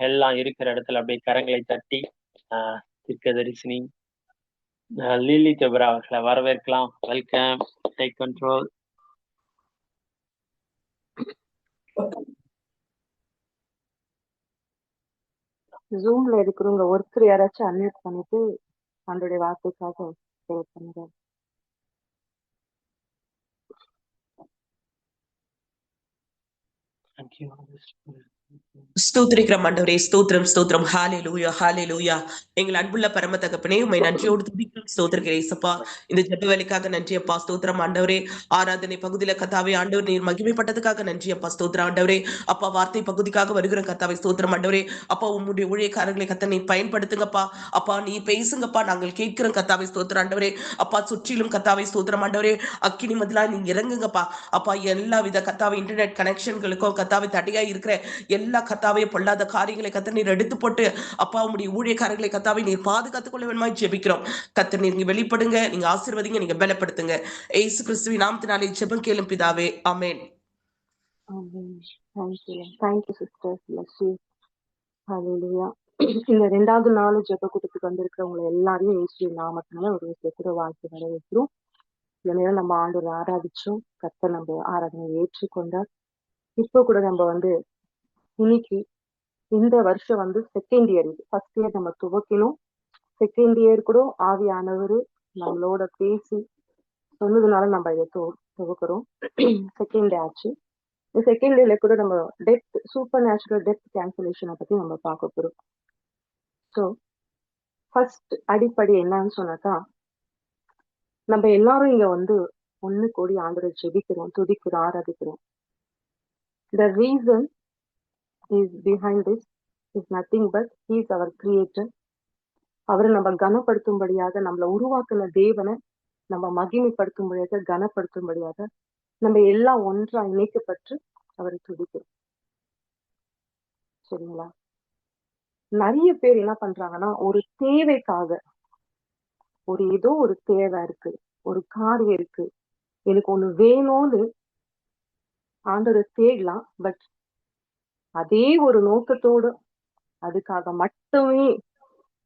எல்லாம் இருக்கிற இடத்துல அப்படியே கரங்களை தட்டி தீர்க்கதரிசினி லில்லி ஜெபரா அவர்களை வரவேற்கலாம். Welcome, take control. ஜூம்ல இருக்கிறவங்க ஒருத்தர் யாராச்சும் அன்மியூட் பண்ணிட்டு அவருடைய வார்த்தைக்காக ப்ரே பண்ணுங்க. ஸ்தோத்திரிக்கிறோம் ஆண்டவரே, ஸ்தோத்திரம் ஸ்தோத்திரம். ஹalleluya ஹalleluya. எங்கள் அன்புள்ள பரம தகப்பனே, உம்மை நன்றியோடு துதிக்கிறோம், ஸ்தோத்திரிக்கிறேன் இயேசுப்பா. இந்த ஜெப வேலைக்காக நன்றி அப்பா, ஸ்தோத்திரம் ஆண்டவரே. ஆராதனை பகுதியில கர்த்தாவே ஆண்டவர் நீர் மகிமைப்பட்டதுக்காக நன்றி அப்பா, ஸ்தோத்திரம் ஆண்டவரே. அப்பா வார்த்தை பகுதிக்காக வருகிற கர்த்தாவே ஸ்தோத்திரம் ஆண்டவரே. அப்பா உம்முடைய ஊழியக்காரர்களை கர்த்தர் நீர் பயன்படுத்துங்கப்பா. அப்பா நீ பேசுங்கப்பா, நாங்கள் கேட்கிறோம் கர்த்தாவே ஸ்தோத்திரம் ஆண்டவரே. அப்பா சுற்றிலும் கர்த்தாவே ஸ்தோத்திரம் ஆண்டவரே, அக்கினி மதிலா நீங்க இறங்குங்கப்பா. அப்பா எல்லா வித கர்த்தாவே இன்டர்நெட் கனெக்ஷன்களுக்கும் கர்த்தாவே தடையா இருக்கிற எல்லா கர்த்தாவே பொல்லாத காரியங்களை கர்த்தர் நீர் எடுத்து போட்டு அப்பா உம்முடைய ஊழியக்காரர்களை கர்த்தாவே நீர் பாதுகாத்துக் கொள்ள வேண்டுமாய் ஜெபிக்கிறோம். கர்த்தர் நீங்க வெளிப்படுங்க, நீங்க ஆசீர்வதிங்க, நீங்க பலப்படுத்துங்க. இயேசு கிறிஸ்துவின் நாமத்தினாலே ஜெபம் கேளும் பிதாவே, ஆமென். Thank you sister, bless you. Hallelujah. இந்த 2வது நாள் ஜெப கூட்டத்துக்கு வந்திருக்கிறவங்க எல்லாரையும் இயேசுவின் நாமத்தினால ஒரு விசேஷ வாழ்த்து வரவேற்கிறோம். இந்த நேரம் நம்ம ஆண்டவரை ஆராதிச்சோம், கர்த்தர் நம்ம ஆராதனையை ஏற்றுக்கொண்டார். இப்போ கூட நம்ம இன்னைக்கு இந்த வருஷம் செகண்ட் இயர், இது ஃபர்ஸ்ட் இயர் நம்ம துவக்கணும். செகண்ட் இயர் கூட ஆவியானவர் நம்மளோட பேசி சொன்னதுனால நம்ம இதை துவக்கிறோம். செகண்ட் ஆச்சு. இந்த செகண்ட் இயர்ல கூட நம்ம டெத், சூப்பர் நேச்சுரல் டெத் கேன்சலேஷனை பத்தி நம்ம பார்க்க போறோம். ஸோ ஃபர்ஸ்ட் அடிப்படை என்னன்னு சொன்னாக்கா, நம்ம எல்லாரும் இங்க ஒண்ணு கூடி ஆண்டவரை ஜெபிக்கிறோம், துதிக்கிறோம், ஆராதிக்கிறோம். The reason is behind this is nothing but he is our creator. அவரை நம்ம கனப்படுத்தும்படியாக, நம்மளை உருவாக்குன தேவனை நம்ம மகிமைப்படுத்தும்படியாக, கனப்படுத்தும்படியாக நம்ம எல்லாம் ஒன்றா இணைக்கப்பட்டு அவரை துதிக்கிறோம். சரிங்களா? நிறைய பேர் என்ன பண்றாங்கன்னா, ஒரு தேவைக்காக, ஏதோ ஒரு தேவை இருக்கு, ஒரு காரியம் இருக்கு, எனக்கு ஒண்ணு வேணும்னு ஆண்டவரை தேடலாம். பட் அதே ஒரு நோக்கத்தோடு, அதுக்காக மட்டுமே,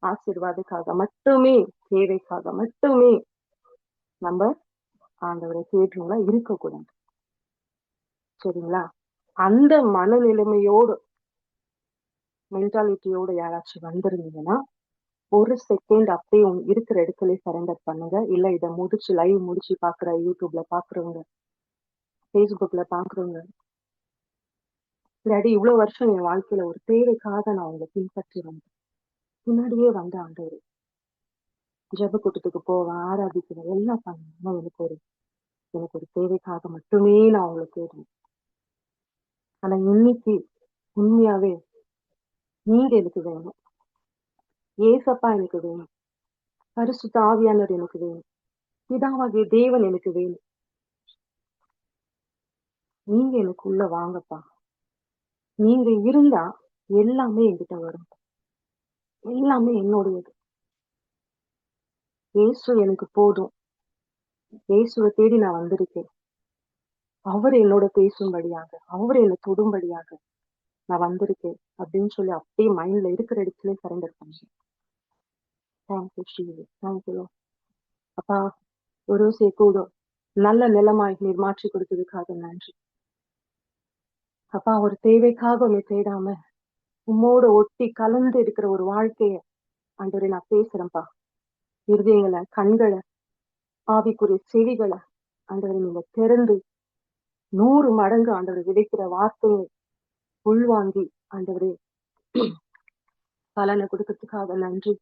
ஆசீர்வாதத்துக்காக மட்டுமே, தேவைக்காக மட்டுமே நம்ம ஆண்டவரை தேடணும்னா இருக்கக்கூடாது. சரிங்களா? அந்த மனநிலைமையோடு, மென்டாலிட்டியோட யாராச்சும் வந்திருந்தீங்கன்னா, ஒரு செகண்ட் அப்படியே இருக்கிற இடத்துல சரண்டர் பண்ணுங்க. இல்ல இதை லைவ் முடிச்சு பாக்குற, யூடியூப்ல பாக்குறவங்க, பேஸ்புக்ல பாக்குறவங்க, இல்லாட்டி இவ்வளவு வருஷம் என் வாழ்க்கையில ஒரு தேவைக்காக நான் உங்களை பின்பற்றி வந்தேன், முன்னாடியே வந்த ஆண்டவர், ஜெப கூட்டத்துக்கு போவேன், ஆராதிக்கிறேன், எல்லாம் பண்ணுவேன், எனக்கு ஒரு தேவைக்காக மட்டுமே நான் உங்களை தேடுவேன். ஆனா இன்னைக்கு உண்மையாவே நீங்க எனக்கு வேணும், ஏசப்பா எனக்கு வேணும், பரிசுத்த ஆவியானவர் எனக்கு வேணும், பிதாவாகிய தேவன் எனக்கு வேணும், நீங்க எனக்குள்ள வாங்கப்பா. நீங்க இருந்தா எல்லாமே என்கிட்ட வரும், எல்லாமே என்னுடையது. இயேசு எனக்கு போதும், இயேசுவை தேடி நான் வந்திருக்கேன், அவர் என்னோட பேசும்படியாக, அவர் என்னை தொடும்படியாக நான் வந்திருக்கேன் அப்படின்னு சொல்லி அப்படியே மைண்ட்ல இருக்கிற இடத்துல சரண்டர் பண்ணுறேன். தேங்க்யூ ஸ்ரீ, தேங்க்யூ அப்பா. ஒரு கூட நல்ல நிலமாய் நீர் மாற்றி கொடுத்ததுக்காக நன்றி அப்பா. ஒரு தேவைக்காக உன்னை தேடாம உம்மோட ஒட்டி கலந்து இருக்கிற ஒரு வாழ்க்கைய ஆண்டவரே நான் பேசுறேன்ப்பா. இருதயங்களை, கண்களை, ஆவிக்குரிய செவிகளை ஆண்டவரை நீங்க திறந்து 100 மடங்கு ஆண்டவரை விதைக்கிற வார்த்தையை உள்வாங்கி ஆண்டவரே பலனை கொடுக்கறதுக்காக நன்றி.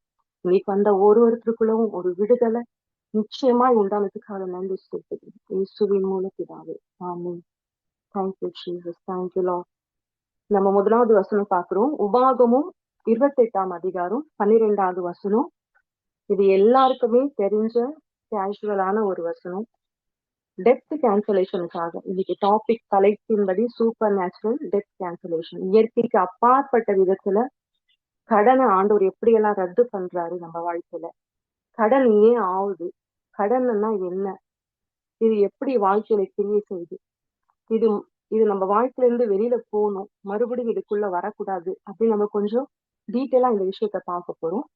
இன்னைக்கு வந்த ஒருத்தருக்குள்ளவும் ஒரு விடுதலை நிச்சயமாய் உண்டானதுக்காக நன்றி சொல்லுகிறேன், இயேசுவின் மூலத்தினாவே, ஆமென். Thank you Jesus, thank you Lord. நம்ம 1வது வசனம் பாக்குறோம், உபாகமும் 28ஆம் அதிகாரம் 12வது வசனம். இது எல்லாருக்குமே தெரிஞ்ச கேஷுவலான ஒரு வசனம். டெப்த் கேன்சலேஷனுக்காக இன்னைக்கு டாபிக் தலைப்பின்படி சூப்பர் நேச்சுரல் டெப்த் கேன்சலேஷன். இயற்கைக்கு அப்பாற்பட்ட விதத்துல கடனை ஆண்டவர் எப்படியெல்லாம் ரத்து பண்றாரு நம்ம வாழ்க்கையில, கடன் ஏன் ஆகுது, கடன்னா என்ன, இது எப்படி வாழ்க்கையில கிரியை செய்யுது, இது இது நம்ம வாழ்க்கையில இருந்து வெளியில போகணும், மறுபடியும் இதுக்குள்ள வரக்கூடாது அப்படின்னு நம்ம கொஞ்சம் டீட்டெயிலா இந்த விஷயத்த பார்க்க போறோம்.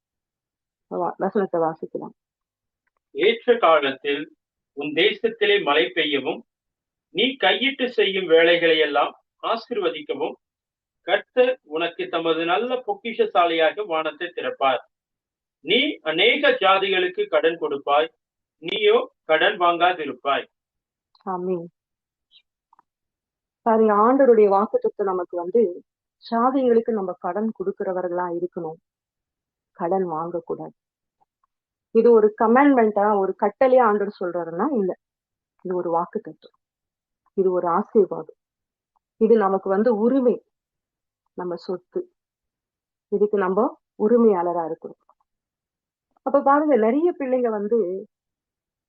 வசனத்தை வாசிக்கலாம். ஏற்ற காலத்தில் உன் தேசத்திலே மழை பெய்யவும், நீ கையிட்டு செய்யும் வேலைகளை எல்லாம் ஆசீர்வதிக்கவும், கர்த்தர் உனக்கு தமது நல்ல பொக்கிஷசாலியாக வானத்தை திறப்பார். நீ அநேக ஜாதிகளுக்கு கடன் கொடுப்பாய், நீயோ கடன் வாங்காதிருப்பாய். ஆமென். பாருங்க, ஆண்டவருடைய வாக்குத்தத்தம் நமக்கு ஜாதிகளுக்கு நம்ம கடன் கொடுக்கிறவர்களா இருக்கணும், கடன் வாங்கக்கூடாது. இது ஒரு கமாண்ட்மெண்டா, ஒரு கட்டளையா ஆண்டவர் சொல்றாருன்னா இல்ல. இது ஒரு வாக்குத்தத்தம், இது ஒரு ஆசீர்வாதம், இது நமக்கு உரிமை, நம்ம சொத்து, இதுக்கு நம்ம உரிமையாளரா இருக்கணும். அப்ப பாருங்க, நிறைய பிள்ளைங்க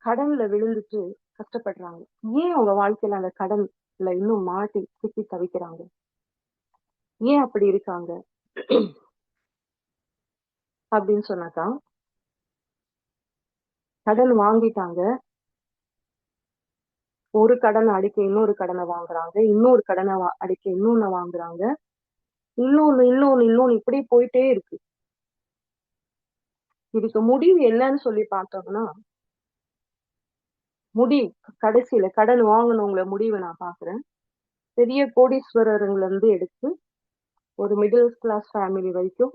கடன்ல விழுந்துட்டு கஷ்டப்படுறாங்க. ஏன் அவங்க வாழ்க்கையில அந்த கடன்ல இன்னும் மாட்டி சிக்கி தவிக்கிறாங்க? ஏன் அப்படி இருக்காங்க அப்படின்னு சொன்னாக்கா, கடன் வாங்கிட்டாங்க, ஒரு கடனை அடிக்க இன்னொரு கடனை வாங்குறாங்க, இன்னொரு கடனை அடிக்க இன்னொன்னு வாங்குறாங்க, இன்னொன்னு இப்படி போயிட்டே இருக்கு. இதுக்கு முடிவு என்னன்னு சொல்லி பார்த்தோம்னா, கடைசியில கடன் வாங்கினவங்கள முடிவை நான் பாக்குறேன். பெரிய கோடீஸ்வரருங்கள இருந்து எடுத்து ஒரு மிடில் கிளாஸ் ஃபேமிலி வரைக்கும்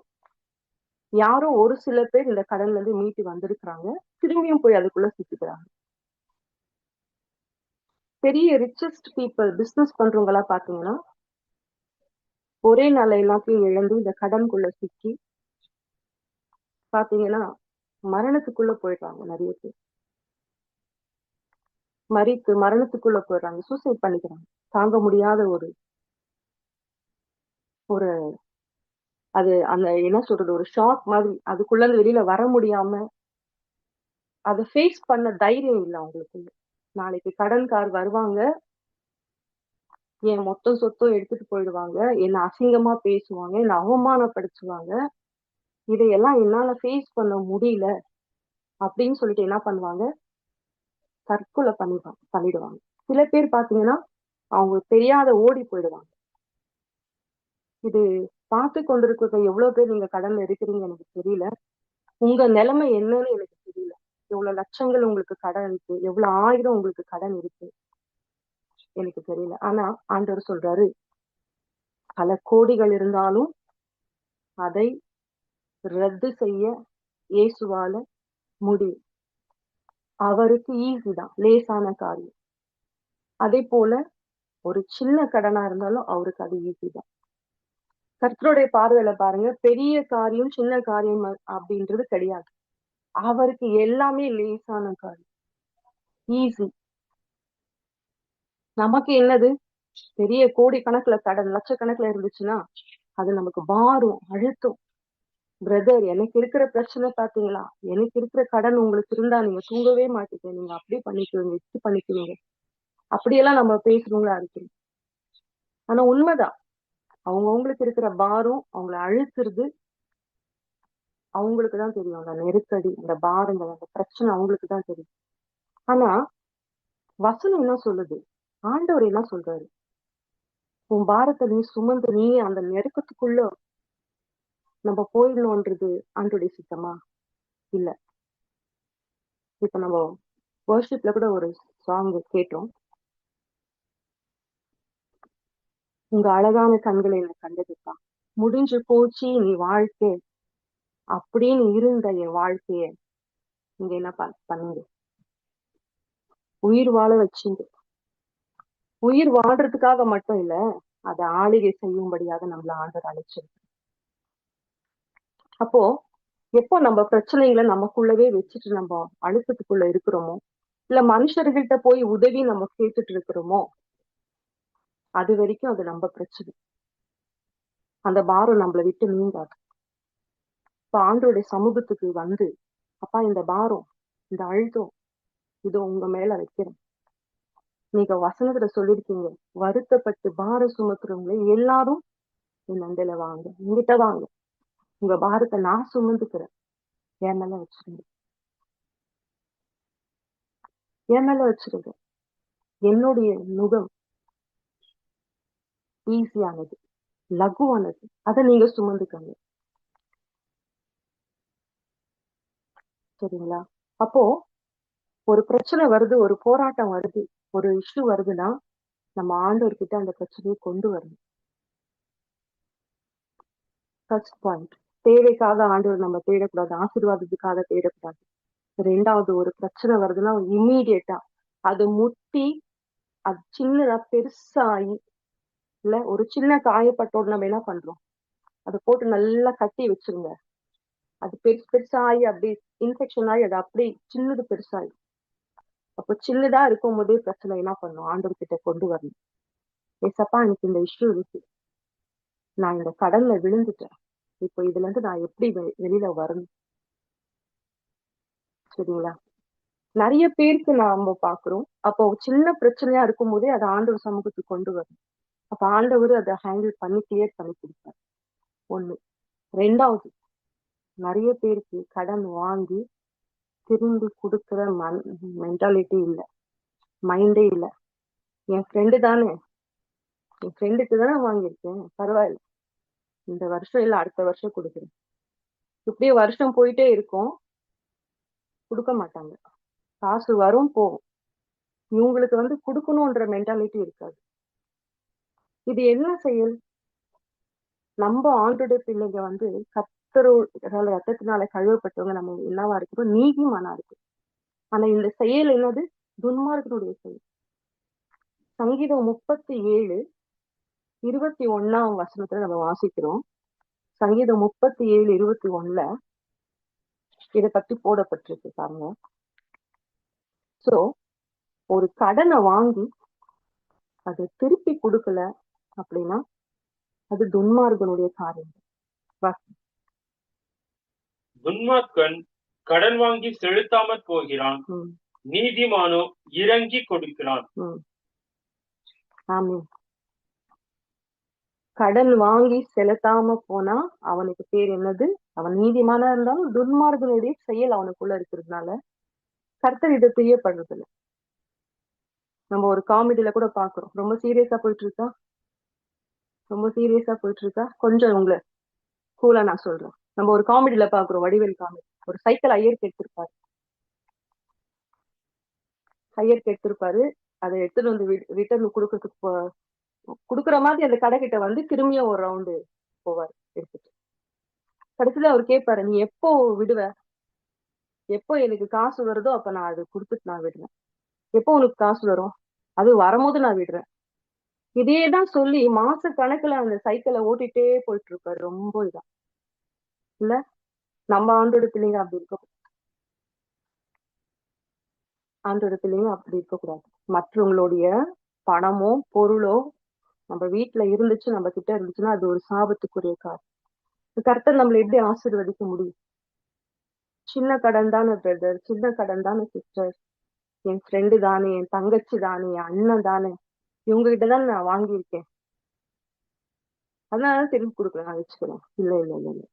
யாரோ ஒரு சில பேர் இந்த கடன்ல இருந்து மீட்டு வந்திருக்கிறாங்க, திரும்பியும் போய் அதுக்குள்ள சிக்கிக்கிறாங்க. பெரிய ரிச்சஸ்ட் பீப்புள், பிசினஸ் பண்றவங்களா பாத்தீங்கன்னா, ஒரே நாள்ல எல்லாத்தையும் இழந்து இந்த கடனுக்குள்ள சிக்கி பாத்தீங்கன்னா மரணத்துக்குள்ள போயிடுறாங்க. நிறைய பேர் மரணத்துக்குள்ள போயிடுறாங்க, சூசைட் பண்ணிக்கிறாங்க. தாங்க முடியாத ஒரு ஒரு அது அந்த என்ன சொல்றது, ஒரு ஷாக் மாதிரி. அதுக்குள்ள இருந்து வெளியில வர முடியாம அதை ஃபேஸ் பண்ண தைரியம் இல்லை அவங்களுக்கு. நாளைக்கு கடன்கார் வருவாங்க, என் மொத்த சொத்தும் எடுத்துட்டு போயிடுவாங்க, என்ன அசிங்கமா பேசுவாங்க, என்ன அவமானப்படுத்துவாங்க, இதையெல்லாம் என்னால ஃபேஸ் பண்ண முடியல அப்படின்னு சொல்லிட்டு என்ன பண்ணுவாங்க, தற்கொலை பண்ணிடுவாங்க. சில பேர் பாத்தீங்கன்னா அவங்க தெரியாத ஓடி போயிடுவாங்க. இது பார்த்து கொண்டிருக்கிற எவ்வளவு பேர் நீங்க கடன்ல இருக்கிறீங்க எனக்கு தெரியல. உங்க நிலைமை என்னன்னு எனக்கு தெரியல. எவ்வளவு லட்சங்கள் உங்களுக்கு கடன் இருக்கு, எவ்வளவு ஆயிரம் உங்களுக்கு கடன் இருக்கு எனக்கு தெரியல. ஆனா ஆண்டவர் சொல்றாரு, பல கோடிகள் இருந்தாலும் அதை ரத்து செய்ய இயேசுவால முடியும். அவருக்கு ஈஸி தான், லேசான காரியம். அதே போல ஒரு சின்ன கடனா இருந்தாலும் அவருக்கு அது ஈஸி தான். கர்த்தருடைய பார்வையில பாருங்க, பெரிய காரியம் சின்ன காரியம் அப்படின்றது கிடையாது. அவருக்கு எல்லாமே லேசான காரியம், ஈஸி. நமக்கு என்னது, பெரிய கோடிக்கணக்குல கடன், லட்சக்கணக்குல இருந்துச்சுன்னா அது நமக்கு பாரம், அழுத்தம். பிரதர், எனக்கு இருக்கிற பிரச்சனை பாத்தீங்களா, எனக்கு இருக்கிற கடன் உங்களுக்கு இருந்தா நீங்க தூங்கவே மாட்டீங்க, நீங்க அப்படி பண்ணிக்குவீங்க, இப்படி பண்ணிக்குவீங்க, அப்படியெல்லாம் நம்ம பேசுறவங்களா இருக்கணும். ஆனா உண்மைதான், அவங்களுக்கு இருக்கிற பாரம், அவங்கள அழுத்துறது அவங்களுக்குதான் தெரியும். அந்த நெருக்கடி, அந்த பாரங்கள், அந்த பிரச்சனை அவங்களுக்கு தான் தெரியும். ஆனா வசனம் என்ன சொல்லுது, ஆண்டவர் என்ன சொல்றாரு, உன் பாரத்தை நீ சுமந்து நீ அந்த நெருக்கத்துக்குள்ள நம்ம போயிடணும்ன்றது ஆண்டோடைய சித்தமா? இல்ல. இப்ப நம்ம வர்ஷிப்ல கூட ஒரு சாங் கேட்டோம், உங்க அழகான கண்களை என்ன கண்டதுப்பா, முடிஞ்சு போச்சு நீ வாழ்க்கை அப்படின்னு இருந்த என் வாழ்க்கைய நீங்க என்ன பண்ணீங்க, உயிர் வாழ வச்சீங்க. உயிர் வாழ்றதுக்காக மட்டும் இல்ல, அதை ஆளுகை செய்யும்படியாக நம்மள ஆண்டவர் அழைச்சிருக்கு. அப்போ எப்போ நம்ம பிரச்சனைகளை நமக்குள்ளவே வச்சுட்டு நம்ம அழுத்தத்துக்குள்ள இருக்கிறோமோ, இல்ல மனுஷர்கள்ட்ட போய் உதவி நம்ம கேட்டுட்டு இருக்கிறோமோ, அது வரைக்கும் அது நம்ம பிரச்சனை, அந்த பாரம் நம்மளை விட்டு நீங்காது. இப்ப ஆண்டவருடைய சமூகத்துக்கு வந்து, அப்பா இந்த பாரம், இந்த அழுத்தம் இதோ உங்க மேல வைக்கிறேன். நீங்க வசனத்துல சொல்லிருக்கீங்க, வருத்தப்பட்டு பாரம் சுமத்துறவங்க எல்லாரும் என் நண்டையில வாங்க, என்கிட்ட வாங்க, உங்க பாரத்தை நான் சுமந்துக்கிறேன், என் மேல வச்சிருங்க, என் மேல வச்சிருங்க. என்னுடைய நுகம் ஈஸியானது, லகுவானது. அதை நீங்க சுமந்துக்கங்க. சரிங்களா? அப்போ ஒரு பிரச்சனை வருது, ஒரு போராட்டம் வருது, ஒரு இஷ்யூ வருதுன்னா நம்ம ஆண்டவர்கிட்ட அந்த பிரச்சனையை கொண்டு வரணும். First point. தேவைக்காக ஆண்டவர் நம்ம தேடக்கூடாது, ஆசீர்வாதத்துக்காக தேடக்கூடாது. ரெண்டாவது, ஒரு பிரச்சனை வருதுன்னா இம்மீடியட்டா அது முத்தி அது சின்னதா பெருசாகி, இல்ல ஒரு சின்ன காயப்பட்டோடு நம்ம என்ன பண்றோம், அதை போட்டு நல்லா கட்டி வச்சிருங்க. அது பெருசாகி அப்படி இன்ஃபெக்ஷன் ஆகி அது அப்படி சின்னது பெருசாகி, அப்போ சின்னதா இருக்கும் போதே பிரச்சனை என்ன பண்ணும், ஆண்டவர் கிட்ட கொண்டு வரணும். ஏசப்பா எனக்கு இந்த இஷ்யூ இருக்கு, நான் இந்த கடல்ல விழுந்துட்டேன், இப்போ இதுல இருந்து நான் எப்படி வெளியில வரணும்? சரிங்களா? நிறைய பேருக்கு நாம பாக்குறோம், அப்போ சின்ன பிரச்சனையா இருக்கும் போதே அதை ஆண்டவர் சமூகத்துக்கு கொண்டு வரணும். அப்ப ஆண்டவர் அதை ஹேண்டில் பண்ணி கிளியர் பண்ணி கொடுப்பார். ஒண்ணு. ரெண்டாவது, நிறைய பேருக்கு கடன் வாங்கி திரும்பி கொடுக்கிற மென்டாலிட்டி இல்ல, மைண்டே இல்ல. என் ஃப்ரெண்டு தானே, என் ஃப்ரெண்டுக்கு தானே வாங்கியிருக்கேன், பரவாயில்ல, இந்த வருஷம் இல்ல அடுத்த வருஷம் கொடுக்குறேன். இப்படியே வருஷம் போயிட்டே இருக்கும், கொடுக்க மாட்டாங்க. காசு வரும் போகும், இவங்களுக்கு கொடுக்கணும்ன்ற மென்டாலிட்டி இருக்காது. இது என்ன செயல்? நம்ம ஆண்டோட பிள்ளைங்க கர்த்தரோட ரத்தத்தினால கழுவப்பட்டவங்க நம்ம என்னவா இருக்கிறோம், நீதிமானா இருக்கும். ஆனா இந்த செயல் என்னது? துன்மார்க்கனுடைய செயல். சங்கீதம் 37:21 நம்ம வாசிக்கிறோம். சங்கீதம் 37:21 இதை பத்தி போடப்பட்டிருக்கு பாருங்க. சோ ஒரு கடனை வாங்கி அதை திருப்பி கொடுக்கல அப்படின்னா அது துன்மார்க்கனுடைய காரியம். துன்மார்க்கன் கடன் வாங்கி செலுத்தாமற் போகிறான், நீதிமானோ இறங்கி கொடுக்கிறான். ஆமா, கடன் வாங்கி செலுத்தாம போனா அவனுக்கு பேர் என்னது? அவன் நீதிமானா இருந்தாலும் துன்மார்க்கனுடைய செயல் அவனுக்குள்ள இருக்கிறதுனால கர்த்தர் இதை பிரியப்படுறது இல்லை. நம்ம ஒரு காமெடியில கூட பாக்குறோம், ரொம்ப சீரியஸா போயிட்டு இருக்கா, கொஞ்சம் உங்களை கூலா நான் சொல்றேன். நம்ம ஒரு காமெடியில பாக்குறோம், வடிவேல் காமெடி. ஒரு சைக்கிள் ஐயருக்கு எடுத்திருப்பாரு. அதை எடுத்துட்டு வந்து ரிட்டர்ன் கொடுக்குற மாதிரி அந்த கடை கிட்ட திரும்பியும் ஒரு ரவுண்டு போவார் எடுத்துட்டு. கடைசியில அவர் கேட்பாரு, நீ எப்போ விடுவ, எப்போ எனக்கு காசு வருதோ அப்ப நான் அது கொடுத்துட்டு நான் விடுறேன், எப்போ உனக்கு காசு வரும், அது வரும்போது நான் விடுறேன். இதேதான் சொல்லி மாச கணக்குல அந்த சைக்கிளை ஓட்டிட்டே போயிட்டு இருப்பாரு. ரொம்ப இதா இல்ல, நம்ம ஆண்டோட பிள்ளைங்க அப்படி இருக்கக்கூடாது. மற்றவங்களுடைய பணமோ பொருளோ நம்ம வீட்டுல இருந்துச்சு, நம்ம கிட்ட இருந்துச்சுன்னா அது ஒரு சாபத்துக்குரிய காரியம். கர்த்தர் நம்மளை எப்படி ஆசீர்வதிக்க முடியும்? சின்ன கடன் தானே பிரதர், சின்ன கடன் தானே சிஸ்டர், என் ஃப்ரெண்டு தானே, என் தங்கச்சி தானே, என் அண்ணன் தானே, இவங்க கிட்டதான் நான் வாங்கியிருக்கேன், அதனால திருப்பி கொடுக்குறேன், நான் வச்சுக்கிறேன். இல்ல இல்ல இல்ல இல்ல,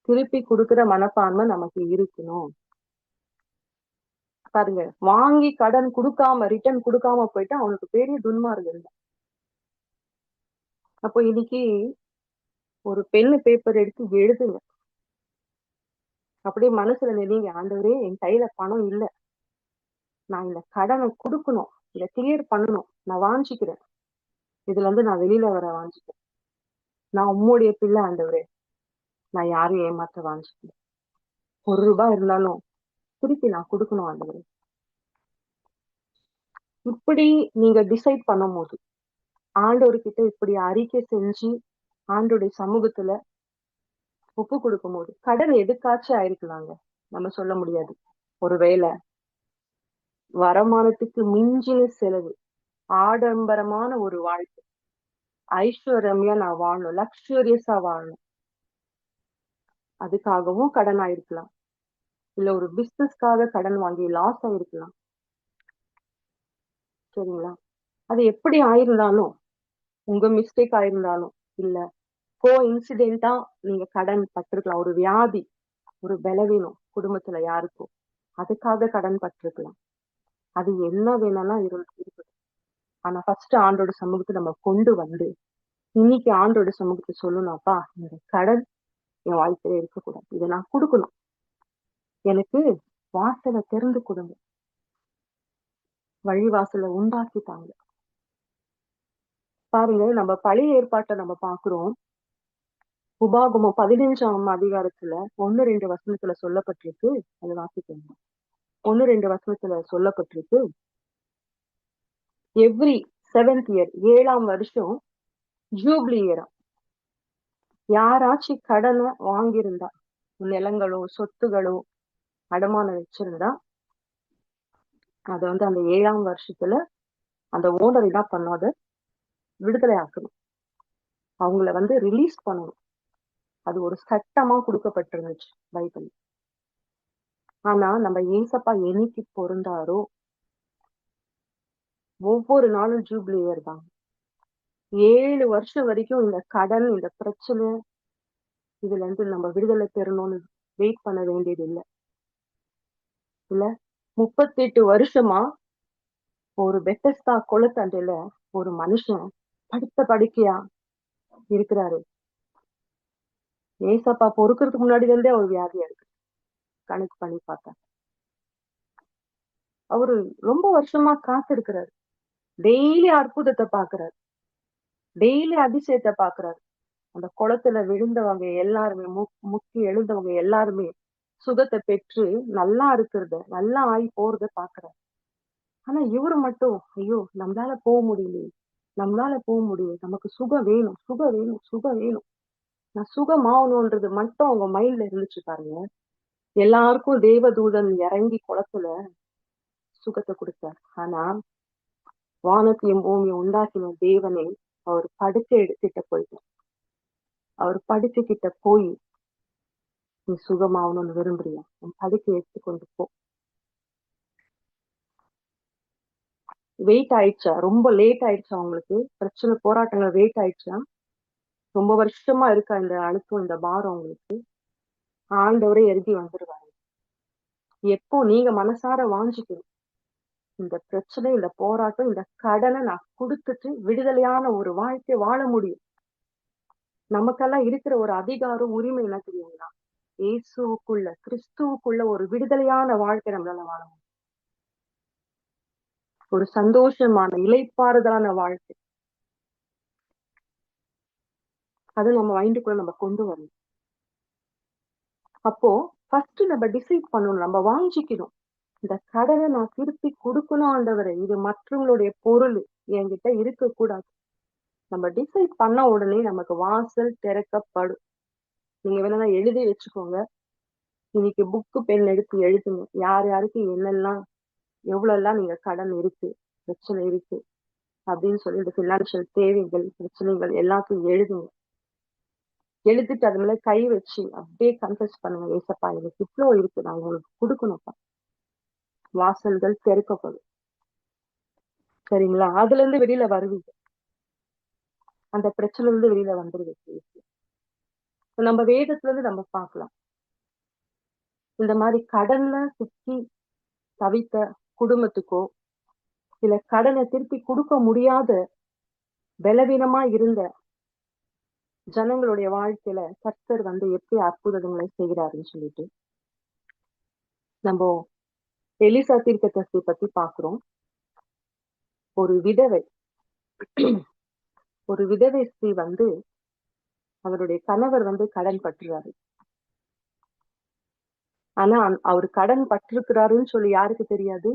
திருப்பி கொடுக்குற மனப்பான்மை நமக்கு இருக்கணும். பாருங்க, வாங்கி கடன் கொடுக்காம ரிட்டர்ன் கொடுக்காம போயிட்டா அவனுக்கு பெரிய துன்மார்க்கம் இல்லை. அப்போ இன்னைக்கு ஒரு பெண்ணு பேப்பர் எடுத்து எழுதுங்க, அப்படியே மனசுல நினைங்க, ஆண்டவரே என் கையில பணம் இல்ல, நான் இந்த கடனை கொடுக்கணும், இதை கிளியர் பண்ணணும், நான் வாஞ்சிக்கிறேன், இதுல இருந்து நான் வெளியில வர வாஞ்சிக்கிறேன், நான் உம்முடைய பிள்ளை ஆண்டவரே, நான் யாரையும் ஏமாற்ற வாஞ்சிக்கிறேன், ₹1 இருந்தாலும் திருப்பி நான் கொடுக்கணும் ஆண்டவரே. இப்படி நீங்க டிசைட் பண்ணும் போது, ஆண்டவர்கிட்ட இப்படி அறிக்கை செஞ்சு ஆண்டோடைய சமூகத்துல ஒப்பு கொடுக்கும் போது, கடன் எதுக்காச்சும் ஆயிருக்கலாங்க, நம்ம சொல்ல முடியாது. ஒருவேளை வருமானத்துக்கு மிஞ்சின செலவு, ஆடம்பரமான ஒரு வாழ்க்கை, ஐஸ்வர்யமா நான் வாழணும், லக்ஸூரியஸா வாழணும், அதுக்காகவும் கடன் ஆயிருக்கலாம். இல்ல ஒரு பிசினஸ்க்காக கடன் வாங்கி லாஸ் ஆயிருக்கலாம். சரிங்களா? அது எப்படி ஆயிருந்தாலும், உங்க மிஸ்டேக் ஆயிருந்தாலும், இல்ல கோ இன்சிடென்டா நீங்க கடன் பட்டிருக்கலாம். ஒரு வியாதி, ஒரு பலவீனம் குடும்பத்துல யாருக்கும், அதுக்காக கடன் பட்டிருக்கலாம். அது என்ன வேணாலும் இருக்கட்டும். ஆனா ஃபர்ஸ்ட் ஆண்டோட சமூகத்தை நம்ம கொண்டு வந்து இன்னைக்கு ஆண்டோட சமூகத்தை சொல்லணும்ப்பா, இந்த கடன் என் வாழ்க்கையில இருக்கக்கூடாது, இதை நான் கொடுக்கணும், எனக்கு வாசலை திறந்து கொடுங்க, வழி வாசலை உண்டாக்கிட்டாங்க. பாருங்க, நம்ம பழைய ஏற்பாட்டை நம்ம பாக்குறோம். உபாகமம் 15ஆம் அதிகாரத்துல 1-2 வசனத்துல சொல்லப்பட்டிருக்கு. அது வாசிக்கணும். 1-2 வசனத்துல சொல்லப்பட்டிருக்கு. எவ்ரி 7th இயர், 7ஆம் வருஷம் ஜூப்ளி இயரா, யாராச்சும் கடனை வாங்கியிருந்தா, நிலங்களோ சொத்துகளோ அடமானம் வச்சிருந்தா, அத வந்து அந்த 7ஆம் வருஷத்துல அந்த ஓனர் என்ன பண்ணாத விடுதலை ஆக்கணும், அவங்கள வந்து ரிலீஸ் பண்ணணும். அது ஒரு சட்டமா கொடுக்கப்பட்டிருந்துச்சு பைபிள். ஆனா நம்ம ஏசப்பா என்னைக்கு பொருந்தாரோ ஒவ்வொரு நாளும் ஜூப்ளி இயர் தான். 7 வருஷம் வரைக்கும் இந்த கடன், இந்த பிரச்சனை, இதுல இருந்து நம்ம விடுதலை பெறணும்னு வெயிட் பண்ண வேண்டியது இல்லை. இல்ல 38 வருஷமா ஒரு பெத்தஸ்தா குளத்தண்டையில ஒரு மனுஷன் படுத்த படுக்கையா இருக்கிறாரு. ஏசப்பா பொறுக்கிறதுக்கு முன்னாடி இருந்தே அவர் வியாதியா இருக்கு. கணக்கு பண்ணி பார்த்தா அவரு ரொம்ப வருஷமா காத்திருக்கிறாரு. டெய்லி அற்புதத்தை பாக்குறாரு, டெய்லி அதிசயத்தை பாக்குறாரு. அந்த குளத்துல விழுந்தவங்க எல்லாருமே, முக்கி எழுந்தவங்க எல்லாருமே சுகத்தை பெற்று நல்லா இருக்கிறத, நல்லா ஆகி போறத பாக்குறாரு. ஆனா இவரு மட்டும், ஐயோ நம்மளால போக முடியலையே, நம்மளால போக முடியும், நமக்கு சுகம் வேணும், சுகம் வேணும், சுகம் வேணும், நான் சுகமாகணும்ன்றது மட்டும் அவங்க மைண்ட்ல இருந்துச்சு பாருங்க. எல்லாருக்கும் தேவதூதன் இறங்கி குளத்துல சுகத்தை கொடுத்தார். ஆனா வானத்தையும் பூமியை உண்டாக்கின தேவனே அவர் படுக்கை எடுத்துட்ட போயிட்டார். அவர் படுக்கை கிட்ட போய், நீ சுகமாகணும்னு விரும்புறியா, உன் படுக்கை எடுத்துக்கொண்டு போ. வெயிட் ஆயிடுச்சா, ரொம்ப லேட் ஆயிடுச்சா, அவங்களுக்கு பிரச்சனை போராட்டங்கள் வெயிட் ஆயிடுச்சா, ரொம்ப வருஷமா இருக்கா இந்த அழுத்தம், இந்த பாரம் உங்களுக்கு, ஆண்டவரே எழுதி வந்துருவாரு. எப்போ நீங்க மனசார வாஞ்சிக்கணும், இந்த பிரச்சனை, இந்த போராட்டம், இந்த கடனை நான் கொடுத்துட்டு விடுதலையான ஒரு வாழ்க்கை வாழ முடியும். நமக்கெல்லாம் இருக்கிற ஒரு அதிகாரம், உரிமை என்ன தெரியுங்களா? இயேசுவுக்குள்ள, கிறிஸ்துவுக்குள்ள ஒரு விடுதலையான வாழ்க்கை நம்மளால வாழ முடியும். ஒரு சந்தோஷமான இளைப்பாறுதலான வாழ்க்கை, அதை நம்ம மைண்டுக்குள்ள நம்ம கொண்டு வரணும். அப்போ ஃபர்ஸ்ட் நம்ம டிசைட் பண்ணணும், நம்ம வாஞ்சிக்கணும், இந்த கடனை நான் திருப்பி கொடுக்கணும் ஆண்டவரே, இது மற்றவங்களுடைய பொருள், என்கிட்ட இருக்கக்கூடாது. நம்ம டிசைட் பண்ண உடனே நமக்கு வாசல் திறக்கப்படும். நீங்க வேணா எழுதி வச்சுக்கோங்க. இன்னைக்கு புக்கு பென் எடுத்து எழுதுங்க, யார் யாருக்கு என்னெல்லாம், எவ்வளவு எல்லாம் நீங்க கடன் இருக்கு, பிரச்சனை இருக்கு அப்படின்னு சொல்லி, இந்த பினான்சியல் தேவைகள், பிரச்சனைகள் எல்லாத்தையும் எழுதுங்க. எழுதிட்டு அது மேல கை வச்சு அப்படியே கன்ஃபஸ் பண்ணுங்க, ஏசப்பா எனக்கு இவ்வளோ இருக்கு, நான் உங்களுக்கு கொடுக்கணும்ப்பா. வாசல்கள் திறக்கப்படும். சரிங்களா? அதுல இருந்து வெளியில வருவீங்க, அந்த பிரச்சனைல இருந்து வெளியில வந்துருவீங்க. நம்ம வேதத்துல இருந்து நம்ம பார்க்கலாம், இந்த மாதிரி கடன்ல சிக்கி தவித்த குடும்பத்துக்கோ, இல்ல கடனை திருப்பி கொடுக்க முடியாத பலவீனமா இருந்த ஜனங்களுடைய வாழ்க்கையில கர்த்தர் வந்து எப்படி அற்புதங்களை செய்கிறாருன்னு சொல்லிட்டு நம்ம எலிசா தீர்க்கதரிசி பத்தி பாக்குறோம். ஒரு விதவை, ஒரு விதவை ஸ்திரீ வந்து அவருடைய கணவர் வந்து கடன் பற்றுறாரு. ஆனா அவர் கடன் பட்டிருக்கிறாருன்னு சொல்லி யாருக்கு தெரியாது?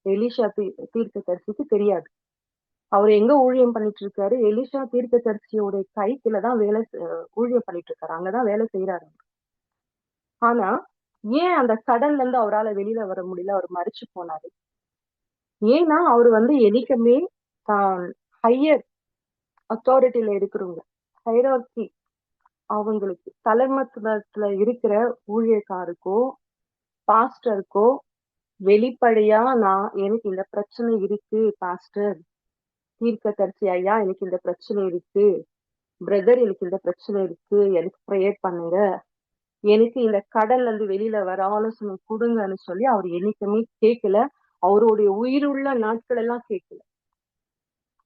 எலிசா தீர்க்கதரிசிக்கு தெரியாது. அவர் எங்க ஊழியம் பண்ணிட்டு இருக்காரு? எலிசா தீர்க்கதரிசியோட கைக்குள்ளதான் ஊழியம் பண்ணிட்டு இருக்காரு, அங்கதான் வேலை செய்யறாரு. ஆனா ஏன் அந்த கடன்ல இருந்து அவரால் வெளியில வர முடியல? அவர் மறிச்சு போனாரு. ஏன்னா அவர் வந்து என்னைக்குமே தான் ஹையர் அத்தாரிட்டியில இருக்கிறவங்க, ஹைரார்கி, அவங்களுக்கு தலைமத்துவத்துல இருக்கிற ஊழியக்காருக்கோ பாஸ்டருக்கோ வெளிப்படையா, நான் எனக்கு இந்த பிரச்சனை இருக்கு பாஸ்டர், தீர்க்கதரிசி ஐயா எனக்கு இந்த பிரச்சனை இருக்கு, பிரதர் எனக்கு இந்த பிரச்சனை இருக்கு, எனக்கு ப்ரேயர் பண்ணுங்க, எனக்கு இந்த கடல்ல இருந்து வெளியில வர ஆலோசனை கொடுங்கன்னு சொல்லி அவர் என்னைக்குமே கேட்கல. அவருடைய உயிருள்ள நாட்கள் எல்லாம் கேட்கல.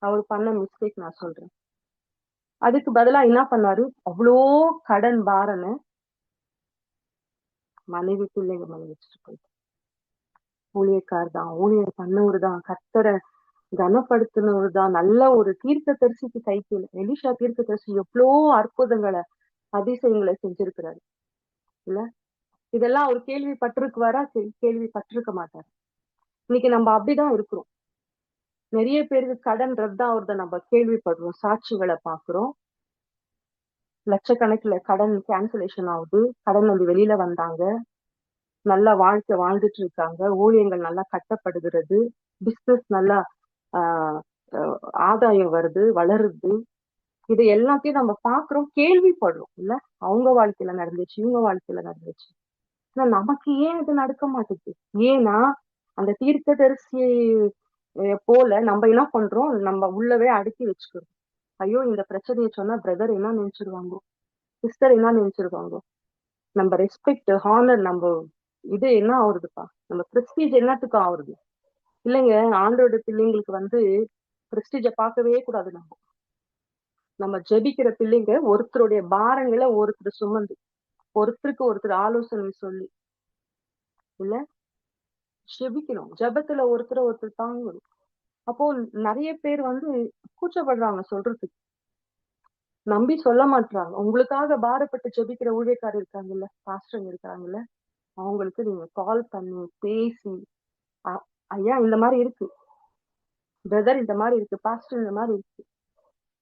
அவர் பண்ண மிஸ்டேக் நான் சொல்றேன். அதுக்கு பதிலா என்ன பண்ணாரு, அவ்வளோ கடன் பாரனை மனைவி பிள்ளைங்க மேல வச்சுட்டு போயிட்டு, ஊழியக்கார் தான், ஊழியர் பண்ணவர் தான், கர்த்தரை கனப்படுத்தினவர் தான், நல்ல ஒரு தீர்க்கதரிசிக்கு கைக்கு எலிஷா தீர்க்கதரிசி எவ்வளோ அற்புதங்களை அதிசயங்களை செஞ்சிருக்கிறாரு இல்ல. இதெல்லாம் அவர் கேள்விப்பட்டிருக்குவாரா? கேள்விப்பட்டிருக்க மாட்டார். இன்னைக்கு நம்ம அப்படிதான் இருக்கிறோம். நிறைய பேருக்கு கடன் ரத்தாகிறத நம்ம கேள்விப்படுறோம், சாட்சிகளை பாக்குறோம். லட்சக்கணக்கில் கடன் கேன்சலேஷன் ஆகுது, கடன் வந்து வெளியில வந்தாங்க, நல்ல வாழ்க்கை வாழ்ந்துட்டு இருக்காங்க, ஊழியங்கள் நல்லா கட்டப்படுகிறது, பிசினஸ் நல்லா ஆஹ் ஆதாயம் வருது, வளருது. இது எல்லாத்தையும் நம்ம பாக்குறோம், கேள்விப்படுறோம் இல்ல. அவங்க வாழ்க்கையில நடந்துச்சு, இவங்க வாழ்க்கையில நடந்துச்சு. ஆனா நமக்கு ஏன் அது நடக்க மாட்டேங்குது? ஏன்னா அந்த தீர்க்கதரிசி போல நம்ம என்ன பண்றோம், நம்ம உள்ளவே அடக்கி வச்சுக்கிறோம். ஐயோ இந்த பிரச்சனையை சொன்னா பிரதர் என்ன நினைச்சிருவாங்க, சிஸ்டர் என்ன நினைச்சிருவாங்க, நம்ம ரெஸ்பெக்ட் ஹானர் நம்ம இது என்ன ஆகுறதுப்பா, நம்ம பிரஸ்டீஜ் என்னத்துக்கு ஆகுறது? இல்லைங்க, ஆண்டோட பிள்ளைங்களுக்கு வந்து பிரஸ்டீஜ பார்க்கவே கூடாது. நம்ம ஜெபிக்கிற பிள்ளைங்க ஒருத்தருடைய பாரங்களை ஒருத்தர் சுமந்து, ஒருத்தருக்கு ஒருத்தர் ஆலோசனை சொல்லி இல்ல ஜெபிக்கணும். ஜெபத்துல ஒருத்தர் தாங்கணும். அப்போ நிறைய பேர் வந்து கூச்சப்படுறாங்க சொல்றதுக்கு, நம்பி சொல்ல மாட்டாங்க. உங்களுக்காக பாரப்பட்டு ஜெபிக்கிற ஊழியக்காரர் இருக்காங்கல்ல, பாஸ்டர்ங்க இருக்காங்கல்ல, அவங்களுக்கு நீங்க கால் பண்ணி பேசி, ஐயா இந்த மாதிரி இருக்கு, பிரதர் இந்த மாதிரி இருக்கு, பாஸ்டர் இந்த மாதிரி இருக்கு,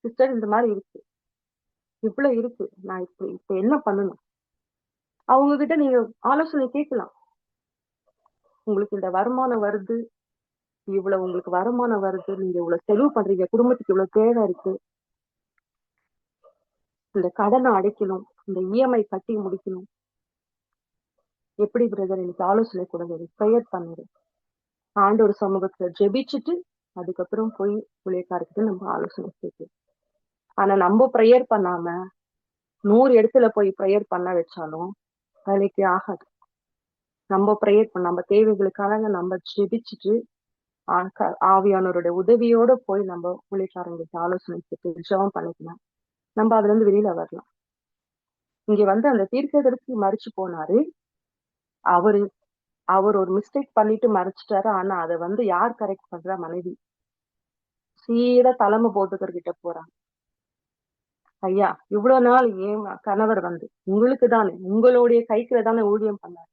சிஸ்டர் இந்த மாதிரி இருக்கு, இவ்வளவு இருக்கு, நான் இப்ப என்ன பண்ணணும், அவங்க கிட்ட நீங்க ஆலோசனை கேட்கலாம். உங்களுக்கு இந்த வருமானம் வருது, இவ்வளவு உங்களுக்கு வருமானம் வருது, நீங்க இவ்வளவு செலவு பண்றீங்க, குடும்பத்துக்கு இவ்வளவு தேவை இருக்கு, இந்த கடனை அடைக்கணும், இந்த இஎம்ஐ கட்டி முடிக்கணும், எப்படி பிரதர் எனக்கு ஆலோசனை கொடுங்க, ப்ரேயர் பண்ணுங்க. ஆண்டோர் சமூகத்துல ஜெபிச்சுட்டு அதுக்கப்புறம் போய் ஊழியக்காரர்கிட்ட நம்ம ஆலோசனை கேட்கலாம். ஆனா நம்ம ப்ரேயர் பண்ணாம 100 இடத்துல போய் ப்ரேயர் பண்ண வச்சாலும் வேலைக்கு ஆகாது. நம்ம ப்ரேயர் பண்ண, நம்ம தேவைகளுக்காக நம்ம ஜெபிச்சுட்டு ஆவியானவருடைய உதவியோட போய் நம்ம ஊழியக்காரங்களுக்கு ஆலோசனை கேட்டு ஜெபம் பண்ணிக்கலாம், நம்ம அதுல இருந்து வெளியில வரலாம். இங்க வந்து அந்த தீர்க்கதரிசி மறிச்சு போனாரு, அவர் ஒரு மிஸ்டேக் பண்ணிட்டு மறைச்சிட்டாரு. ஆனா அதை வந்து யார் கரெக்ட் பண்றா? மனைவி. சீதா தலைமை போட்டுக்கிட்ட போறாங்க, ஐயா இவ்வளவு நாள் ஏன் கணவர் வந்து உங்களுக்கு தானே, உங்களுடைய கைக்குல தானே ஊழியம் பண்ணாரு,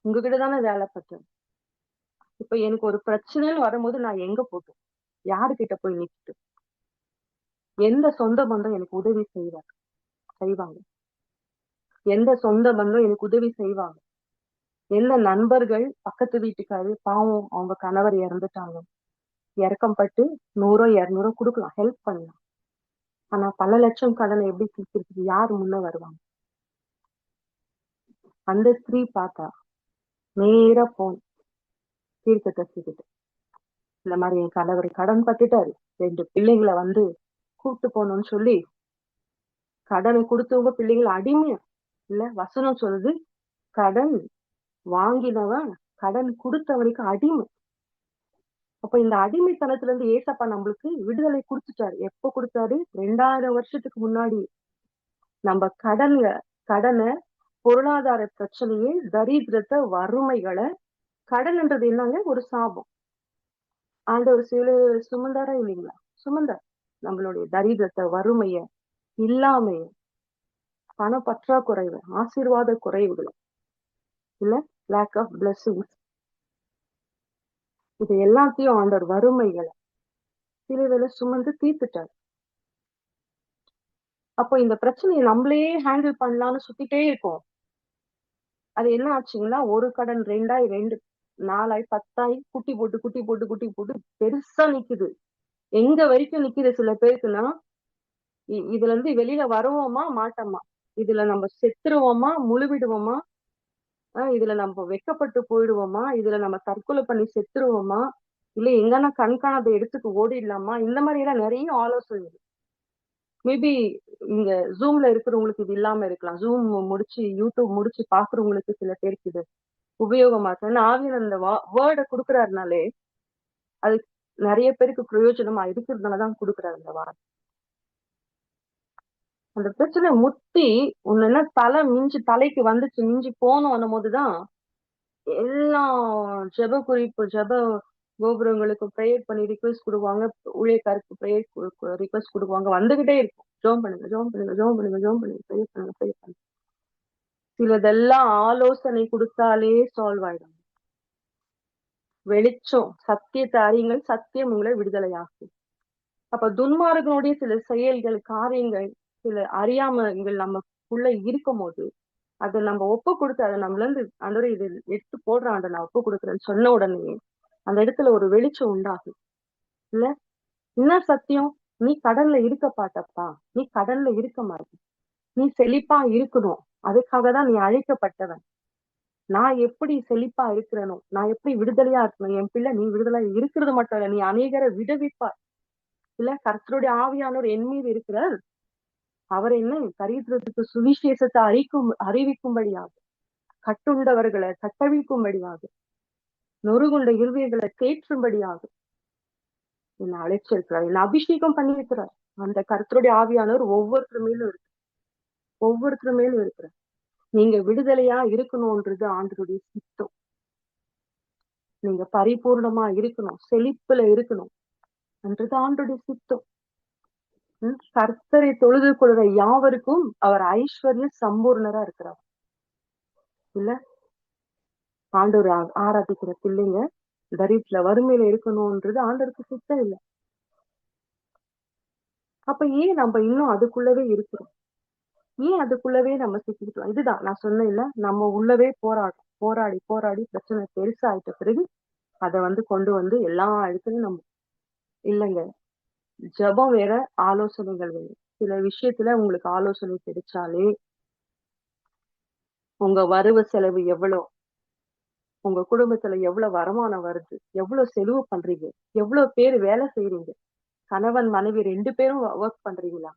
உங்ககிட்ட தானே வேலை பட்டேன், இப்ப எனக்கு ஒரு பிரச்சனைன்னு வரும்போது நான் எங்க போட்டோம், யாருக்கிட்ட போய் நிக்கிட்டு? எந்த சொந்த பந்தம் எனக்கு உதவி செய்வாங்க? எந்த சொந்த பந்தம் எனக்கு உதவி செய்வாங்க? எந்த நண்பர்கள், பக்கத்து வீட்டுக்காரு, பாவம் அவங்க கணவர் இறந்துட்டாங்க, இறக்கம் பட்டு 100 200 கொடுக்கலாம், ஹெல்ப் பண்ணலாம். ஆனா பல லட்சம் கடனை எப்படி தீர்க்கிறதுக்கு யார் முன்ன வருவாங்க? அந்த ஸ்திரீ பார்த்தா நேரா போன் தீர்க்கதரிசிக்கிட்ட, இந்த மாதிரி என் கணவர் கடன் பட்டுட்டாரு, 2 பிள்ளைங்களை வந்து கூப்பிட்டு போகணும்னு சொல்லி, கடனை கொடுத்தவங்க பிள்ளைங்களை அடிமையா இல்ல, வசனம் சொல்லுது கடன் வாங்கினவன் கடன் கொடுத்தவனுக்கு அடிமை. அப்ப இந்த அடிமைத்தனத்துல இருந்து ஏசப்பா நம்மளுக்கு விடுதலை கொடுத்துட்டாரு. எப்ப கொடுத்தாரு? 2000 வருஷத்துக்கு முன்னாடி. நம்ம கடனை, பொருளாதார பிரச்சனையை, தரித்திரத்தை, வறுமைகளை, கடன்ன்றது என்னங்க? ஒரு சாபம். ஆண்டவர் சுமந்தாரா இல்லைங்களா? சுமந்தார். நம்மளுடைய தரித்திரத்தை, வறுமைய, இல்லாமைய, பண பற்றாக்குறைவு, ஆசீர்வாத குறைவுகளை இல்ல, லேக் ஆஃப் பிளெஸிங்ஸ், இது எல்லாத்தையும் ஆண்டவர் வறுமைகளை சிலுவையில சுமந்து தீர்த்துட்டார். அப்போ இந்த பிரச்சனையை நம்மளே ஹேண்டில் பண்ணலாம்னு சுத்திட்டே இருக்கோம். அது என்ன ஆச்சுங்கன்னா, ஒரு கடன் 2 4 10 குட்டி போட்டு பெருசா நிக்குது. எங்க வரைக்கும் நிக்குது சில பேருக்குன்னா, இதுல இருந்து வெளியில வருவோமா மாட்டோமா, இதுல நம்ம செத்துருவோமா முழுவிடுவோமா, இதுல நம்ம வெட்கப்பட்டு போயிடுவோமா, இதுல நம்ம தற்கொலை பண்ணி செத்துருவோமா, இல்ல எங்கன்னா கண்காணாத இடத்துக்கு ஓடிடலாமா, இந்த மாதிரி எல்லாம் நிறைய ஆலோசனை. மேபி இங்க ஜூம்ல இருக்கிறவங்களுக்கு இது இல்லாம இருக்கலாம், ஜூம் முடிச்சு யூடியூப் முடிச்சு பாக்குறவங்களுக்கு சில பேருக்கு இது உபயோகமா இருக்கு. ஆவியர் அந்த வேர்டை கொடுக்குறாருனாலே அது நிறைய பேருக்கு பிரயோஜனமா இருக்கிறதுனாலதான் கொடுக்குறாரு இந்த வார்த்தை. அந்த பிரச்சனை முத்தி ஒண்ணுன்னா தலைக்கு வந்துச்சு, மிஞ்சி போனோம் போதுதான் எல்லா ஜெப குறிப்பு, ஜெப கோபுரங்களுக்கு ப்ரேயர் பண்ணி ரிக்வெஸ்ட் கொடுக்குவாங்க, ஊழியக்காருக்கு ப்ரேயர் ரிக்வெஸ்ட் கொடுக்குவாங்க, வந்துகிட்டே இருக்கும். ஜோம் பண்ணுங்க, ஜோம் பண்ணுங்க, ஜோம் பண்ணுங்க, ஜோம் பண்ணுங்க, ப்ரேயர் பண்ணுங்க, ப்ரேயர் பண்ணுங்க. சிலதெல்லாம் ஆலோசனை கொடுத்தாலே சால்வ் ஆயிடும். வெளிச்சம், சத்தியத்தை அறியுங்கள், சத்தியம் உங்களை விடுதலையாக்கும். அப்ப துன்மார்கனுடைய சில செயல்கள், காரியங்கள், சில அறியாமங்கள் நமக்குள்ள இருக்கும் போது அதை நம்ம ஒப்பு கொடுத்து அதை நம்மள இருந்து ஆண்டவரே இது எடுத்து போடுறான், நான் ஒப்பு கொடுக்குறேன்னு சொன்ன உடனே அந்த இடத்துல ஒரு வெளிச்சம் உண்டாகும். இல்ல என்ன சத்தியம்? நீ கடல்ல இருக்க பாட்டப்பா, நீ கடல்ல இருக்க மாட்ட, நீ செழிப்பா இருக்கணும், அதுக்காக தான் நீ அழைக்கப்பட்டவன். நான் எப்படி செழிப்பா இருக்கிறனோ, நான் எப்படி விடுதலையா இருக்கணும், என் பிள்ளை நீ விடுதலையா இருக்கிறது மட்டும் இல்ல, நீ அநேகரை விடுவிப்பார். இல்ல கர்த்தருடைய ஆவியானவர் என் மீது இருக்கிறார், அவர் என்ன தரித்திரத்துக்கு சுவிசேஷத்தை அறிவிக்கும்படியாக, கட்டுண்டவர்களை கட்டவிழ்க்கும்படியாக, நொறுகுண்ட இருதயங்களை தேற்றும்படியாக என்னை அழைச்சிருக்கிறார், என்னை அபிஷேகம் பண்ணியிருக்கிறார். அந்த கர்த்தருடைய ஆவியானவர் ஒவ்வொருத்தர் மேலும் இருக்கு, ஒவ்வொருத்தர் மேலும் இருக்கிறார். நீங்க விடுதலையா இருக்கணும்ன்றது ஆண்டவருடைய சித்தம். நீங்க பரிபூர்ணமா இருக்கணும், செழிப்புல இருக்கணும் என்றது ஆண்டவருடைய சித்தம். கர்த்தரை தொழுது கொள்கிற யாவருக்கும் அவர் ஐஸ்வர்ய சம்பூர்ணரா இருக்கிறார். இல்ல ஆண்டவர் ஆராதிக்கிற பிள்ளைங்க தரித்திர வறுமையில இருக்கணும்ன்றது ஆண்டவருக்கு சித்தம் இல்லை. அப்ப ஏன் நம்ம இன்னும் அதுக்குள்ளவே இருக்கிறோம்? ஏன் அதுக்குள்ளவே நம்ம சிக்கிக்கிட்டோம்? இதுதான் நான் சொன்னேன் இல்ல, நம்ம உள்ளவே போராடி போராடி பிரச்சனை பெருசாயிட்ட பிறகு அதை கொண்டு வந்து எல்லா இடத்துலயும் நம்ம இல்லைங்க. ஜெபம் வேற, ஆலோசனைகள் வேற. சில விஷயத்துல உங்களுக்கு ஆலோசனை கிடைச்சாலே உங்க வரவு செலவு எவ்வளவு, உங்க குடும்பத்துல எவ்வளவு வருமானம் வருது, எவ்வளவு செலவு பண்றீங்க, எவ்வளவு பேர் வேலை செய்யறீங்க, கணவன் மனைவி 2 பேரும் ஒர்க் பண்றீங்களா,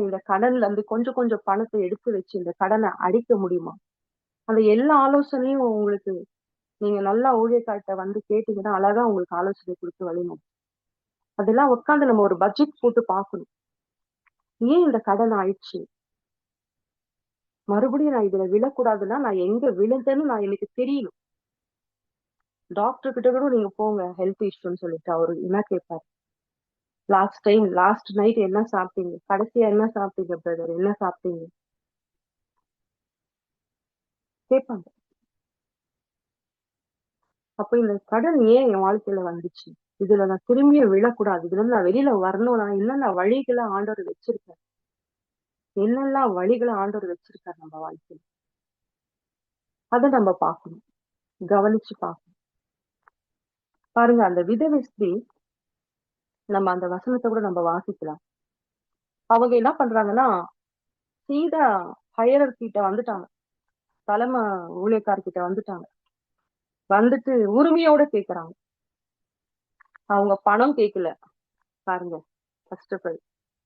இந்த கடன்ல இருந்து கொஞ்சம் கொஞ்சம் பணத்தை எடுத்து வச்சு இந்த கடனை அடிக்க முடியுமா, அந்த எல்லா ஆலோசனையும் உங்களுக்கு நீங்க நல்லா ஊழியக்கார்ட்ட கேட்டீங்கன்னா அழகா உங்களுக்கு ஆலோசனை கொடுத்து வழிநடத்தும். அதெல்லாம் உட்காந்து நம்ம ஒரு பட்ஜெட் போட்டு பார்க்கணும். ஏன் இந்த கடன் ஆயிடுச்சு, மறுபடியும் நான் இதுல விழக்கூடாதுன்னா நான் எங்க விழுந்தேன்னு நான் எனக்கு தெரியணும். டாக்டர் கிட்ட கூட நீங்க போங்க, ஹெல்த் இஷ்யூன்னு சொல்லிட்டு அவரு என்ன கேட்பாரு, லாஸ்ட் நைட் என்ன சாப்பிட்டீங்க, கடைசியா என்ன சாப்பிட்டீங்க பிரதர், என்ன சாப்பிட்டீங்க கேட்பாங்க. அப்ப இந்த கடன் ஏன் என் வாழ்க்கையில வந்துச்சு, இதுல நான் திரும்பியும் விழக்கூடாது, இதுல நான் வெளியில வரணும், நான் என்னென்ன வழிகளை ஆண்டவர் வச்சிருக்கேன், என்னெல்லாம் வழிகளை ஆண்டவர் வச்சிருக்காரு நம்ம வாழ்க்கையில, அதை நம்ம பார்க்கணும், கவனிச்சு பார்க்கணும். பாருங்க அந்த விதவை ஸ்திரீ, நம்ம அந்த வசனத்தை கூட நம்ம வாசிக்கலாம். அவங்க என்ன பண்றாங்கன்னா சீதா ஹையரர் கிட்ட வந்துட்டாங்க, தலைமை ஊழியக்கார்கிட்ட வந்துட்டாங்க. வந்துட்டு உரிமையோட கேக்குறாங்க. அவங்க பணம் கேட்கல. பாருங்க, ஃபர்ஸ்ட் ஆஃப் ஆல்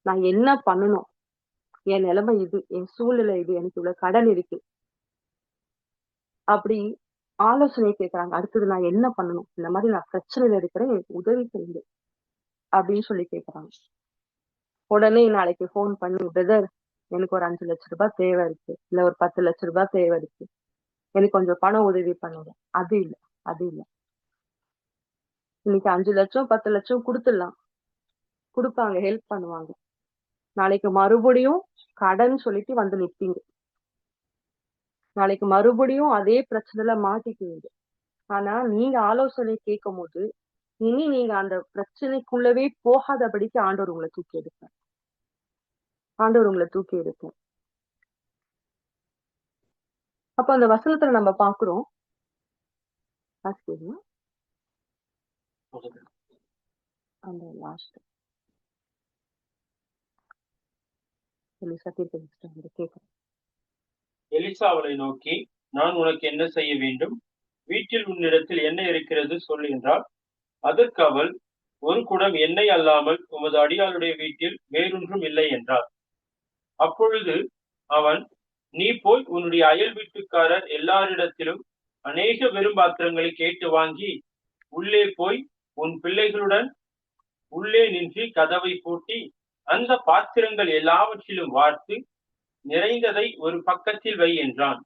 நான் என்ன பண்ணணும், என் நிலைமை இது, என் சூழ்நிலை இது, எனக்கு இவ்வளவு கடன் இருக்கு அப்படி ஆலோசனை கேட்கறாங்க. அடுத்தது நான் என்ன பண்ணணும், இந்த மாதிரி நான் பிரச்சனையில இருக்கிறேன், எனக்கு உதவி செய்யுங்க அப்படின்னு சொல்லி கேட்கறாங்க. உடனே நாளைக்கு போன் பண்ணி, பிரதர் எனக்கு ஒரு 5 லட்சம் ரூபாய் தேவை இருக்கு, இல்ல ஒரு 10 லட்சம் ரூபாய் தேவை இருக்கு, எனக்கு கொஞ்சம் பண உதவி பண்ணுங்க. அது இல்ல, அது இல்ல. இன்னைக்கு 5 லட்சம் 10 லட்சம் கொடுத்துடலாம், கொடுப்பாங்க, ஹெல்ப் பண்ணுவாங்க. நாளைக்கு மறுபடியும் கடன் சொல்லிட்டு வந்து நிப்பீங்க, நாளைக்கு மறுபடியும் அதே பிரச்சனைல மாட்டிக்குவீங்க. ஆனா நீங்க ஆலோசனை கேட்கும் போது இனி நீங்க அந்த பிரச்சனைக்குள்ளவே போகாதபடிக்கு ஆண்டவர் உங்களை தூக்கி எடுப்பார், ஆண்டவர் உங்களை தூக்கி எடுப்பார். அப்ப அந்த வசனத்துல நம்ம பாக்குறோம், அந்த லாஸ்ட் கேட்கிறேன். எலிசா அவளை நோக்கி, நான் உனக்கு என்ன செய்ய வேண்டும், வீட்டில் உன்னிடத்தில் என்ன இருக்கிறது சொல் என்றால், அதற்கு அவள், ஒரு குடம் எண்ணெய் அல்லாமல் உமது அடியாளுடைய வீட்டில் வேறொன்றும் இல்லை என்றார். அப்பொழுது அவன், நீ போய் உன்னுடைய அயல் வீட்டுக்காரர் எல்லாரிடத்திலும் அநேக வெறும் பாத்திரங்களை கேட்டு வாங்கி உள்ளே போய் உன் பிள்ளைகளுடன் உள்ளே நின்று கதவை பூட்டி அந்த பாத்திரங்கள் எல்லாவற்றிலும் வார்த்து நிறைந்ததை ஒரு பக்கத்தில் வை என்றான்.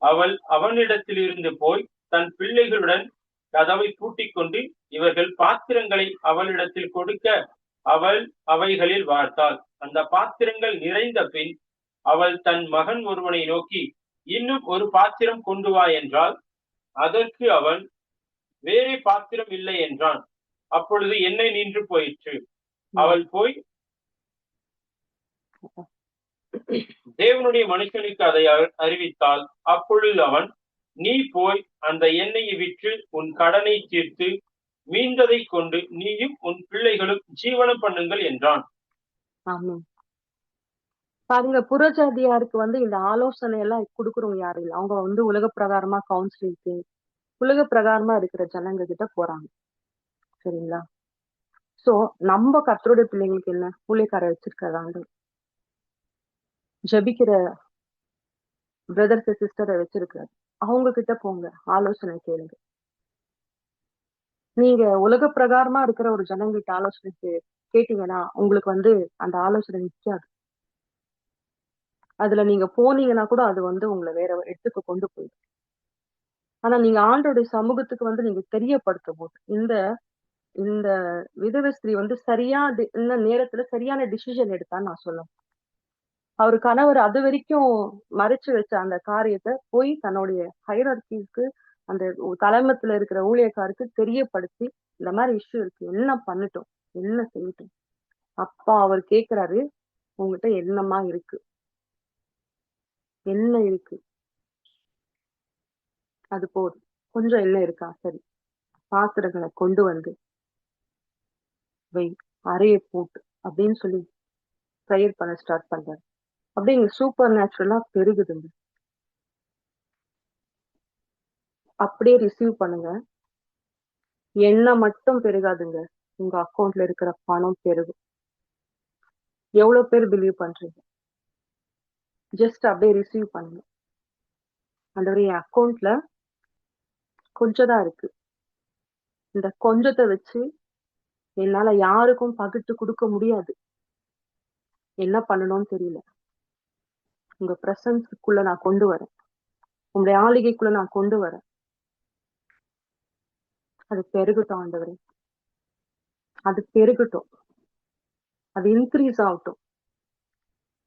அவள் அவனிடத்திலிருந்து போய் தன் பிள்ளைகளுடன் கதவை பூட்டிக் கொண்டு இவர்கள் பாத்திரங்களை அவளிடத்தில் கொடுக்க அவள் அவைகளில் வார்த்தாள். அந்த பாத்திரங்கள் நிறைந்த பின் அவள் தன் மகன் ஒருவனை நோக்கி, இன்னும் ஒரு பாத்திரம் கொண்டு வா என்றால், அதற்கு அவன், வேறே பாத்திரம் இல்லை என்றான். அப்பொழுது எண்ணெய் நின்று போயிற்று. அவள் போய் தேவனுடைய மனுஷனுக்கு அதை அறிவித்தாள். அப்பொழுது அவன், நீ போய் அந்த எண்ணெயை விற்று உன் கடனை தீர்த்து மீந்ததை கொண்டு நீயும் உன் பிள்ளைகளும் ஜீவனம் பண்ணுங்கள் என்றான். பாருங்க, புறஜாதியாருக்கு இந்த ஆலோசனை எல்லாம் கொடுக்குறவங்க யாரும் இல்லை. அவங்க உலக பிரகாரமா கவுன்சிலிங்க்கு உலக பிரகாரமா இருக்கிற ஜனங்க கிட்ட போறாங்க. சரிங்களா? சோ நம்ம கர்த்தருடைய பிள்ளைங்களுக்கு என்ன ஊழியக்காரர் வச்சிருக்கிறாங்க, ஜபிக்கிற பிரதர்ஸ் சிஸ்டரை வச்சிருக்காரு, அவங்க கிட்ட போங்க, ஆலோசனை கேளுங்க. நீங்க உலக பிரகாரமா இருக்கிற ஒரு ஜனங்கிட்ட ஆலோசனை கேட்டீங்கன்னா உங்களுக்கு அந்த ஆலோசனை நிக்காது. அதுல நீங்க போனீங்கன்னா கூட அது உங்களை வேற இடத்துக்கு கொண்டு போயிடும். ஆனா நீங்க ஆண்டோடைய சமூகத்துக்கு நீங்க தெரியப்படுத்தும் போது இந்த இந்த விதவை ஸ்திரீ சரியா இந்த நேரத்துல சரியான டிசிஷன் எடுத்தான்னு நான் சொல்லுவேன். அவரு கணவர் அது வரைக்கும் மறைச்சு வச்ச அந்த காரியத்தை போய் தன்னுடைய ஹைரார்கிக்கு அந்த தலைமத்துல இருக்கிற ஊழியக்காருக்கு தெரியப்படுத்தி, இந்த மாதிரி விஷயம் இருக்கு, என்ன பண்ணட்டும், என்ன செய்யட்டும். அப்பா அவர் கேக்குறாரு, உங்ககிட்ட என்னமா இருக்கு, என்ன இருக்கு, அது போதும், கொஞ்சம் என்ன இருக்கா, சரி, பாத்திரங்களை கொண்டு வை, அறைய போட்டு அப்படின்னு சொல்லி ப்ரேயர் பண்ண ஸ்டார்ட் பண்றாரு. அப்படியே சூப்பர் நேச்சுரலா பெருகுதுங்க. அப்படியே ரிசீவ் பண்ணுங்க. எண்ணெய் மட்டும் பெருகாதுங்க, உங்க அக்கௌண்ட்ல இருக்கிற பணம் பெருகும். எவ்வளவு பேர் பிலீவ் பண்றீங்க? ஜஸ்ட் அப்படியே ரிசீவ் பண்ணுங்க. ஆண்டவரே, என் அக்கௌண்ட்ல கொஞ்சம் தான் இருக்கு, இந்த கொஞ்சத்தை வச்சு என்னால யாருக்கும் பகிர்ந்து கொடுக்க முடியாது, என்ன பண்ணணும்னு தெரியல. உங்க பிரசன்ஸ்க்குள்ள நான் கொண்டு வரேன், உங்களுடைய ஆளிகைக்குள்ள நான் கொண்டு வரேன். அது பெருகட்டும் ஆண்டவரே, அது பெருகட்டும், அது இன்க்ரீஸ் ஆகட்டும்.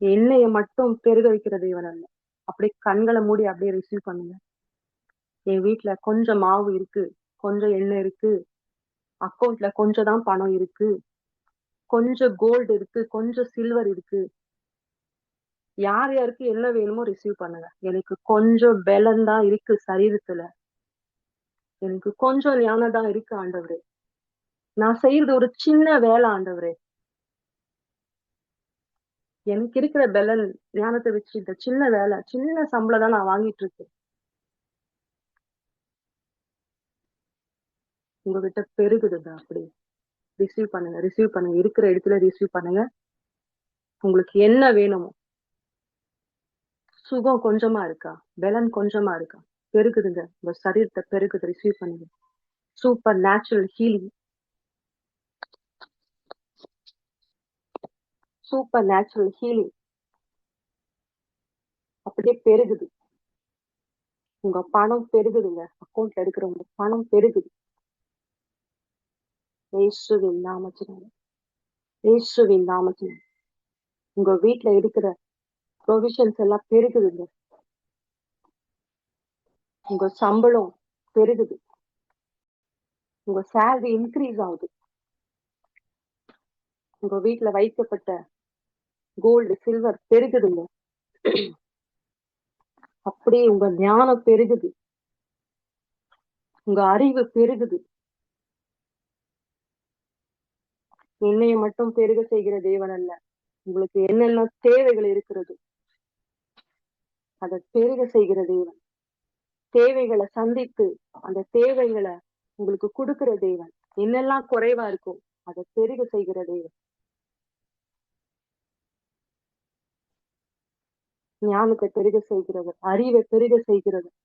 எண்ணெயை மட்டும் பெருக வைக்கிற தேவன் அல்ல. அப்படியே கண்களை மூடி அப்படியே ரிசீவ் பண்ணுங்க. என் வீட்டுல கொஞ்சம் மாவு இருக்கு, கொஞ்சம் எண்ணெய் இருக்கு, அக்கௌண்ட்ல கொஞ்சம் தான் பணம் இருக்கு, கொஞ்சம் கோல்டு இருக்கு, கொஞ்சம் சில்வர் இருக்கு. யார் யாருக்கு என்ன வேணுமோ ரிசீவ் பண்ணுங்க. எனக்கு கொஞ்சம் பலம் தான் இருக்கு சரீரத்துல, எனக்கு கொஞ்சம் ஞானம் தான் இருக்கு ஆண்டவரே, நான் செய்யறது ஒரு சின்ன வேலை ஆண்டவரே, எனக்கு இருக்கிற பலன் ஞானத்தை வச்சு இந்த சின்ன வேலை, சின்ன சம்பளம் தான் நான் வாங்கிட்டு இருக்கேன். உங்ககிட்ட பெருகுதுங்க. அப்படி ரிசீவ் பண்ணுங்க, ரிசீவ் பண்ணுங்க, இருக்கிற இடத்துல ரிசீவ் பண்ணுங்க. உங்களுக்கு என்ன வேணுமோ, சுகம் கொஞ்சமா இருக்கா, பலன் கொஞ்சமா இருக்கா, பெருகுதுங்க, உங்க சரீரத்தை பெருகுது, ரிசீவ் பண்ணுங்க. Super natural healing, super natural healing அப்படியே பெருகுது. உங்க பணம் பெருகுதுங்க, அக்கௌண்ட்ல இருக்கிறவங்க பணம் பெருகுது. இயேசுவின் நாமத்தினால, இயேசுவின் நாமத்தினால உங்க வீட்டுல இருக்கிற ப்ரொவிஷன்ஸ் எல்லாம் பெருகுதுங்க. உங்க சம்பளம் பெருகுது, உங்க சேலரி இன்க்ரீஸ் ஆகுது. உங்க வீட்டுல வைக்கப்பட்ட கோல்டு சில்வர் பெருகுதுங்க. அப்படியே உங்க ஞானம் பெருகுது, உங்க அறிவு பெருகுது. என்னைய மட்டும் பெருக செய்கிற தேவன் அல்ல, உங்களுக்கு என்னென்ன தேவைகள் இருக்கிறது அதை பெருக செய்கிற தேவன். தேவைகளை சந்தித்து அந்த தேவைகளை உங்களுக்கு கொடுக்கிற தேவன். என்னெல்லாம் குறைவா இருக்கும் அதை பெருக செய்கிற தேவன். ஞானத்தை பெருக செய்கிறவர், அறிவை பெருக செய்கிறவர்,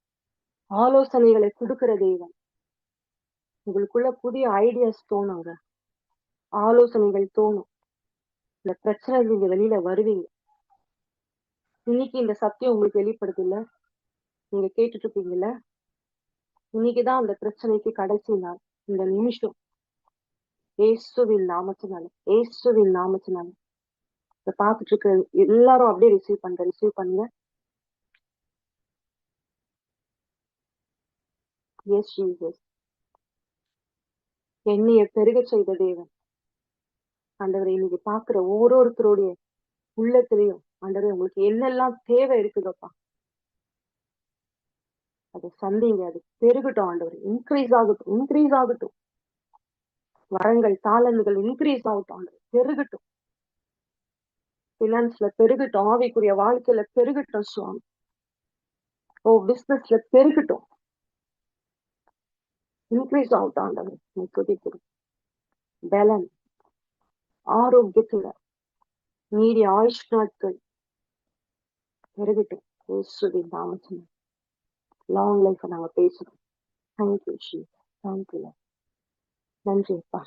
ஆலோசனைகளை கொடுக்கிற தேவன். உங்களுக்குள்ள புதிய ஐடியாஸ் தோணுங்க, ஆலோசனைகள் தோணும். இந்த பிரச்சனை நீங்க வெளியில வருவீங்க. இன்னைக்கு இந்த சத்தியம் உங்களுக்கு வெளிப்படுது இல்ல, நீங்க கேட்டுட்டு இருப்பீங்கல்ல, இன்னைக்குதான் அந்த பிரச்சனைக்கு கடைசி நாள். இந்த நிமிஷம் இயேசுவின் நாமத்தினால, இயேசுவின் நாமத்தினால இத பார்த்துட்டு இருக்க எல்லாரும் அப்படியே ரிசீவ் பண்ணுங்க. S Jesus. என்னைய பெருக செய்த தேவன் ஆண்டவரை, இன்னைக்கு பாக்குற ஒவ்வொருத்தருடைய உள்ளத்திலையும் ஆண்டவரே உங்களுக்கு என்னெல்லாம் தேவை இருக்குதோப்பா, அதை சந்திங்க, அது பெருகட்டும் ஆண்டவரே, இன்க்ரீஸ் ஆகட்டும். வரங்கள் தாளந்துகள் இன்க்ரீஸ் ஆகட்டும் ஆண்டவரே, பெருகட்டும். பினான்ஸ்ல பெருகட்டும், ஆவிக்குரிய வாழ்க்கையில பெருகட்டும் சுவாமி. பிசினஸ்ல பெருகட்டும், இன்க்ரீஸ் ஆகட்டும் ஆண்டவரே. துதிக்கிறோம். பலன், ஆரோக்கியத்துல மீறிய ஆயுஷ் நாட்கள் பெருகட்டும். இயேசுவின் நாமத்தில் லாங் லைஃப் நாங்க பேசுறோம். Thank you Jesus, thank you. நன்றி அப்பா.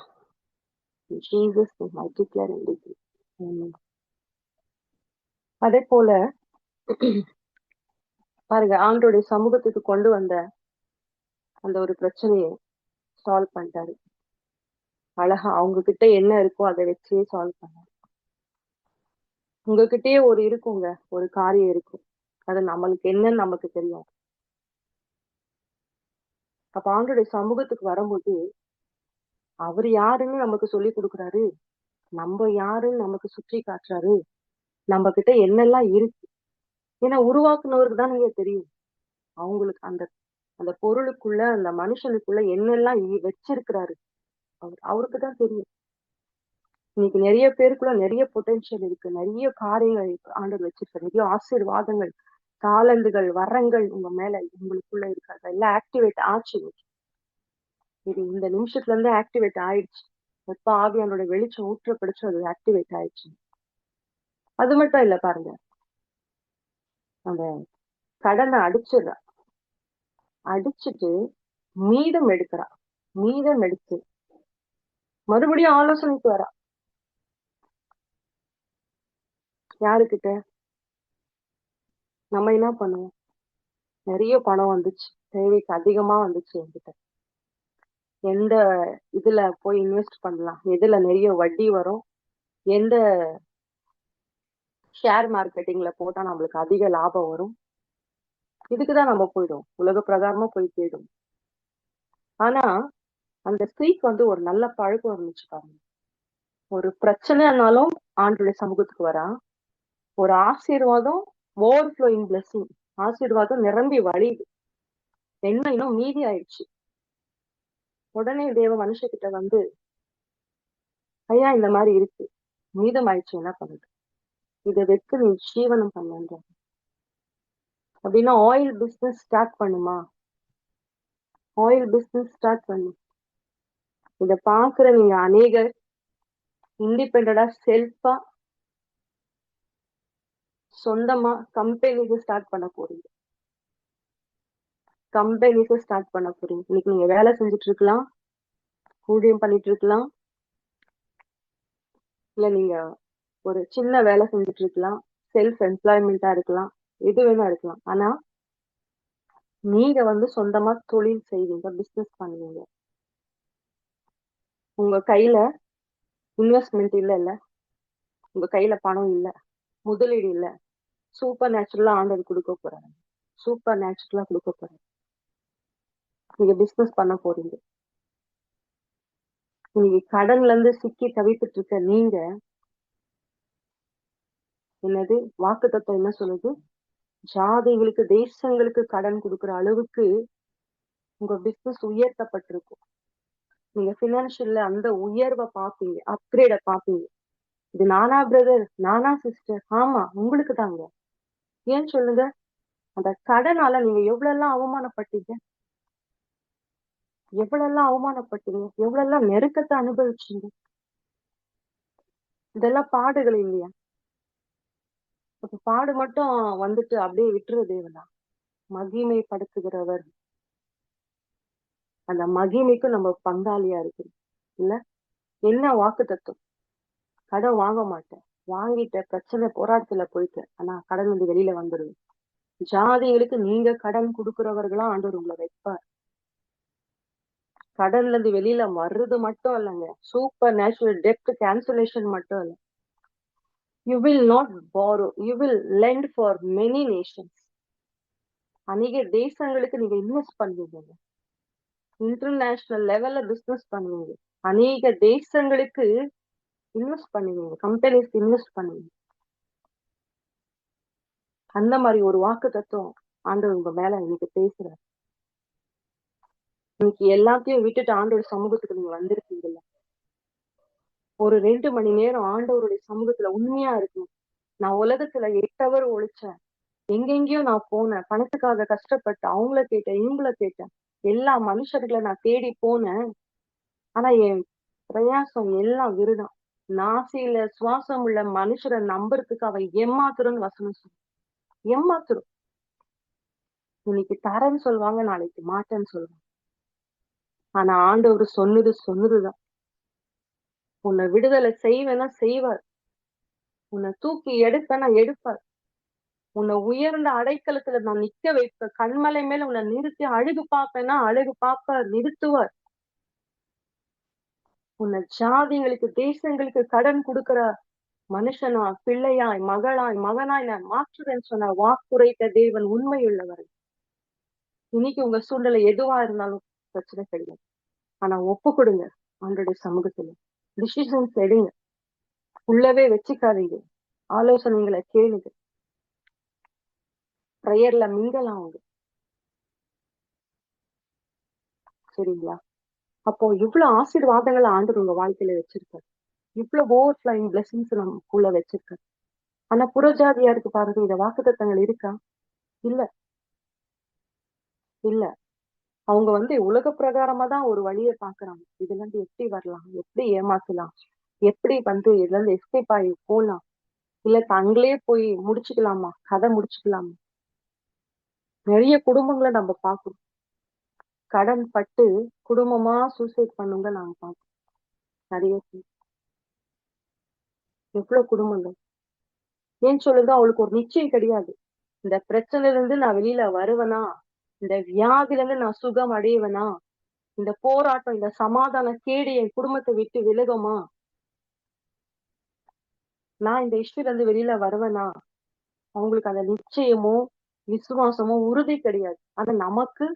Jesus I declare and decree. Amen. அதே போல பாருங்க, ஆண்டோடைய சமூகத்துக்கு கொண்டு வந்த அந்த ஒரு பிரச்சனையை சால்வ் பண்ணிட்டாரு. அழகா அவங்க கிட்ட என்ன இருக்கோ அதை வச்சே சால்வ் பண்ணாரு. உங்ககிட்டயே ஒரு இருக்குங்க, ஒரு காரியம் இருக்கும், அது நம்மளுக்கு என்னன்னு நமக்கு தெரியாது. அப்ப ஆண்டோடைய சமூகத்துக்கு வரும்போது அவர் யாருன்னு நமக்கு சொல்லி கொடுக்குறாரு, நம்ம யாருன்னு நமக்கு சுற்றி காட்டுறாரு, நம்ம கிட்ட என்னெல்லாம் இருக்கு. ஏன்னா உருவாக்குனவருக்கு தான் நீங்க தெரியும், அவங்களுக்கு அந்த அந்த பொருளுக்குள்ள, அந்த மனுஷனுக்குள்ள என்னெல்லாம் வச்சிருக்கிறாரு அவருக்கு தான் தெரியும். இன்னைக்கு நிறைய பேருக்குள்ள நிறைய பொட்டன்ஷியல் இருக்கு, நிறைய காரியங்கள் ஆண்டவர் வச்சிருக்காரு, நிறைய ஆசீர்வாதங்கள், தாளந்துகள், வரங்கள் உங்க மேல உங்களுக்குள்ள இருக்கு. அதெல்லாம் ஆக்டிவேட் ஆச்சு. இது இந்த நிமிஷத்துல இருந்து ஆக்டிவேட் ஆயிடுச்சு. எப்ப ஆவியானோட வெளிச்சம் ஊற்றப்படுச்சு, அது ஆக்டிவேட் ஆயிடுச்சு. அது மட்டும் இல்ல பாருங்க, அந்த கடனை அடிச்சுட்டு மீதம் எடுத்து மறுபடியும் ஆலோசனைக்கு வரா. யாருக்கிட்ட? நம்ம என்ன பண்ணுவோம், நிறைய பணம் வந்துச்சு, தேவைக்கு அதிகமா வந்துச்சு என்கிட்ட, எந்த இதுல போய் இன்வெஸ்ட் பண்ணலாம், எதுல நிறைய வட்டி வரும், எந்த ஷேர் மார்க்கெட்டிங்ல போட்டா நம்மளுக்கு அதிக லாபம் வரும், இதுக்குதான் நம்ம போயிடும், உலக பிரகாரமா போய் தேடும். ஆனா அந்த ஸ்திரீக்கு ஒரு நல்ல பழக்கம் இருந்துச்சு பாருங்க. ஒரு பிரச்சனைனாலும் ஆண்டோட சமூகத்துக்கு வரா, ஒரு ஆசீர்வாதம், ஓவர்ஃப்ளோயிங் பிளெஸிங், ஆசீர்வாதம் நிரம்பி வழியுது, என்ன இன்னும் மீதி ஆயிடுச்சு. உடனே தேவ மனுஷகிட்ட ஐயா இந்த மாதிரி இருக்கு, மீதம் ஆயிடுச்சு, என்ன பண்ணுது, இதை வச்சு நீ ஜீவனம் பண்ணுன்ற. அப்படின்னா ஆயில் பிசினஸ் ஸ்டார்ட் பண்ணுமா, ஆயில் பிசினஸ் ஸ்டார்ட் பண்ணு. இத பாக்குற நீங்க அநேகர் இண்டிபெண்டா செல்ஃபா சொந்தமா கம்பெனிஸ் ஸ்டார்ட் பண்ண போறீங்க. இன்னைக்கு நீங்க வேலை செஞ்சுட்டு இருக்கலாம், ஊழியம் பண்ணிட்டு இருக்கலாம், இல்ல நீங்க ஒரு சின்ன வேலை செஞ்சுட்டு இருக்கலாம், செல்ஃப் எம்ப்ளாய்மெண்டா இருக்கலாம், எது வேணா இருக்கலாம். ஆனா நீங்க சொந்தமா தொழில் செய்வீங்க, பிசினஸ் பண்ணுவீங்க. உங்க கையில இன்வெஸ்ட்மெண்ட் இல்ல, உங்க கையில பணம் இல்ல, முதலீடு இல்ல, சூப்பர் நேச்சுரலா ஆண்டவர் கொடுக்க போறாங்க, சூப்பர் நேச்சுரலா கொடுக்க போறாங்க. நீங்க பிசினஸ் பண்ண போறீங்க. நீங்க கடன்ல இருந்து சிக்கி தவித்துட்டு இருக்க நீங்க, என்னது வாக்குத்தத்தம் என்ன சொல்லுது, ஜாதிகளுக்கு, தேசங்களுக்கு கடன் கொடுக்குற அளவுக்கு உங்க பிசினஸ் உயர்த்தப்பட்டிருக்கும். நீங்க பினான்சியல்ல அந்த உயர்வை பார்ப்பீங்க, அப்கிரேட பார்ப்பீங்க. இது நானா பிரதர், நானா சிஸ்டர்? ஆமா, உங்களுக்கு தாங்க. ஏன் சொல்லுங்க, அந்த கடனால நீங்க எவ்வளவு அவமானப்பட்டீங்க, எவ்வளவு நெருக்கத்தை அனுபவிச்சீங்க. இதெல்லாம் பாடுகள் இல்லையா? அப்ப பாடு மட்டும் அப்படியே விட்டுற தேவனா? மகிமைப்படுத்துகிறவர், அந்த மகிமைக்கும் நம்ம பங்காளியா இருக்கிறோம். இல்ல, என்ன வாக்கு தத்துவம்? கடன் வாங்க மாட்டேன், வாங்கிட்ட பிரச்சனை போராட்டத்துல போயிட்டு, ஆனா கடன் வந்து வெளியில வந்துடும். ஜாதிகளுக்கு நீங்க கடன் கொடுக்கிறவர்களா ஆண்டவர் உங்களை வைப்பார். கடன்ல இருந்து வெளியில வர்றது மட்டும் இல்லைங்க, சூப்பர் நேச்சுரல் டெப்த் கேன்சலேஷன் மட்டும் இல்ல, you will not borrow, you will lend for many nations. அநேக தேசங்களுக்கு நீங்க இன்வெஸ்ட் பண்ணுவீங்க, இன்டர்நேஷனல் லெவல்ல பிசினஸ் பண்ணுவீங்க, அநேக தேசங்களுக்கு இன்வெஸ்ட் பண்ணுவீங்க, கம்பெனிஸ் இன்வெஸ்ட் பண்ணுவீங்க. அந்த மாதிரி ஒரு வாக்கு தத்துவம் ஆண்டவர் உங்க மேல இன்னைக்கு பேசுறாரு. இன்னைக்கு எல்லாத்தையும் விட்டுட்டு ஆண்டவர் சமூகத்துக்கு நீங்க வந்திருக்கீங்கல்ல, ஒரு 2 மணி நேரம் ஆண்டவருடைய சமூகத்துல உண்மையா இருக்கணும். நான் உலகத்துல 8 hour ஒழிச்சேன், எங்கெங்கயோ நான் போனேன், பணத்துக்காக கஷ்டப்பட்டேன், அவங்கள கேட்டேன், இவங்கள கேட்டேன், எல்லா மனுஷர்களை நான் தேடி போனேன், ஆனா என் பிரயாசம் எல்லாம் விருதான். நாசியில சுவாசம் உள்ள மனுஷரை நம்புறதுக்கு அவன் ஏமாத்துறன்னு வசனம் சொல்ல. ஏமாத்துரும். இன்னைக்கு தரேன்னு சொல்லுவாங்க, நாளைக்கு மாட்டேன்னு சொல்லுவாங்க. ஆனா ஆண்டவர் சொன்னதுதான். உன்னை விடுதலை செய்வேன்னா செய்வார், உன்னை தூக்கி எடுப்பேன்னா எடுப்பார், உன்னை உயர்ந்த அடைக்கலத்துல நான் நிக்க வைப்பேன், கண்மலை மேல உன்னை நிறுத்தி அழகு பார்ப்பேன்னா அழகு பார்ப்பார், நிறுத்துவார். உன்னை ஜாதிங்களுக்கு தேசங்களுக்கு கடன் கொடுக்கிற மனுஷனா பிள்ளையாய் மகளாய் மகனாய் நான் மாற்றுறேன்னு சொன்ன வாக்குரைத்த தேவன் உண்மையுள்ளவர். இன்னைக்கு உங்க சூழ்நிலை எதுவா இருந்தாலும் பிரச்சனை கிடையாது, ஆனா ஒப்பு கொடுங்க ஆண்டோடைய சமூகத்துல, டிசிஷன்ஸ் எடுங்க, உள்ளவே வச்சுக்காதீங்க, ஆலோசனைகளை கேளுங்க, ப்ரேயர்ல மிங்கலாங்க. சரிங்களா? அப்போ இவ்வளவு ஆசீர்வாதங்களை ஆண்டவர் உங்க வாழ்க்கையில வச்சிருக்காரு, இவ்வளவு ஓவர் ஃபிளைங் பிளெஸிங்ஸ் நமக்குள்ள வச்சிருக்காரு. ஆனா புறஜாதியாருக்கு பாருங்க, இந்த வாக்குத்தத்தங்கள் இருக்கா? இல்ல, இல்ல. அவங்க வந்து உலக பிரகாரமா தான் ஒரு வழியை பாக்குறாங்க, இதுல இருந்து எப்படி வரலாம், எப்படி ஏமாத்தலாம், எப்படி வந்து இதுல இருந்து எஸ்கேப் ஆகி போலாம், இல்ல தங்களே போய் முடிச்சுக்கலாமா, கதை முடிச்சுக்கலாமா. நிறைய குடும்பங்களை நம்ம பார்க்கணும், கடன் பட்டு குடும்பமா சூசைட் பண்ணுங்க நாங்க பார்க்கணும். நிறைய பேர், எவ்வளவு குடும்பங்கள். ஏன் சொல்லுங்க, அவளுக்கு ஒரு நிச்சயம் கிடையாது, இந்த பிரச்சனையில இருந்து நான் வெளியில வருவேனா, இந்த வியாதில இருந்து நான் சுகம் அடைவேனா, இந்த போராட்டம் இந்த சமாதான கேடு என் குடும்பத்தை விட்டு விலகுமா, நான் இந்த இஷ்யூல இருந்து வெளியில வருவேனா. அவங்களுக்கு அந்த நிச்சயமோ விசுவாசமோ உறுதி கிடையாது. ஆனா நமக்கு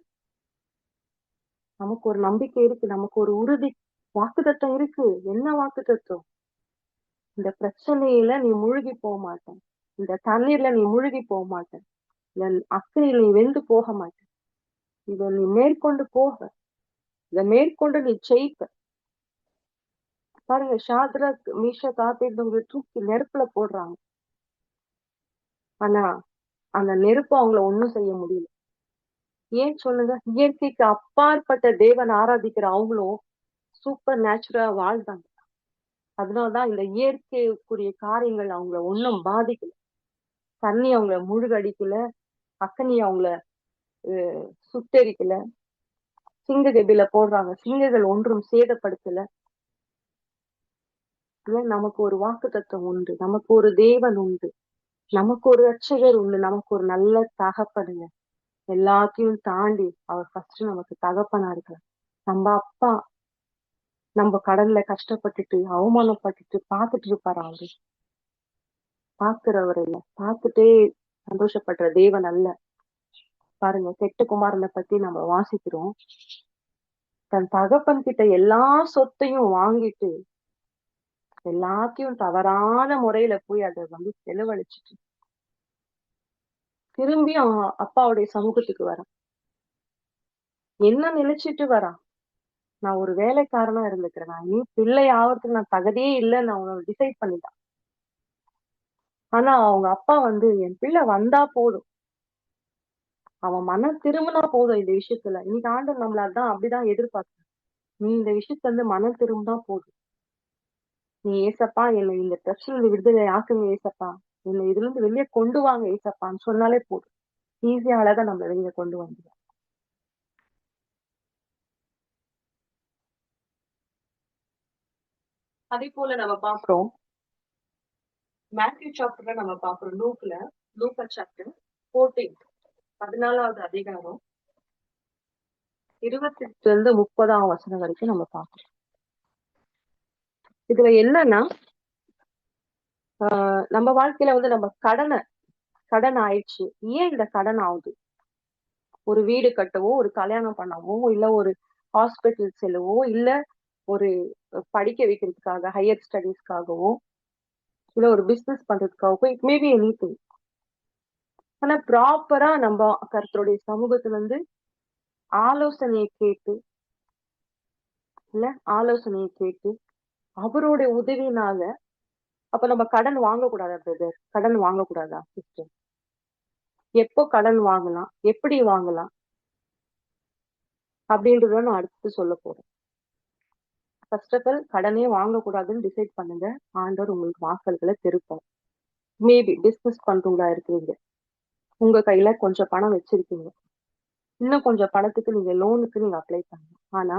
ஒரு நம்பிக்கை இருக்கு, நமக்கு ஒரு உறுதி வாக்குத்தத்தம் இருக்கு. என்ன வாக்குத்தத்தம்? இந்த பிரச்சனையில நீ மூழ்கி போக மாட்டேன், இந்த தண்ணீர்ல நீ மூழ்கி போக மாட்டேன், இந்த அக்கறையில நீ வெந்து போக மாட்டேன், இத நீ மேற்கொண்டு போக, இத மேற்கொண்டு நீ ஜெயிப்ப. பாருங்க, ஷாத்ரக் மீஷக் ஆபேத்நேகோவை தூக்கி நெருப்புல போடுறாங்க, ஆனா அந்த நெருப்பு அவங்கள ஒண்ணும் செய்ய முடியல. ஏன் சொல்லுங்க, இயற்கைக்கு அப்பாற்பட்ட தேவன் ஆராதிக்கிற அவங்களும் சூப்பர் நேச்சுரலா வாழ்ந்தாங்க. அதனாலதான் இந்த இயற்கைக்குரிய காரியங்கள் அவங்கள ஒண்ணும் பாதிக்கல, தண்ணி அவங்கள முழுகடிக்கல, அக்கனி அவங்கள சுட்டெரிக்கல, சிங்க கெபில போடுறாங்க, சிங்கங்கள் ஒன்றும் சேதப்படுத்தல. ஏன்? நமக்கு ஒரு வாக்கு தத்துவம் உண்டு, நமக்கு ஒரு தேவன் உண்டு, நமக்கு ஒரு ரட்சகர் உண்டு, நமக்கு ஒரு நல்ல தகப்பனுங்க. எல்லாத்தையும் தாண்டி அவர் ஃபர்ஸ்ட் நமக்கு தகப்பனா இருக்கார். நம்ம அப்பா நம்ம கடல்ல கஷ்டப்பட்டுட்டு அவமானப்பட்டுட்டு பார்த்துட்டு இருப்பாரு. அவரு பார்க்கிறவர் இல்ல, பார்த்துட்டே சந்தோஷப்படுற தேவன் அல்ல. பாருங்க, கெட்ட குமாரனை பத்தி நம்ம வாசிக்கிறோம், தன் தகப்பன் கிட்ட எல்லா சொத்தையும் வாங்கிட்டு எல்லாத்தையும் தவறான முறையில போய் அதை வந்து செலவழிச்சிட்டு திரும்பி அவன் அப்பாவுடைய சமூகத்துக்கு வரான். என்ன நினைச்சிட்டு வரான்? நான் ஒரு வேலைக்காரனா இருந்துக்கிறேன், நான் நீ பிள்ளை ஆவறதுக்கு நான் தகுதியே இல்லைன்னு அவன் டிசைட் பண்ணிட்டான். ஆனா அவங்க அப்பா வந்து, என் பிள்ளை வந்தா போதும், அவன் மனம் திரும்பினா போதும். இந்த விஷயத்துல இன்னைக்கு ஆண்டவர் நம்மள அதான் அப்படிதான் எதிர்பார்க்க, நீ இந்த விஷயத்துல இருந்து மனம் திரும்பினா போதும், நீ ஏசப்பா என்னை இந்த பிரச்சனை விடுதலை ஆக்குங்க ஏசப்பா, என்னை இதுல இருந்து வெளியே கொண்டு வாங்க ஏசப்பான்னு சொன்னாலே போதும், ஈஸியா அழகா நம்மள வெளியே கொண்டு வந்துடும். அதே போல நம்ம பாக்குறோம் மேத்யூ சாப்டர்ல நம்ம பாக்குறோம் லூக்கா சாப்டர் 14 14வது அதிகாரம் 28 இருந்து 30ஆம் வசனம் வரைக்கும் நம்ம பார்க்கிறோம். இதுல என்னன்னா நம்ம வாழ்க்கையில வந்து நம்ம கடன் ஆயிடுச்சு. ஏன் இந்த கடன் ஆகுது? ஒரு வீடு கட்டவோ, ஒரு கல்யாணம் பண்ணவோ, இல்ல ஒரு ஹாஸ்பிட்டல் செல்லவோ, இல்ல ஒரு படிக்க வைக்கிறதுக்காக ஹையர் ஸ்டடீஸ்க்காகவோ, இல்ல ஒரு பிசினஸ் பண்றதுக்காகவோ, இட் மேபி எனிதிங். ஆனா ப்ராப்பரா நம்ம கர்த்தருடைய சமூகத்துல இருந்து ஆலோசனையை கேட்டு அவருடைய உதவினால, அப்ப நம்ம கடன் வாங்கக்கூடாதா பிரதர்? கடன் வாங்கக்கூடாதா சிஸ்டர்? எப்போ கடன் வாங்கலாம், எப்படி வாங்கலாம் அப்படின்றத நான் அடுத்து சொல்ல போறேன். ஃபர்ஸ்ட் ஆஃப் ஆல் கடனே வாங்கக்கூடாதுன்னு டிசைட் பண்ணுங்க. ஆண்டவர் உங்களுக்கு வாசல்களை திருப்பார். மேபி பிசினஸ் பண்றவங்களா இருக்கிறீங்க, உங்க கையில கொஞ்சம் பணம் வச்சிருக்கீங்க, இன்னும் கொஞ்சம் பணத்துக்கு நீங்க லோனுக்கு நீங்க அப்ளை பண்ணுங்க. ஆனா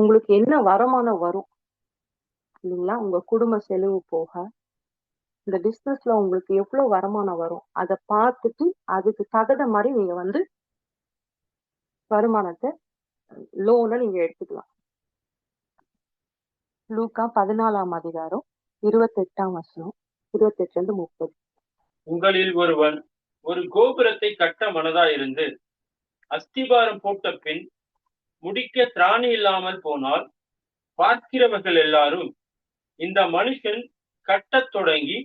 உங்களுக்கு என்ன வருமானம் வரும் இல்லைங்களா? உங்க குடும்ப செலவு போக இந்த பிசினஸ்ல உங்களுக்கு எவ்வளவு வருமானம் வரும் அதை பார்த்துட்டு அதுக்கு தகுந்த மாதிரி நீங்க வந்து வருமானத்தை லோனை நீங்க எடுத்துக்கலாம். லூக்கா 14ஆம் அதிகாரம் 28ஆம் வசனம் 28 30. உங்களில் ஒருவன் ஒரு கோபுரத்தை கட்ட மனதாயிருந்து அஸ்திபாரம் போட்ட பின் முடிக்க திராணி இல்லாமல் போனால் பார்க்கிறவர்கள் எல்லாரும், இந்த மனுஷன் கட்டத் தொடங்கி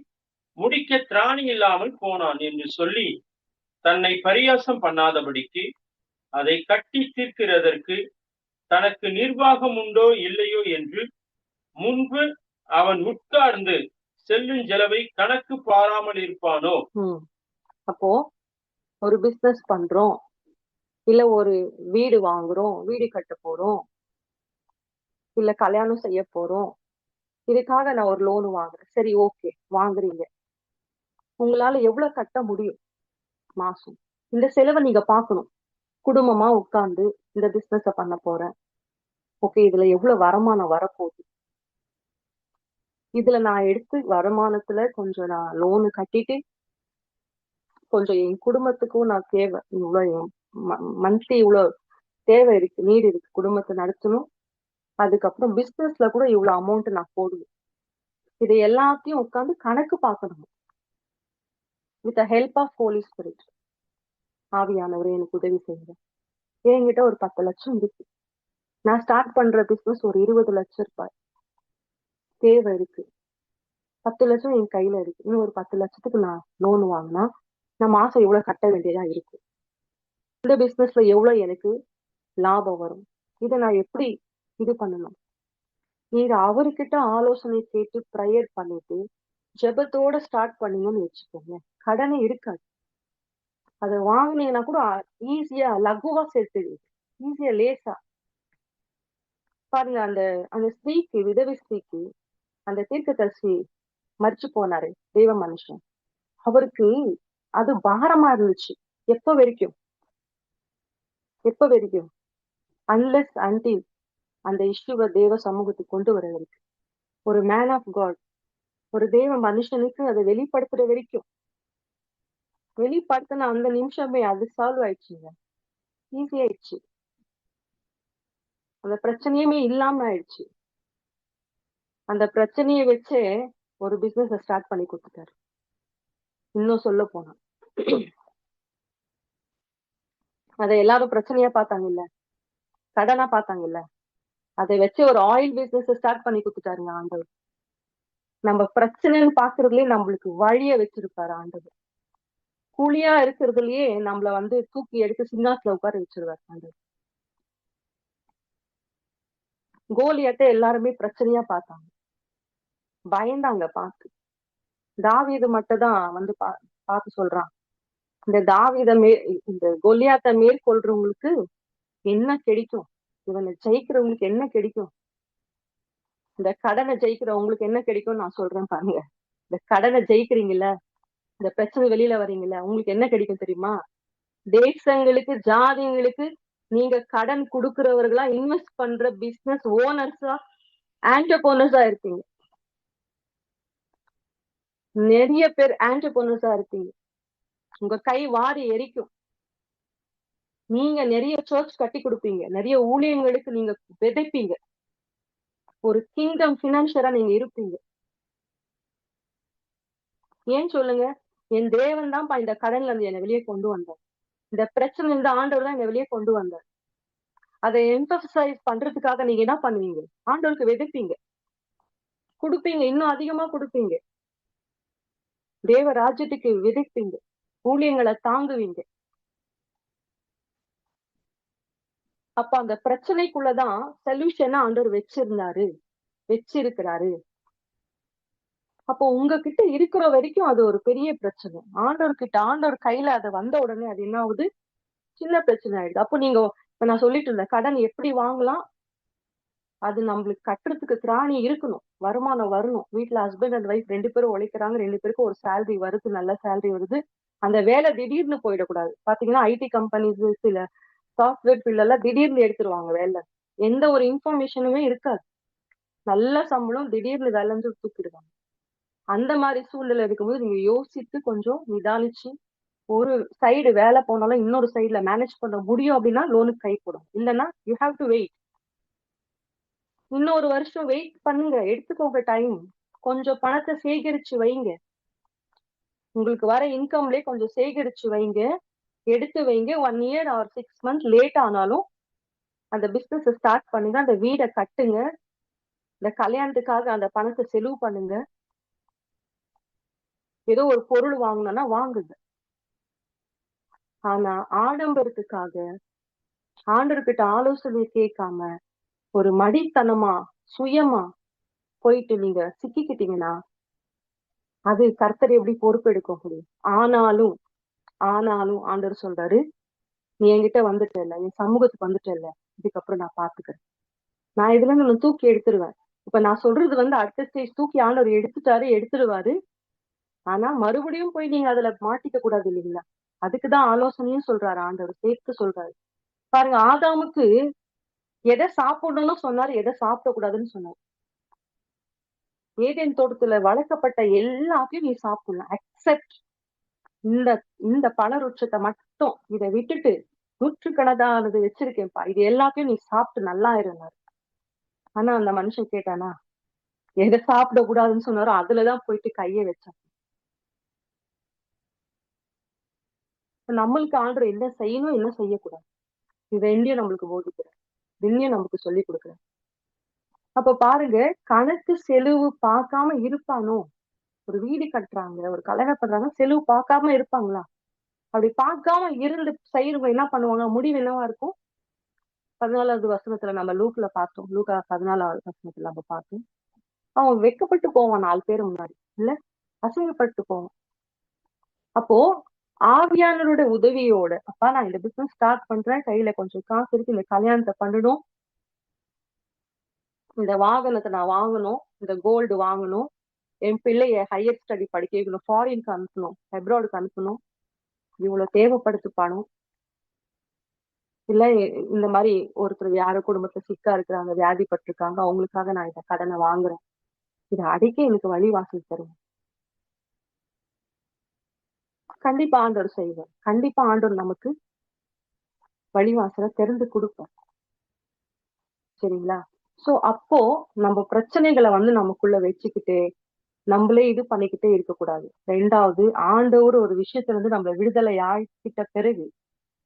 முடிக்க திராணி இல்லாமல் போனான் என்று சொல்லி தன்னை பரியாசம் பண்ணாதபடிக்கு அதை கட்டி தீர்க்கிறதற்கு தனக்கு நிர்வாகம் உண்டோ இல்லையோ என்று முன்பு அவன் உட்கார்ந்து செல்லும் செலவை கணக்கு பாராமல் இருப்பானோ? அப்போ ஒரு பிசினஸ் பண்றோம், இல்ல ஒரு வீடு வாங்குறோம், வீடு கட்ட போறோம், இல்ல கல்யாணம் செய்ய போறோம், இதுக்காக நான் ஒரு லோன் வாங்குறேன். சரி, ஓகே, வாங்குறீங்க. உங்களால எவ்வளவு கட்ட முடியும் மாசம்? இந்த செலவை நீங்க பாக்கணும். குடும்பமா உட்கார்ந்து இந்த பிசினஸ பண்ண போறேன், ஓகே, இதுல எவ்வளவு வருமானம் வரப்போகுது, இதுல நான் எடுத்து வருமானத்துல கொஞ்சம் நான் லோனு கட்டிட்டு கொஞ்சம் என் குடும்பத்துக்கும் நான் தேவை, இவ்வளவு மந்த்லி இவ்வளவு தேவை இருக்கு, நீடு இருக்கு, குடும்பத்தை நடத்தணும். அதுக்கப்புறம் பிசினஸ்ல கூட இவ்வளவு அமௌண்ட் நான் போடுவேன். இது எல்லாத்தையும் உட்காந்து கணக்கு பார்க்கணும். With help of Holy Spirit, ஆவியானவரே எனக்கு உதவி செய்யுங்க. என்கிட்ட ஒரு 10 லட்சம் இருக்கு, நான் ஸ்டார்ட் பண்ற பிசினஸ் ஒரு 20 லட்சம் ரூபாய் தேவை இருக்கு, 10 லட்சம் என் கையில இருக்கு, இன்னும் ஒரு 10 லட்சத்துக்கு நான் லோன் வாங்கினா நான் மாசம் எவ்வளவு கட்ட வேண்டியதா இருக்கு, இந்த பிசினஸ்ல எவ்வளவு எனக்கு லாபம் வரும், இதை நான் எப்படி இது பண்ணணும்? நீங்க அவர்கிட்ட ஆலோசனை கேட்டு ப்ரேயர் பண்ணிட்டு ஜெபத்தோட ஸ்டார்ட் பண்ணீங்கன்னு வச்சுக்கோங்க, கடனே இருக்காது. அதை வாங்கினீங்கன்னா கூட ஈஸியா லகுவா சேர்த்துடுவீங்க, ஈஸியா லேசா. பாருங்க, அந்த அந்த ஸ்திரீக்கு, விதவை ஸ்திரீக்கு அந்த தீர்க்கதரிசி மரிச்சு போனாரு தெய்வ மனுஷன், அவருக்கு அது பாரமா இருந்துச்சு. எப்ப வரைக்கும் அன்லெஸ் அன்டில் அந்த இஷ்யூவை தேவ சமூகத்துக்கு கொண்டு வர வரைக்கும், ஒரு மேன் ஆஃப் காட், ஒரு தேவ மனுஷனுக்கு அதை வெளிப்படுத்துற வரைக்கும், வெளிப்படுத்தின அந்த நிமிஷமே அது சால்வ் ஆயிடுச்சுங்க, ஈஸி ஆயிடுச்சு, அந்த பிரச்சனையுமே இல்லாம ஆயிடுச்சு. அந்த பிரச்சனையை வச்சே ஒரு பிசினஸ் ஸ்டார்ட் பண்ணி கொடுத்துட்டாரு. இன்னும் சொல்ல போனா அதை எல்லாரும் பிரச்சனையா பார்த்தாங்கல்ல, கடனா பார்த்தாங்கல்ல, அதை வச்சு ஒரு ஆயில் பிசினஸ் ஸ்டார்ட் பண்ணி கொடுத்துட்டாருங்க ஆண்டவர். நம்ம பிரச்சனைன்னு பாக்குறதுலயே நம்மளுக்கு வழிய வச்சிருப்பாரு ஆண்டவர். குழியா இருக்கிறதுலயே நம்மள வந்து தூக்கி எடுத்து சிங்காசல உட்கார வச்சிருவாரு ஆண்டவர். கோலியாட்ட எல்லாருமே பிரச்சனையா பார்த்தாங்க, பயந்தாங்க பார்த்து. தாவீது மட்டும் தான் வந்து பார்த்து சொல்றான், இந்த கோலியாத்தை மேற்கொள்றவங்களுக்கு என்ன கிடைக்கும், இவனை ஜெயிக்கிறவங்களுக்கு என்ன கிடைக்கும், இந்த கடனை ஜெயிக்கிறவங்களுக்கு என்ன கிடைக்கும் நான் சொல்றேன் பாருங்க. இந்த கடனை ஜெயிக்கிறீங்கல்ல, இந்த பிரச்சனை வெளியில வரீங்கல்ல, உங்களுக்கு என்ன கிடைக்கும் தெரியுமா? தேசங்களுக்கு, ஜாதிங்களுக்கு நீங்க கடன் கொடுக்கிறவர்களா, இன்வெஸ்ட் பண்ற பிசினஸ் ஓனர்ஸா ஆண்டர்பிரனர்ஸா இருப்பீங்க. நிறைய பேர் ஆண்டர்பிரனர்ஸா இருப்பீங்க. உங்க கை வாரி எரிக்கும். நீங்க நிறைய சர்ச் கட்டி கொடுப்பீங்க. நிறைய ஊழியங்களுக்கு நீங்க விதைப்பீங்க. ஒரு கிங்டம் பினான்சியரா நீங்க இருப்பீங்க. ஏன் சொல்லுங்க? என் தேவன் தான் இந்த கடன்ல இருந்து என்னை வெளியே கொண்டு வந்தார். இந்த பிரச்சனை இந்த ஆண்டவர் தான் என்னை வெளியே கொண்டு வந்தார். அதை எம்பசைஸ் பண்றதுக்காக நீங்க என்ன பண்ணுவீங்க? ஆண்டவருக்கு விதைப்பீங்க, கொடுப்பீங்க, இன்னும் அதிகமா கொடுப்பீங்க. தேவ ராஜ்யத்துக்கு விதைப்பீங்க, ஊழியங்களை தாங்குவீங்க. அப்ப அந்த பிரச்சனைக்குள்ளதான் சொல்யூஷனா ஆண்டவர் வச்சிருக்கிறாரு. அப்போ உங்ககிட்ட இருக்கிற வரைக்கும் அது ஒரு பெரிய பிரச்சனை. ஆண்டவர் கையில அது வந்த உடனே அது என்ன ஆகுது? சின்ன பிரச்சனை ஆயிடுது. அப்போ நீங்க இப்ப நான் சொல்லிட்டு இருந்தேன், கடன் எப்படி வாங்கலாம், அது நம்மளுக்கு கட்டுறதுக்கு திராணி இருக்கணும், வருமானம் வரணும். வீட்டுல ஹஸ்பண்ட் அண்ட் ஒய்ஃப் 2 பேரும் உழைக்கிறாங்க, 2 பேருக்கும் ஒரு சேலரி வருது, நல்ல சேலரி வருது. அந்த வேலை திடீர்னு போயிடக்கூடாது. பாத்தீங்கன்னா ஐடி கம்பெனிஸ், சில சாஃப்ட்வேர் ஃபீல்ட் எல்லாம் திடீர்னு எடுத்துருவாங்க வேலை. எந்த ஒரு இன்ஃபர்மேஷனுமே இருக்காது. நல்ல சம்பளம், திடீர்னு வேலை இருந்து தூக்கிடுவாங்க. அந்த மாதிரி சூழ்நிலை இருக்கும்போது நீங்க யோசித்து கொஞ்சம் நிதானிச்சு, ஒரு சைடு வேலை போனாலும் இன்னொரு சைடுல மேனேஜ் பண்ண முடியும் அப்படின்னா லோனுக்கு கை போடும். இல்லைன்னா யூ ஹாவ் டு வெயிட். இன்னொரு வருஷம் வெயிட் பண்ணுங்க, எடுத்துக்கோங்க டைம். கொஞ்சம் பணத்தை சேகரிச்சு வைங்க. உங்களுக்கு வர இன்கம்லயே கொஞ்சம் சேகரிச்சு வைங்க, எடுத்து வைங்க. 1 இயர் ஆர் 6 மந்த்ஸ் லேட் ஆனாலும் அந்த பிசினஸ் ஸ்டார்ட் பண்ணுங்க, அந்த வீடை கட்டுங்க, இந்த கல்யாணத்துக்காக அந்த பணத்தை செலவு பண்ணுங்க. ஏதோ ஒரு பொருள் வாங்கணும்னா வாங்குங்க. ஆனா ஆடம்பரத்துக்காக ஆண்டவர்கிட்ட ஆலோசனை கேட்காம ஒரு மடித்தனமா சுயமா போயிட்டு நீங்க சிக்கிக்கிட்டீங்கன்னா அது கர்த்தர் எப்படி பொறுப்பெடுக்க முடியும்? ஆனாலும் ஆண்டவர் சொல்றாரு, நீ என்கிட்ட வந்துட்ட இல்ல, என் சமூகத்துக்கு வந்துட்ட இல்ல, இதுக்கப்புறம் நான் பாத்துக்கிறேன். நான் இதுல இருந்து உன்னை தூக்கி எடுத்துருவேன். இப்ப நான் சொல்றது அடுத்த ஸ்டேஜ் தூக்கி ஆண்டவர் எடுத்துடுவாரு. ஆனா மறுபடியும் போய் நீங்க அதுல மாட்டிக்க கூடாது இல்லைங்களா? அதுக்குதான் ஆலோசனையும் சொல்றாரு ஆண்டவர், சேர்த்து சொல்றாரு. பாருங்க, ஆதாமுக்கு எதை சாப்பிடணும்னு சொன்னாரு, எதை சாப்பிடக்கூடாதுன்னு சொன்னாரு. ஏதேன் தோட்டத்துல வளர்க்கப்பட்ட எல்லாத்தையும் நீ சாப்பிடலாம், அக்செப்ட் இந்த இந்த பழருட்சத்தை மட்டும், இதை விட்டுட்டு நூற்றுக்கணக்கானது வச்சிருக்கேன்ப்பா, இது எல்லாத்தையும் நீ சாப்பிட்டு நல்லா இருந்தாரு. ஆனா அந்த மனுஷன் கேட்டானா? எதை சாப்பிட கூடாதுன்னு சொன்னாரோ அதுலதான் போயிட்டு கையை வச்சான். நம்மளுக்கு ஆண்டவர் என்ன செய்யணும், என்ன செய்யக்கூடாது, இது ரெண்டையும் நம்மளுக்கு போதிக்கிறார், ரெண்டையும் நமக்கு சொல்லி கொடுக்குறார். அப்ப பாருங்க, கணக்கு செலவு பார்க்காம இருப்பானோ? ஒரு வீடு கட்டுறாங்க, ஒரு கல்யாணம் பண்றாங்க, செலவு பார்க்காம இருப்பாங்களா? அப்படி பார்க்காம இருந்து செய்யறவங்க என்ன பண்ணுவாங்க? முடிவு என்னவா இருக்கும்? 14வது வசனத்துல நம்ம லூக்கா 14வது வசனத்துல நம்ம பார்த்தோம். அவன் வெட்கப்பட்டு போவான் 4 பேர் முன்னாடி, இல்ல அசிங்கப்பட்டு போவான். அப்போ ஆவியானவரோட உதவியோட, அப்பா நான் இந்த பிசினஸ் ஸ்டார்ட் பண்றேன், கையில கொஞ்சம் காசு இருக்கு, இந்த கல்யாணத்தை பண்ணணும், இந்த வாகனத்தை நான் வாங்கணும், இந்த கோல்டு வாங்கணும், என் பிள்ளைய ஹையர் ஸ்டடி படிக்க வைக்கணும், ஃபாரினுக்கு அனுப்பணும், அப்ராடுக்கு அனுப்பணும், இவ்வளவு தேவைப்படுத்து பணம். இல்ல இந்த மாதிரி ஒருத்தர் யாரோ குடும்பத்துல சிக்கா இருக்கிறாங்க, வியாதிப்பட்டிருக்காங்க, அவங்களுக்காக நான் இந்த கடனை வாங்குறேன், இதை அடைக்க எனக்கு வழிவாசல் தருவேன். கண்டிப்பா ஆண்டவர் செய்வார். கண்டிப்பா ஆண்டவர் நமக்கு வழிவாசலை திறந்து கொடுப்பார். சரிங்களா? சோ அப்போ நம்ம பிரச்சனைகளை நமக்குள்ள வச்சுக்கிட்டு நம்மளே இது பண்ணிக்கிட்டே இருக்கக்கூடாது. 2வது, ஆண்டவர் ஒரு விஷயத்துல இருந்து நம்மள விடுதலை ஆக்கிட்ட பிறகு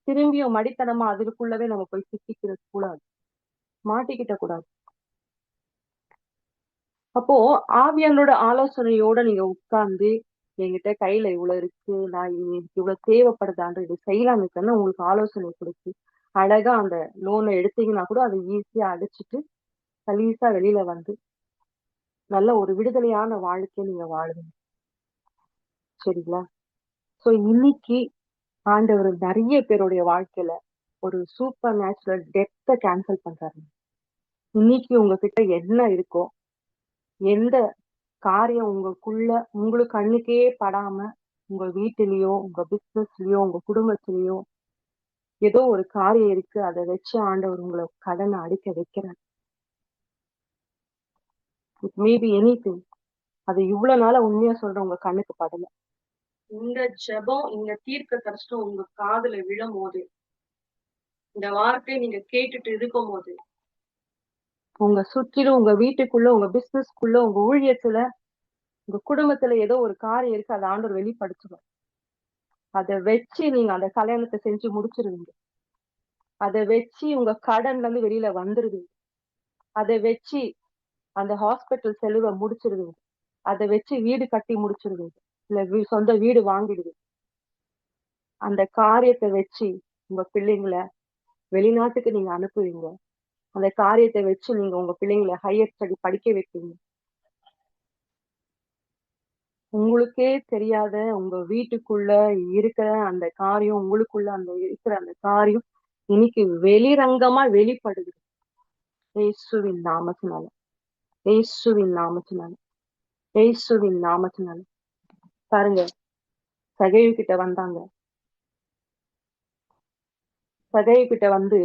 திரும்பியும் மடித்தனமா அதுக்குள்ளவே நம்ம போய் சிக்கிக்கிற கூடாது, மாட்டிக்கிட்ட கூடாது. அப்போ ஆவியானோட ஆலோசனையோட நீங்க உட்கார்ந்து, என்கிட்ட கையில இவ்வளவு இருக்கு, நான் இவ்வளவு தேவைப்படுதான்ற இது செய்யலாம் இருக்குன்னு உங்களுக்கு ஆலோசனை கொடுத்து அழகா அந்த லோனை எடுத்தீங்கன்னா கூட அதை ஈஸியா அடைச்சிட்டு சலீசா வெளியில வந்து நல்ல ஒரு விடுதலையான வாழ்க்கையை நீங்க வாழுவீங்க. சரிங்களா? சோ இன்னைக்கு ஆண்டவர் நிறைய பேருடைய வாழ்க்கையில ஒரு சூப்பர் நேச்சுரல் டெத்தை கேன்சல் பண்றாரு. இன்னைக்கு உங்ககிட்ட என்ன இருக்கோ, எந்த காரியம் உங்களுக்கு கண்ணுக்கே படாம உங்க வீட்டிலேயோ, உங்க பிசினஸ்லயோ, உங்க குடும்பத்திலயோ ஏதோ ஒரு காரியம் இருக்கு, அதை வச்சு ஆண்டவர் உங்களை கடனை அடிக்க வைக்கிறார். It maybe anything. அது இவ்வளவு நாளா உண்மையா சொல்றேன், உங்க கண்ணுக்கு படல. இந்த ஜெபம், இந்த தீர்க்க தரிசனம் உங்க காதுல விழும் போது, இந்த வார்த்தையை நீங்க கேட்டுட்டு இருக்கும் போது, உங்க சுற்றிலும், உங்க வீட்டுக்குள்ள, உங்க பிசினஸ்க்குள்ள, உங்க ஊழியத்துல, உங்க குடும்பத்துல ஏதோ ஒரு காரியம் இருக்கு, அதை ஆண்டவர் வெளிப்படுத்துவார். அதை வச்சு நீங்க அந்த கல்யாணத்தை செஞ்சு முடிச்சிருவீங்க. அதை வச்சு உங்க கடன்ல இருந்து வெளியில வந்துருவீங்க. அதை வச்சு அந்த ஹாஸ்பிட்டல் செலவை முடிச்சிருவீங்க. அதை வச்சு வீடு கட்டி முடிச்சிருவீங்க. இல்ல சொந்த வீடு வாங்கிடுவீங்க. அந்த காரியத்தை வச்சு உங்க பிள்ளைங்களை வெளிநாட்டுக்கு நீங்க அனுப்புவீங்க. அந்த காரியத்தை வச்சு நீங்க உங்க பிள்ளைங்களை ஹையர் ஸ்டடி படிக்க வைப்பீங்க. உங்களுக்கே தெரியாத உங்க வீட்டுக்குள்ள இருக்கிற அந்த காரியம், உங்களுக்குள்ள அந்த இருக்கிற அந்த காரியம் இன்னைக்கு வெளிரங்கமா வெளிப்படுது. இயேசுவின் நாமத்தினால, இயேசுவின் நாமத்தினால, இயேசுவின் நாமத்தினால. பாருங்க, சகையு கிட்ட வந்தாங்க. சகையு கிட்ட வந்து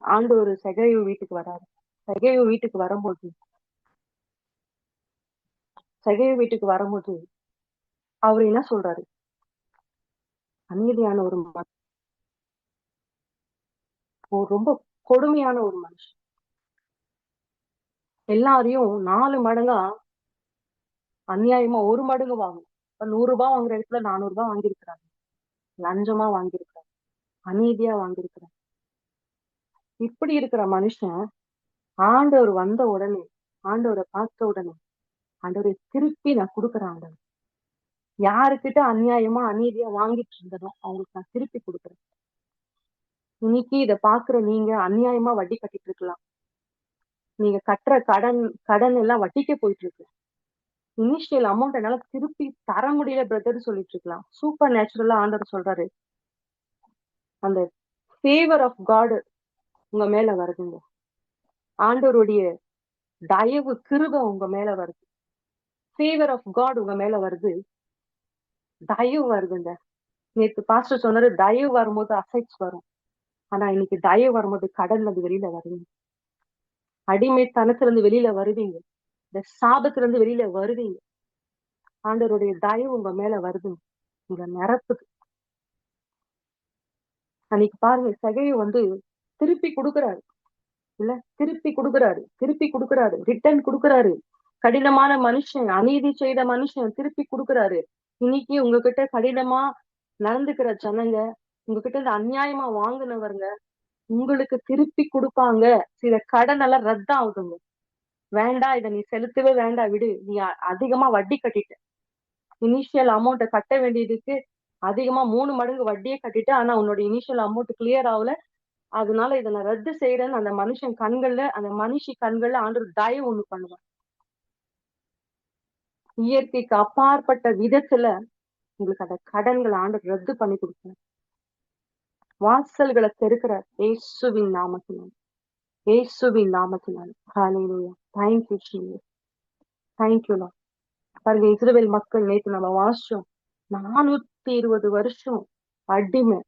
ஆண்டவர் சகையு வீட்டுக்கு வராரு. சகையு வீட்டுக்கு வரும்போது அவர் என்ன சொல்றாரு? அமைதியான ஒரு ரொம்ப கொடுமையான ஒரு மனுஷன். எல்லாரையும் 4 மடங்கா அநியாயமா 1 மடங்கு வாங்கும். 100 ரூபாய் வாங்குற இடத்துல 400 ரூபாய் வாங்கியிருக்கிறாங்க. லஞ்சமா வாங்கியிருக்கிறாங்க. அநீதியா வாங்கியிருக்கிறாங்க. இப்படி இருக்கிற மனுஷன் ஆண்டவர் வந்த உடனே, ஆண்டவரை பார்த்த உடனே, ஆண்டவரை திருப்பி நான் கொடுக்குறேன் ஆண்டவர். யாருக்கிட்ட அநியாயமா அநீதியா வாங்கிட்டு இருந்தனோ அவங்களுக்கு நான் திருப்பி கொடுக்குறேன். இன்னைக்கு இதை பாக்குற நீங்க அநியாயமா வட்டி கட்டிட்டு இருக்கலாம். நீங்க கட்டுற கடன் எல்லாம் வட்டிக்க போயிட்டு இருக்கு. இனிஷியல் அமௌண்ட் என்னால திருப்பி தர முடியல பிரதர் சொல்லிட்டு இருக்கலாம். சூப்பர் நேச்சுரலா ஆண்டவர் சொல்றாரு, அந்த ஃபேவர் ஆஃப் காட் உங்க மேல வருதுங்க. ஆண்டவருடைய தயவு கிருபை உங்க மேல வருது. ஃபேவர் ஆஃப் காட் உங்க மேல வருது. தயவு வருதுங்க. நேத்து பாஸ்டர் சொன்னாரு, தயவு வரும்போது அசைட்ஸ் வரும். ஆனா இன்னைக்கு தயவு வரும்போது கடன்ல இருந்து வெளியில வருவீங்க. அடிமைத்தனத்துல இருந்து வெளியில வருவீங்க. இந்த சாபத்துல இருந்து வெளியில வருவீங்க. ஆண்டவருடைய தயவு உங்க மேல வருது, உங்க நிரப்புது. அன்னைக்கு பாருங்க, சகையை வந்து திருப்பி கொடுக்குறாரு. இல்ல, திருப்பி கொடுக்குறாரு, ரிட்டர்ன் கொடுக்குறாரு. கடினமான மனுஷன், அநீதி செய்த மனுஷன் திருப்பி கொடுக்குறாரு. இன்னைக்கு உங்ககிட்ட கடினமா நடந்துக்கிற ஜனங்க, உங்ககிட்ட இந்த அநியாயமா வாங்கினவருங்க உங்களுக்கு திருப்பி கொடுப்பாங்க. சில கடன் எல்லாம் ரத்தம் ஆகுதுங்க. வேண்டாம், இதை நீ செலுத்தவே வேண்டாம், விடு. நீ அதிகமா வட்டி கட்டிட்ட. இனிஷியல் அமௌண்ட்டை கட்ட வேண்டியதுக்கு அதிகமா 3 மடங்கு வட்டியே கட்டிட்டு, ஆனா உன்னோட இனிஷியல் அமௌண்ட் கிளியர் ஆகல. அதனால இதை நான் ரத்து செய்யறேன்னு அந்த மனுஷன் கண்கள்ல, அந்த மனுஷி கண்கள்ல ஆண்டவர் தயவு ஒண்ணு பண்ணுவார். இயற்கைக்கு அப்பாற்பட்ட விதத்துல உங்களுக்கு அந்த கடன்களை ஆண்டவர் ரத்து பண்ணி கொடுக்கிறார். வாசல்களை தெருக்கிறார். இயேசுவின் நாமத்தினால், இயேசுவின் நாமத்தினால். ஹல்லேலூயா. Thank you Jesus. Thank you Lord. பாருங்க, இஸ்ரவேல் மக்கள் நேற்று நம்ம வாசிச்சோம், 420 வருஷம் அடிமை,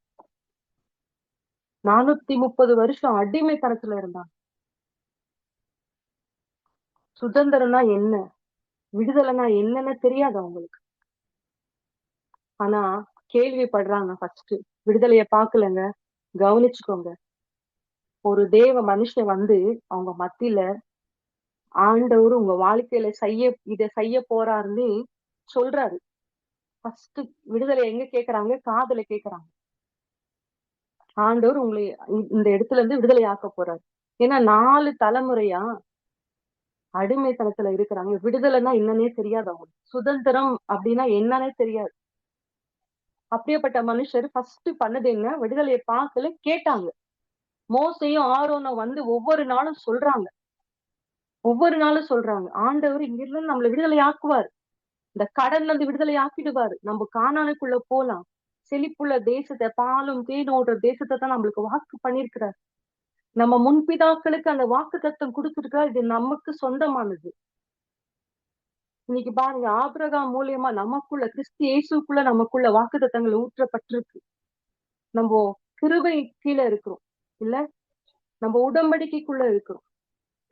430 வருஷம் அடிமைத்தனத்துல இருந்தாங்க. சுதந்திரம்னா என்ன, விடுதலைனா என்னன்னு தெரியாது அவங்களுக்கு. ஆனா கேள்விப்படுறாங்க. ஃபர்ஸ்ட் விடுதலைய பாக்கலங்க. கவனிச்சுக்கோங்க, ஒரு தேவ மனுஷன் வந்து அவங்க மத்தியில ஆண்டவர் உங்க வாழ்க்கையில இதை செய்ய போறாருன்னு சொல்றாரு. ஃபர்ஸ்ட் விடுதலை எங்க கேக்குறாங்க? காதுல கேக்குறாங்க. ஆண்டவர் உங்களை இந்த இடத்துல இருந்து விடுதலை ஆக்க போறாரு. ஏன்னா 4 தலைமுறையா அடிமைத்தனத்துல இருக்கிறாங்க. விடுதலைன்னா என்னன்னே தெரியாது அவங்களுக்கு. சுதந்திரம் அப்படின்னா என்னன்னே தெரியாது. அப்படியேப்பட்ட மனுஷர் ஃபர்ஸ்ட் பண்ணது என்ன? விடுதலையை பார்க்கல, கேட்டாங்க. மோசையும் ஆரோனும் வந்து ஒவ்வொரு நாளும் சொல்றாங்க, ஆண்டவர் இங்க இருந்து நம்மளை விடுதலை ஆக்குவார். இந்த கடன்ல இருந்து விடுதலை ஆக்கிடுவாரு. நம்ம கானானுக்குள்ள போலாம். செழிப்புள்ள தேசத்தை, பாலும் தேன் ஓடுற தேசத்தை தான் நம்மளுக்கு வாக்கு பண்ணிருக்கிறார். நம்ம முன்பிதாக்களுக்கு அந்த வாக்கு தத்தம் கொடுத்திருக்கிறார். இது நமக்கு சொந்தமானது. இன்னைக்கு பாருங்க, ஆபிரகாம் மூலியமா நமக்குள்ள, கிறிஸ்து இயேசுக்குள்ள நமக்குள்ள வாக்கு தத்தங்கள் ஊற்றப்பட்டிருக்கு. நம்ம கிருபை கீழே இருக்கிறோம், இல்ல நம்ம உடன்படிக்கைக்குள்ள இருக்கிறோம்.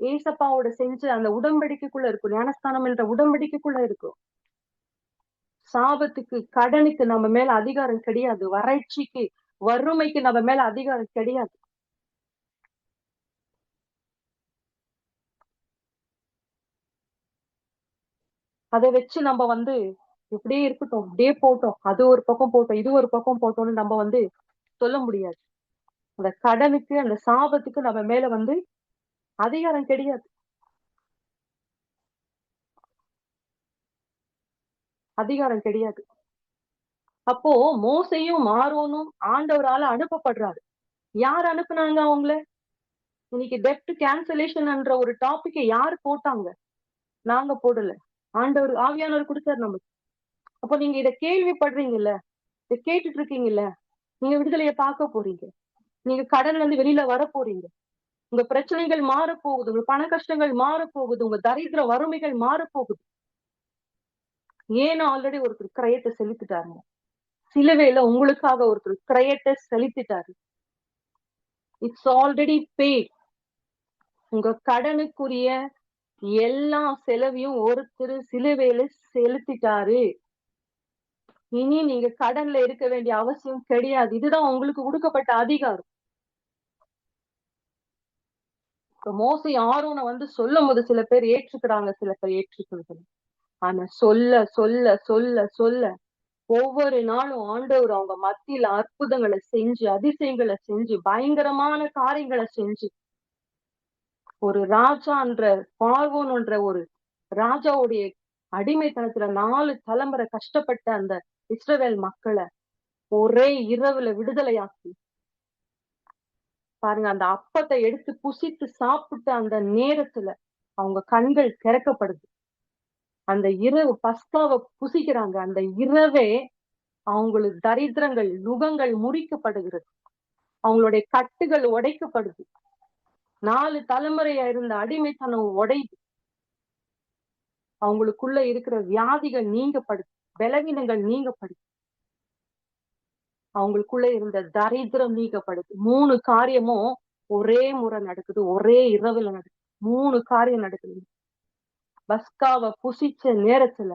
ஏசப்பாவோட செஞ்ச அந்த உடன்படிக்கைக்குள்ள இருக்கும். ஞானஸ்தானம் என்ற உடன்படிக்கைக்குள்ள இருக்கும். சாபத்துக்கு, கடனுக்கு நம்ம மேல அதிகாரம் கிடையாது. வறட்சிக்கு, வறுமைக்கு நம்ம மேல அதிகாரம் கிடையாது. அதை வச்சு நம்ம இப்படியே இருக்கட்டும், இப்படியே போட்டோம், அது ஒரு பக்கம் போட்டோம், இது ஒரு பக்கம் போட்டோம்னு நம்ம சொல்ல முடியாது. அந்த கடனுக்கு, அந்த சாபத்துக்கு நம்ம மேல அதிகாரம் கிடையாது. அதிகாரம் கிடையாது. அப்போ மோசையும் ஆரோனும் ஆண்டவரால அனுப்பப்படுறாரு. யார் அனுப்புனாங்க அவங்கள? இன்னைக்கு டெப்ட் கேன்சலேஷன் என்ற ஒரு டாபிக்கை யாரு போட்டாங்க? நாங்க போடல. ஆண்டவர் ஆவியானவர் கொடுத்தாரு நமக்கு. அப்போ நீங்க இத கேள்விப்படுறீங்கல்ல, இத கேட்டுட்டு இருக்கீங்கல்ல, நீங்க விடுதலையை பார்க்க போறீங்க. நீங்க கடன்ல இருந்து வெளியில வர போறீங்க. உங்க பிரச்சனைகள் மாற போகுது, உங்க பண கஷ்டங்கள் மாற போகுது, உங்க தரித்திர வறுமைகள் மாற போகுது. ஏன்னா ஆல்ரெடி ஒருத்தர் கிரயத்தை செலுத்திட்டாருங்க. சிலுவையில உங்களுக்காக ஒருத்தர் கிரயத்தை செலுத்திட்டாரு. It's already paid. உங்க கடனுக்குரிய எல்லா செலவையும் ஒருத்தர் சிலுவையில செலுத்திட்டாரு. இனி நீங்க கடன்ல இருக்க வேண்டிய அவசியம் கிடையாது. இதுதான் உங்களுக்கு கொடுக்கப்பட்ட அதிகாரம். மோசே ஆரோனை சொல்லும் போது சில பேர் ஏற்றுக்கிறாங்க, சில பேர் ஏற்றுக்கிறது. ஆனா சொல்ல சொல்ல சொல்ல சொல்ல ஒவ்வொரு நாளும் ஆண்டவர் அவங்க மத்தியில அற்புதங்களை செஞ்சு, அதிசயங்களை செஞ்சு, பயங்கரமான காரியங்களை செஞ்சு, ஒரு ராஜா என்ற பார்வோன் என்ற ஒரு ராஜாவுடைய அடிமைத்தனத்துல 4 தலைமுறை கஷ்டப்பட்ட அந்த இஸ்ரவேல் மக்களை ஒரே இரவுல விடுதலையாக்கி பாருங்க. அந்த அப்பத்தை எடுத்து புசித்து சாப்பிட்டு அந்த நேரத்துல அவங்க கண்கள் திறக்கப்படுது. அந்த இரவு பஸ்காவை புசிக்கிறாங்க. அந்த இரவே அவங்களுக்கு தரித்திரங்கள், நுகங்கள் முறிக்கப்படுகிறது. அவங்களுடைய கட்டுகள் உடைக்கப்படுது. 4 தலைமுறையா இருந்த அடிமைத்தனம் உடையுது. அவங்களுக்குள்ள இருக்கிற வியாதிகள் நீங்கப்படுது, பலவீனங்கள் நீங்கப்படுது, அவங்களுக்குள்ள இருந்த தரித்திரம் நீக்கப்படுது. 3 காரியமும் ஒரே முறை நடக்குது, ஒரே இரவுல நடக்குது. 3 காரியம் நடக்குது. பஸ்காவை புசிச்ச நேரத்துல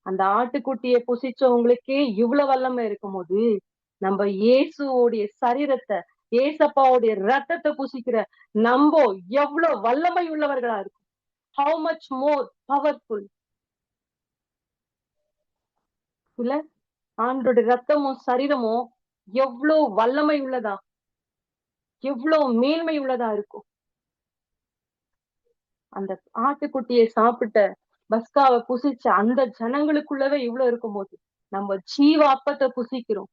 அந்த ஆட்டுக்குட்டியை புசிச்சவங்களுக்கே இவ்வளவு வல்லமை இருக்கும் போது, நம்ம இயேசுவோடைய சரீரத்தை, ஏசப்பாவுடைய ரத்தத்தை புசிக்கிற நம்ம எவ்வளவு வல்லமை உள்ளவர்களா இருக்கும். ஹவு மச் மோர் பவர்ஃபுல் இல்ல? ஆண்டோட ரத்தமும் சரீரமும் எவ்வளவு வல்லமை உள்ளதா, எவ்வளவு மேன்மை உள்ளதா இருக்கும். அந்த ஆட்டுக்குட்டியை சாப்பிட்ட, பஸ்காவை புசிச்ச அந்த ஜனங்களுக்குள்ளவே இவ்வளவு இருக்கும் போது, நம்ம ஜீவ அப்பத்தை புசிக்கிறோம்,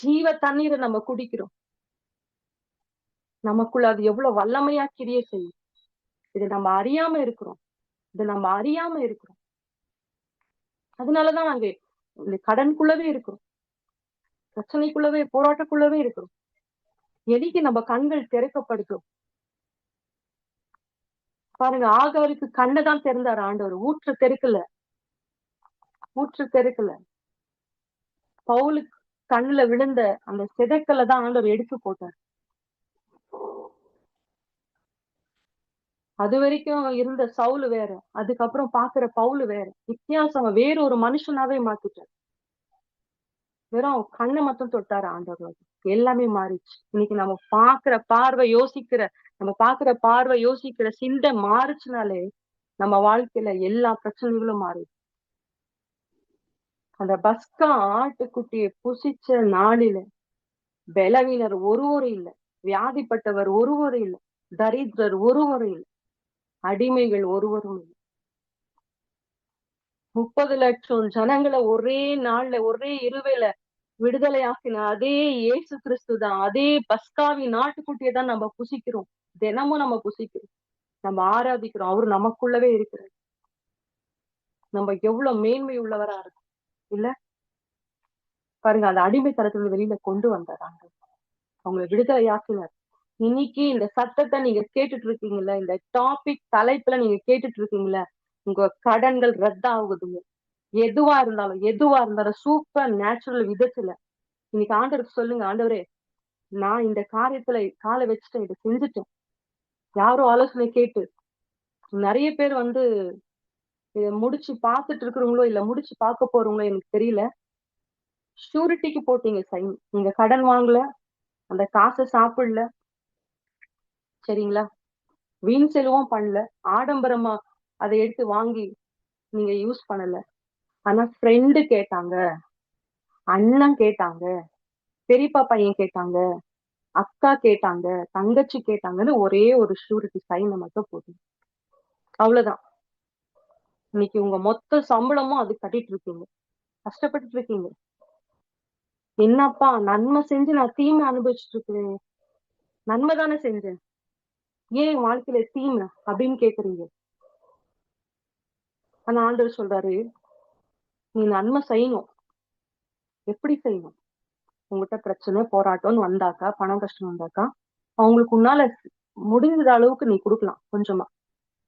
ஜீவ தண்ணீரை நம்ம குடிக்கிறோம். நமக்குள்ள அது எவ்வளவு வல்லமையா கிரியை செய்யும். இது நம்ம அறியாம இருக்கிறோம். அதனாலதான் நாங்க இந்த கடனுக்குள்ளவே இருக்கிறோம், பிரச்சனைக்குள்ளவே, போராட்டக்குள்ளவே இருக்கிறோம். எதுக்கு நம்ம கண்கள் திறக்கப்படுத்தும்? பாருங்க, ஆகாருக்கு கண்ணதான் திறந்தாரு ஆண்டவர், ஊற்று தெருக்கல. பவுலுக்கு கண்ணுல விழுந்த அந்த சிதைக்கலை தான் ஆண்டவர் எடுத்து போட்டார். அது வரைக்கும் இருந்த சவுல் வேற, அதுக்கப்புறம் பாக்குற பவுல் வேற. வித்தியாசம், வேற ஒரு மனுஷனாவே மாத்திட்டார். வெறும் கண்ணை மட்டும் தொட்டாரு ஆண்டவர், எல்லாமே மாறிச்சு. இன்னைக்கு நம்ம பாக்குற பார்வை, யோசிக்கிற சிந்தை மாறுச்சுனாலே நம்ம வாழ்க்கையில எல்லா பிரச்சனைகளும் மாறிடும். அந்த பஸ்கா ஆட்டுக்குட்டியை புசிச்ச நாளில பலவீனர் ஒருவரும் இல்லை, வியாதிப்பட்டவர் ஒருவரும் இல்லை, தரித்திரர் ஒருவரும் இல்லை, அடிமைகள் ஒருவரும் இல்லை. 30 லட்சம் ஜனங்களை ஒரே நாள்ல, ஒரே இரவுல விடுதலை ஆக்கின அதே இயேசு கிறிஸ்து தான், அதே பஸ்காவின் நாட்டுக்குட்டியை தான் நம்ம புசிக்கிறோம். தினமும் நம்ம புசிக்கிறோம், நம்ம ஆராதிக்கிறோம். அவரு நமக்குள்ளவே இருக்கிறார். நம்ம எவ்வளவு மேன்மை உள்ளவரா இருக்கும் இல்ல? பாருங்க, அந்த அடிமைத்தனத்துல வெளியில கொண்டு வந்தாராங்க, அவங்களை விடுதலை ஆக்கினார். இன்னைக்கு இந்த சத்தத்தை நீங்க கேட்டுட்டு இருக்கீங்களா? இந்த டாபிக் தலைப்புல நீங்க கேட்டுட்டு இருக்கீங்களா? உங்க கடன்கள் ரத்தாகுதுங்க. எதுவா இருந்தாலும் சூப்பர் நேச்சுரல் விதத்துல இன்னைக்கு ஆண்டவருக்கு சொல்லுங்க, ஆண்டவரே நான் இந்த காரியத்துல காலை வச்சுட்டேன், இதை செஞ்சுட்டேன், யாரும் ஆலோசனை கேட்டு நிறைய பேர் வந்து இதை முடிச்சு பார்த்துட்டு இருக்கிறவங்களோ இல்ல முடிச்சு பார்க்க போறவங்களோ எனக்கு தெரியல. ஷூரிட்டிக்கு போட்டீங்க சைன். நீங்க கடன் வாங்கல, அந்த காசை சாப்பிடல, சரிங்களா? வீண் செலவும் பண்ணல, ஆடம்பரமா அதை எடுத்து வாங்கி நீங்க யூஸ் பண்ணல. ஆனா ஃப்ரெண்டு கேட்டாங்க, அண்ணன் கேட்டாங்க, பெரியப்பா பையன் கேட்டாங்க, அக்கா கேட்டாங்க, தங்கச்சி கேட்டாங்கன்னு ஒரே ஒரு ஷூரிட்டி சைனை மட்டும் போட்டீங்க. அவ்வளவுதான். இன்னைக்கு உங்க மொத்த சம்பளமும் அது கட்டிட்டு இருக்கீங்க, கஷ்டப்பட்டு இருக்கீங்க. என்னப்பா நன்மை செஞ்சு நான் தீமை அனுபவிச்சுட்டு இருக்கிறேன். நன்மை தானே செஞ்சேன், ஏன் என் வாழ்க்கையில தீமை அப்படின்னு கேக்குறீங்க. ஆனா ஆண்டவர் சொல்றாரு, நீ நன்மை செய்யணும். எப்படி செய்யணும்? உங்ககிட்ட பிரச்சனை போராட்டம்னு வந்தாக்கா, பணம் கஷ்டம் வந்தாக்கா, அவங்களுக்கு உன்னால முடிஞ்ச அளவுக்கு நீ கொடுக்கலாம். கொஞ்சமா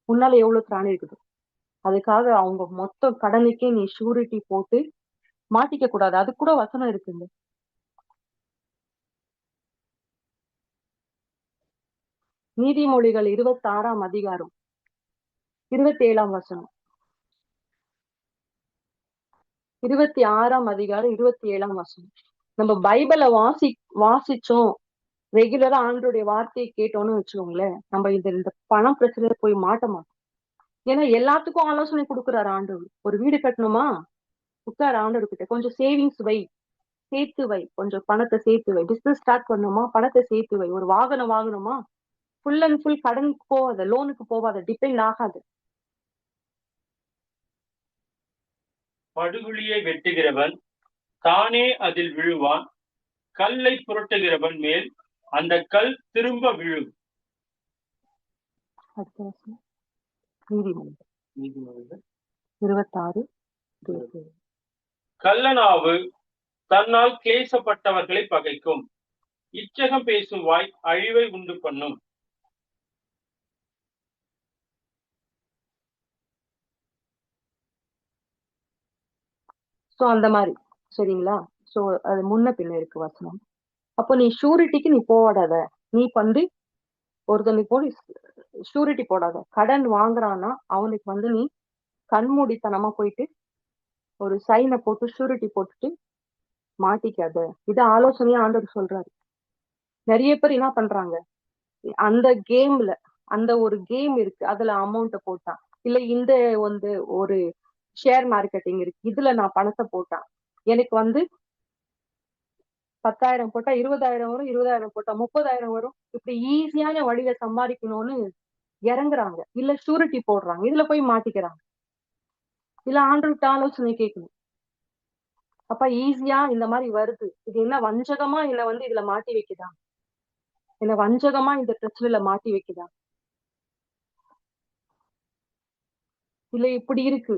உன்னால எவ்வளவு திராணி இருக்குது, அதுக்காக அவங்க மொத்த கடனுக்கே நீ ஷூரிட்டி போட்டு மாட்டிக்க கூடாது. அது கூட வசனம் இருக்குங்க. நீதிமொழிகள் 26ஆம் அதிகாரம் 27ஆம் வசனம். 26ஆம் அதிகாரம் 27ஆம் வசனம். நம்ம பைபிளை வாசிச்சோம், ரெகுலரா ஆண்டருடைய வார்த்தையை கேட்டோம்னு வச்சுக்கோங்களேன், நம்ம இந்த பணம் பிரச்சனையில போய் மாட்ட மாட்டோம். ஏன்னா எல்லாத்துக்கும் ஆலோசனை கொடுக்குறாரு ஆண்டவர். ஒரு வீடு கட்டணுமா, உட்கார ஆண்டவர் கிட்ட கொஞ்சம் சேவிங்ஸ் வை, சேர்த்து வை, கொஞ்சம் பணத்தை சேர்த்து வை. பிசினஸ் ஸ்டார்ட் பண்ணணுமா, பணத்தை சேர்த்து வை. ஒரு வாகனம் வாங்கணுமா, ஃபுல் அண்ட் ஃபுல் கடனுக்கு போகாத, லோனுக்கு போகாத, டிபெண்ட் ஆகாது. படுகுழியை வெட்டுகிறவன் தானே அதில் விழுவான், கல்லை புரட்டுகிறவன் மேல் அந்த கல் திரும்ப விழும். நீதிமொழிகள் 26 கள்ளனாவு தன்னால் கிளேசப்பட்டவர்களை பகைக்கும், இச்சகம் பேசும் வாய் அழிவை உண்டு பண்ணும். சோ அந்த மாதிரி, சரிங்களா? சோ அது முன்ன பின்ன இருக்கு வசனம். அப்போ நீ ஷூரிட்டிக்கு நீ போடாத. நீ வந்து ஒருத்தனுக்கு போய் ஷூரிட்டி போடாத. கடன் வாங்குறான்னா அவனுக்கு வந்து நீ கண்மூடித்தனமா போயிட்டு ஒரு சைனை போட்டு ஷூரிட்டி போட்டுட்டு மாட்டிக்காத. இது ஆலோசனையா ஆண்டவர் சொல்றாரு. நிறைய பேர் என்ன பண்றாங்க, அந்த கேம்ல, அந்த ஒரு கேம் இருக்கு, அதுல அமௌண்ட்டை போட்டான், இல்ல இந்த வந்து ஒரு ஷேர் மார்க்கெட்டிங் இருக்கு, இதுல நான் பணத்தை போட்டான், எனக்கு வந்து 10,000 போட்டா 20,000 வரும், 20,000 போட்டா 30,000 வரும், இப்படி ஈஸியான வழியில சம்பாதிக்கணும்னு இறங்குறாங்க. இல்ல ஷூரிட்டி போடுறாங்க, இதுல போய் மாட்டிக்கிறாங்க. இல்ல ஆண்டவர்கிட்ட ஆலோசனை கேட்கணும். அப்ப ஈஸியா இந்த மாதிரி வருது, இது என்ன வஞ்சகமா என்ன வந்து இதுல மாட்டி வைக்குதா, என்ன வஞ்சகமா இந்த பிரச்சனையில மாட்டி வைக்குதா, இல்ல இப்படி இருக்கு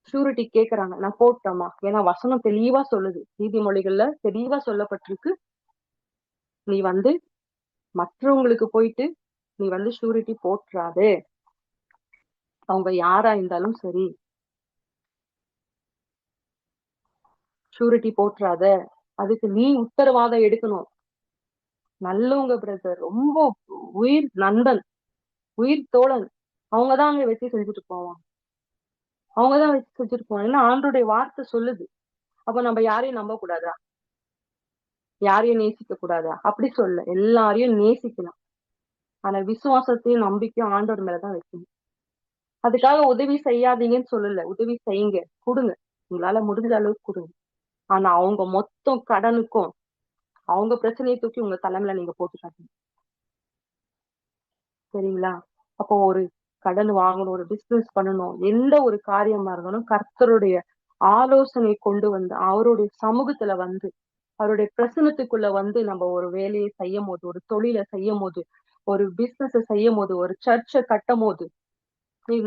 ஷூரிட்டி கேக்குறாங்க, நான் போட்டோமா? ஏன்னா வசனம் தெளிவா சொல்லுது, நீதிமொழிகள்ல தெளிவா சொல்லப்பட்டிருக்கு, நீ வந்து மற்றவங்களுக்கு போயிட்டு நீ வந்து ஷூரிட்டி போட்டுறாதே, அவங்க யாரா இருந்தாலும் சரி, ஷூரிட்டி போட்டுறாத, அதுக்கு நீ உத்தரவாதம் எடுக்கணும். நல்லவங்க பிரதர், ரொம்ப உயிர் நண்பன், உயிர் தோழன், அவங்கதான் அங்க வச்சு செஞ்சுட்டு போவாங்க, அவங்கதான் வச்சு செஞ்சுட்டு போவாங்க. ஏன்னா ஆண்டருடைய வார்த்தை சொல்லுது. அப்ப நம்ம யாரையும் நம்ப கூடாதா, யாரையும் நேசிக்க கூடாதா? அப்படி சொல்ல, எல்லாரையும் நேசிக்கலாம். ஆனா விசுவாசத்தையும் நம்பிக்கையும் ஆண்டவர் மேலதான் வைக்கணும். அதுக்காக உதவி செய்யாதீங்கன்னு சொல்லல, உதவி செய்யுங்க, கொடுங்க, உங்களால முடிஞ்ச அளவுக்கு கொடுங்க. ஆனா அவங்க மொத்தம் கடனுக்கும் அவங்க பிரச்சனையை தூக்கி உங்க தலைமையில நீங்க போட்டுக்காதீங்க, சரிங்களா? அப்போ ஒரு கடன் வாங்கணும், ஒரு பிசினஸ் பண்ணணும், எந்த ஒரு காரியமா இருந்தாலும் கர்த்தருடைய ஆலோசனை கொண்டு வந்து அவருடைய சமூகத்துல வந்து அவருடைய பிரசனத்துக்குள்ள வந்து நம்ம ஒரு வேலையை செய்யும் போது, ஒரு தொழிலை செய்யும் போது, ஒரு பிசினஸ் செய்யும் போது, ஒரு சர்ச்சை கட்டும் போது,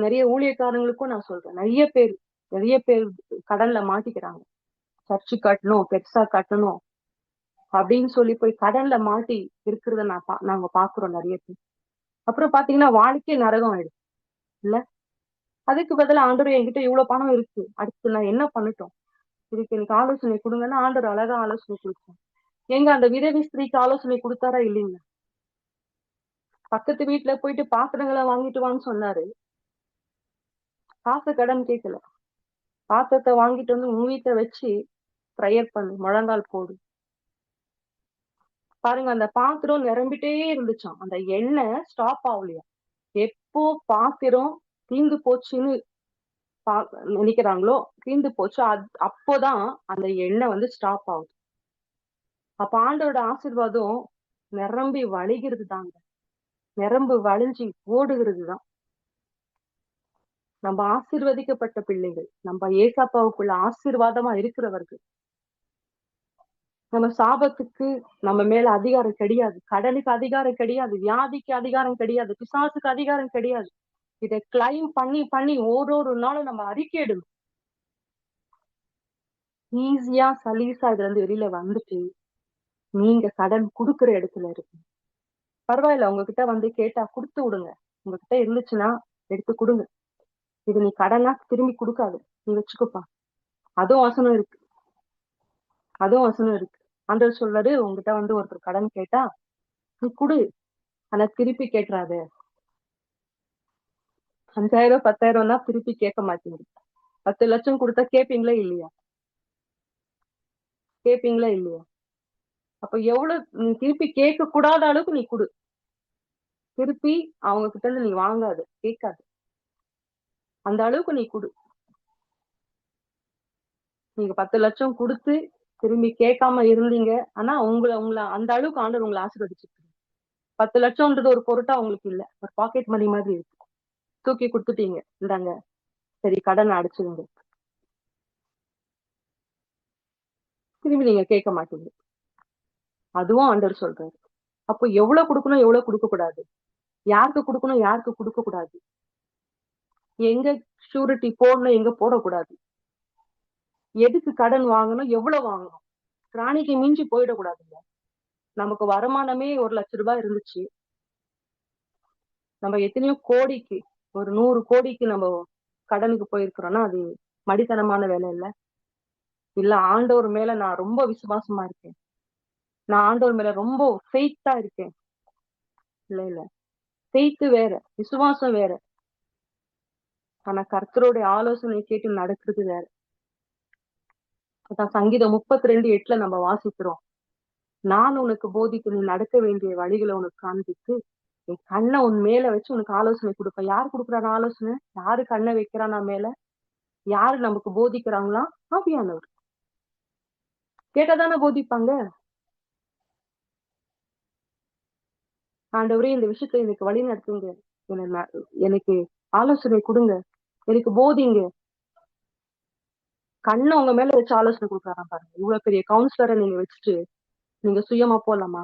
நிறைய ஊழியக்காரங்களுக்கும் நான் சொல்றேன், நிறைய பேர் கடன்ல மாட்டிக்கிறாங்க. சர்ச்சு கட்டணும், பெருசா கட்டணும் அப்படின்னு சொல்லி போய் கடன்ல மாட்டி இருக்கிறத நாங்க பாக்குறோம் நிறைய பேர். அப்புறம் பாத்தீங்கன்னா வாழ்க்கை நரகம் ஆயிடுச்சு இல்ல. அதுக்கு பதிலா ஆண்டவர் என்கிட்ட இவ்வளவு பணம் இருக்கு, அடுத்து நான் என்ன பண்ணட்டும், இதுக்கு எனக்கு ஆலோசனை கொடுங்கன்னா ஆண்டவர் அழகா ஆலோசனை கொடுத்தார். எங்க அந்த விதவி ஸ்திரீக்கு ஆலோசனை கொடுத்தாரா இல்லைங்களா? பக்கத்து வீட்டுல போயிட்டு பாத்திரங்களை வாங்கிட்டு வான்னு சொன்னாரு. காசு கடன் கேட்கல. பாத்திரத்தை வாங்கிட்டு வந்து உன் வீட்டை வச்சு ப்ரேயர் பண்ணு, முழங்கால் போடு. பாருங்க, அந்த பாத்திரம் நிரம்பிட்டே இருந்துச்சாம். அந்த எண்ணெய் ஸ்டாப் ஆகலையா. எப்போ பாத்திரம் தீந்து போச்சுன்னு நினைக்கிறாங்களோ, தீந்து போச்சு, அப்போதான் அந்த எண்ணெய் வந்து ஸ்டாப் ஆகுது. அப்ப ஆண்டோட ஆசீர்வாதம் நிரம்பி வழிகிறது தாங்க. நிரம்பு வழிஞ்சி ஓடுகிறது தான். நம்ம ஆசீர்வதிக்கப்பட்ட பிள்ளைகள், நம்ம ஏசாப்பாவுக்குள்ள ஆசீர்வாதமா இருக்கிறவர்கள். நம்ம சாபத்துக்கு நம்ம மேல அதிகாரம் கிடையாது, கடனுக்கு அதிகாரம் கிடையாது, வியாதிக்கு அதிகாரம் கிடையாது, பிசாசுக்கு அதிகாரம் கிடையாது. இதை கிளைம் பண்ணி பண்ணி ஒரு நாளும் நம்ம அறிக்கையிடணும். ஈஸியா சலீசா இதுல இருந்து வெளியில வந்துட்டு நீங்க கடன் கொடுக்குற இடத்துல இருக்கு. பரவாயில்ல, உங்ககிட்ட வந்து கேட்டா கொடுத்து விடுங்க. உங்ககிட்ட இருந்துச்சுன்னா எடுத்து கொடுங்க. இது நீ கடனா திரும்பி கொடுக்காது, நீ வச்சுக்கோப்பா. அதுவும் வசனம் இருக்கு, அதுவும் வசனம் இருக்கு. ஆண்டவர் சொல்றாரு, உங்ககிட்ட வந்து ஒருத்தர் கடன் கேட்டா நீ குடு, ஆனா திருப்பி கேட்டுறாத. 5000 10,000 தான் திருப்பி கேட்க மாட்டீங்க. 10 லட்சம் கொடுத்தா கேட்பீங்களா இல்லையா? கேட்பீங்களா இல்லையா? அப்ப எவ்வளவு நீ திருப்பி கேட்க கூடாத அளவுக்கு நீ கொடு. திருப்பி அவங்க கிட்ட இருந்து நீ வாங்காது, கேட்காது, அந்த அளவுக்கு நீ கொடு. நீங்க 10 லட்சம் கொடுத்து திரும்பி கேட்காம இருந்தீங்க, ஆனா உங்களை அந்த அளவுக்கு ஆண்டவர் உங்களை ஆசீர்வதிச்சிருக்கு. 10 லட்சம்ன்றது ஒரு பொருட்டா உங்களுக்கு இல்ல, ஒரு பாக்கெட் மணி மாதிரி இருக்கு. தூக்கி கொடுத்துட்டீங்க, இந்தாங்க சரி கடன் அடைச்சிருங்க, திரும்பி நீங்க கேட்க மாட்டீங்க. அதுவும் ஆண்டவர் சொல்றாரு. அப்போ எவ்வளவு கொடுக்கணும், எவ்வளவு கொடுக்க கூடாது, யாருக்கு கொடுக்கணும், யாருக்கு கொடுக்க கூடாது, எங்க ஷூரிட்டி போடணும், எங்க போடக்கூடாது, எதுக்கு கடன் வாங்கணும், எவ்வளவு வாங்கணும், ராணிக்கு மிஞ்சி போயிடக்கூடாதுங்க. நமக்கு வருமானமே 1 லட்சம் ரூபாய் இருந்துச்சு, நம்ம எத்தனையோ கோடிக்கு, ஒரு 100 கோடிக்கு நம்ம கடனுக்கு போயிருக்கிறோம்னா அது மடித்தனமான வேலை இல்ல. இல்ல, ஆண்டவர் மேல நான் ரொம்ப விசுவாசமா இருக்கேன், நான் ஆண்டவர் மேல ரொம்ப ஃபெய்த்தா இருக்கேன். இல்ல, ஃபெய்த் வேற, விசுவாசம் வேற. ஆனா கர்த்தருடைய ஆலோசனை கேட்டு நடக்கிறது வேற. அதான் சங்கீதம் 32:8 நம்ம வாசிக்கிறோம். நான் உனக்கு போதித்து நீ நடக்க வேண்டிய வழிகளை உனக்கு காண்பித்து என் கண்ணை உன் மேல வச்சு உனக்கு ஆலோசனை கொடுப்பேன். யாரு கொடுக்குறாரு ஆலோசனை? யாரு கண்ணை வைக்கிறானா மேல? யாரு நமக்கு போதிக்கிறாங்களா? ஆவியானவர். கேட்டாதானே போதிப்பாங்க. ஆண்டவரே, இந்த விஷயத்தை எனக்கு வழி நடத்துங்க, எனக்கு ஆலோசனை கொடுங்க, எனக்கு போதிங்க. கண்ணை உங்க மேல வச்சு ஆலோசனை கொடுக்குறாராம் பாருங்க. இவ்வளவு பெரிய கவுன்சிலரை நீங்க வச்சுட்டு நீங்க சுயமா போலாமா?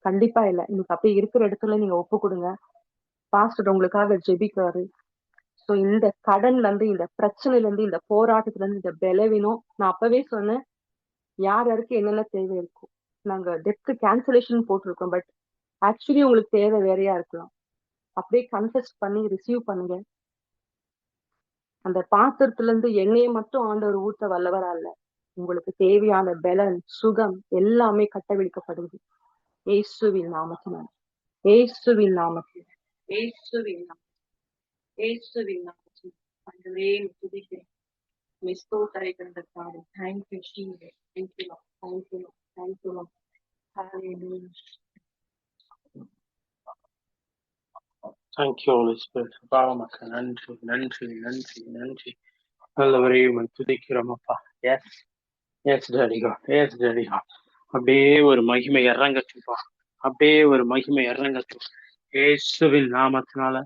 கண்டிப்பா இல்ல. இன்னைக்கு அப்படியே இருக்கிற இடத்துல நீங்க ஒப்பு கொடுங்க. பாஸ்டர் உங்களுக்காக ஜெபிக்கிறாரு. சோ இந்த கடன்ல இருந்து, இந்த பிரச்சனையில இருந்து, இந்த போராட்டத்துல இருந்து, இந்த பலவீனம், நான் அப்பவே சொன்னேன் யார் யாருக்கு என்னென்ன தேவை இருக்கும். நாங்க டெப்த் கேன்சலேஷன் போட்டிருக்கோம், பட் ஆக்சுவலி உங்களுக்கு தேவை வேறையா இருக்கலாம். அப்படியே கன்ஃபெஸ் பண்ணி ரிசீவ் பண்ணுங்க. அந்த பாத்திரத்துல இருந்து எண்ணெயை மட்டும் ஆண்டவர் ஊத்த வல்லவரா இல்ல, உங்களுக்கு தேவையான பலன், சுகம் எல்லாமே கட்டவிழ்க்கப்படுது இயேசுவின் நாமத்தினால், இயேசுவின் நாமத்தில், இயேசுவின் நாமத்தில், இயேசுவின் நாமத்தில். ஆண்டவரே, துதிக்கிறேன். Thank you, Jesus. Thank you, Lord. Thank you, Lord. Thank you, Lord. Hallelujah. Thank you, Holy Spirit. பாவமக்க நன்றி, நன்றி, நன்றி, நன்றி. நல்லவரே, உம்மை துதிக்கிறோம் அப்பா. Yes yes daddy God, yes daddy God. அப்படியே ஒரு மகிமை இறங்கச்சுப்பா, அப்படியே ஒரு மகிமை இறங்கட்டும் இயேசுவின் நாமத்தினால,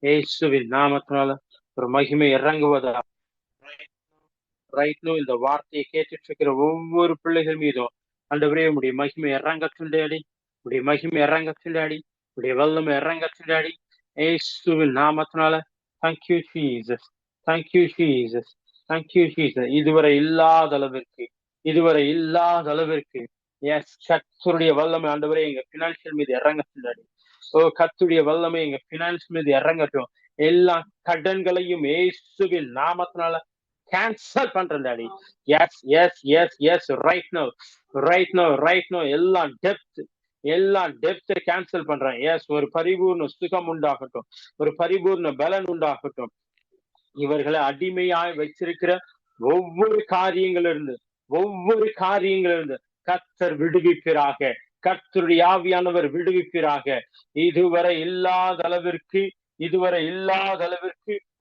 இயேசுவின் நாமத்தினால ஒரு மகிமை இறங்குவதா. ரைட்னு இந்த வார்த்தையை கேட்டுட்டு இருக்கிற ஒவ்வொரு பிள்ளைகள் மீதும் ஆண்டவரே உடைய மகிமை இறங்கட்டும் டாடி, உடைய மகிமை இறங்கட்டும் டாடி, உடைய வல்லமை இறங்கட்டும் டாடி இயேசுவின் நாமத்தினால. Thank you Jesus, thank you Jesus, thank you Jesus. இதுவரை இல்லாத அளவிற்கு, இதுவரை இல்லாத அளவிற்கு எஸ் கர்த்தருடைய வல்லமை ஆண்டவரே எங்க பினான்சியல் மீது இறங்கட்டும் டாடி. ஓ, கர்த்தருடைய வல்லமை எங்க பினான்ஸ் மீது இறங்கட்டும். எல்லா கடன்களையும் இயேசுவின் நாமத்தினால கேன்சல் பண்றேன் daddy. Yes yes yes yes right now, right now, right now. எல்லா டெப்த், எல்லா டெப்த்தை கேன்சல் பண்றேன். எஸ், ஒரு பரிபூர்ண சுகம் உண்டாகட்டும், ஒரு பரிபூர்ண பலன் உண்டாகட்டும். இவர்களை அடிமையாய் வச்சிருக்கிற ஒவ்வொரு காரியங்களிலிருந்து கர்த்தர் விடுவிப்பிறாக. கர்த்தருடைய ஆவியானவர் விடுவிப்பிறாக. இதுவரை இல்லாத அளவிற்கு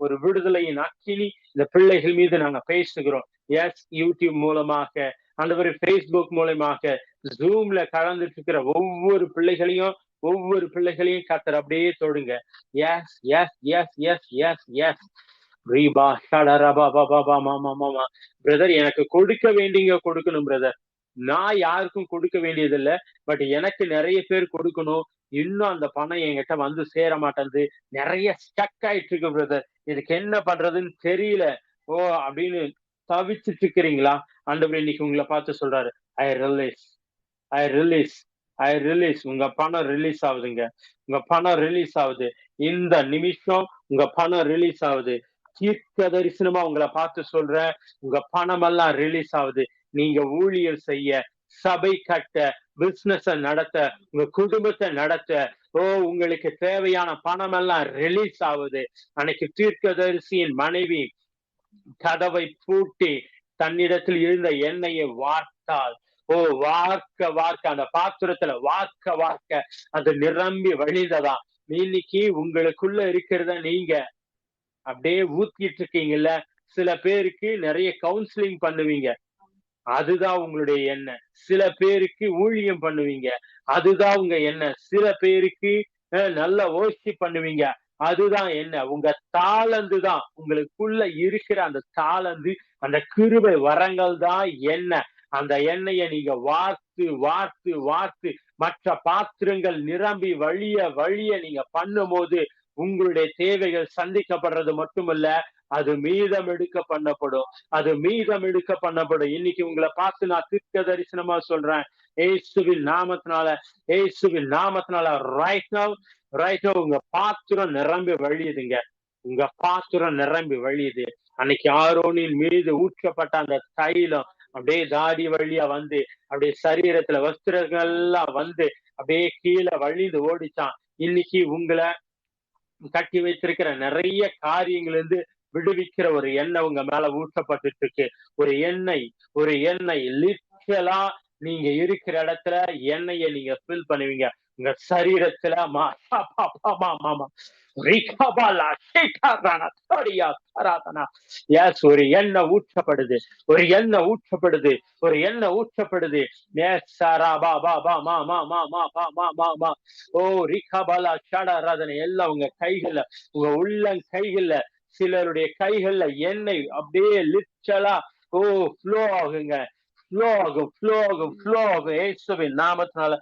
ஒரு விடுதலையின் அக்கினி இந்த பிள்ளைகள் மீது நாங்க பேசுகிறோம். எஸ், யூடியூப் மூலமாக, ஆண்டவரே Facebook மூலமாக, ஜூம்ல கலந்துட்டு இருக்கிற ஒவ்வொரு பிள்ளைகளையும் கர்த்தர் அப்படியே தொடுங்க. Yes yes yes yes yes yes ரீபா ஷடரபா பாபா மாமா மாமா. பிரதர், எனக்கு கொடுக்க வேண்டிய கொடுக்கணும் பிரதர். நான் யாருக்கும் கொடுக்க வேண்டியதில்லை, பட் எனக்கு நிறைய பேர் கொடுக்கணும். இன்னும் அந்த பணம் என்கிட்ட வந்து சேர மாட்டேங்குது. நிறைய ஸ்டக் ஆயிட்டு இருக்கு பிரதர். இதுக்கு என்ன பண்றதுன்னு தெரியல அப்படின்னு தவிச்சிட்டு இருக்கிறீங்களா? ஆண்டவர் இன்னைக்கு உங்களை பார்த்து சொல்றாரு, ஐ ரிலீஸ். உங்க பணம் ரிலீஸ் ஆகுதுங்க. உங்க பணம் ரிலீஸ் ஆகுது. இந்த நிமிஷம் உங்க பணம் ரிலீஸ் ஆகுது. தீர்க்க தரிசனமா உங்களை பார்த்து சொல்றேன், உங்க பணம் எல்லாம் ரிலீஸ் ஆகுது. நீங்க ஊழியர் செய்ய, சபை கட்ட, பிசினஸ் நடத்த, உங்க குடும்பத்தை நடத்த, உங்களுக்கு தேவையான பணம் எல்லாம் ரிலீஸ் ஆகுது. அன்னைக்கு தீர்க்கதரிசியின் மனைவி கதவை பூட்டி தன்னிடத்தில் இருந்த எண்ணெயை வார்த்தாள். வார்க்க அந்த பாத்திரத்துல வார்க்க அது நிரம்பி வழிந்ததா. இன்னைக்கு உங்களுக்குள்ள இருக்கிறத நீங்க அப்படியே ஊத்திட்டு இருக்கீங்கல்ல. சில பேருக்கு நிறைய கவுன்சிலிங் பண்ணுவீங்க, அதுதான் உங்களுடைய எண்ணெய். சில பேருக்கு ஊழியம் பண்ணுவீங்க, அதுதான் உங்க எண்ணெய். சில பேருக்கு நல்ல வொர்ஷிப் பண்ணுவீங்க, அதுதான் என்ன. உங்க தாளந்து தான், உங்களுக்குள்ள இருக்கிற அந்த தாளந்து, அந்த கிருபை வரங்கள் தான் என்ன. அந்த எண்ணெயை நீங்க வார்த்து மற்ற பாத்திரங்கள் நிரம்பி வழிய நீங்க பண்ணும் போது உங்களுடைய தேவைகள் சந்திக்கப்படுறது மட்டுமல்ல, அது மீதம் எடுக்க பண்ணப்படும். இன்னைக்கு உங்களை பார்த்து நான் தீர்க்க தரிசனமா சொல்றேன், இயேசுவின் நாமத்தினால ரைட் நவ் உங்க பாத்திரம் நிரம்பி வழியுதுங்க. உங்க பாத்திரம் நிரம்பி வழியுது. அன்னைக்கு ஆரோனின் மீது ஊற்றப்பட்ட அந்த தைலம் அப்படியே தாடி வழியா வந்து அப்படியே சரீரத்துல வஸ்திரங்கள் எல்லாம் வந்து அப்படியே கீழே வழிந்து ஓடிச்சான். இன்னைக்கு உங்களை கட்டி வைத்திருக்கிற நிறைய காரியங்கள் இருந்து விடுவிக்கிற ஒரு எண்ணெய் உங்க மேல ஊற்றப்பட்டு இருக்கு. ஒரு எண்ணெய் லிட்டரலா நீங்க இருக்கிற இடத்துல எண்ணெயை நீங்க ஃபில் பண்ணுவீங்க. உங்க சரீரத்துல ஒரு எண்ணெய் ஊற்றப்படுது. எல்லாம் உங்க கைகள்ல, உங்க உள்ளங்கைகள்ல, சிலருடைய கைகள்ல எண்ணெய் அப்படியே லிட்டரலா ஃப்ளோ ஆகுங்க. இயேசுவின் நாமத்தினால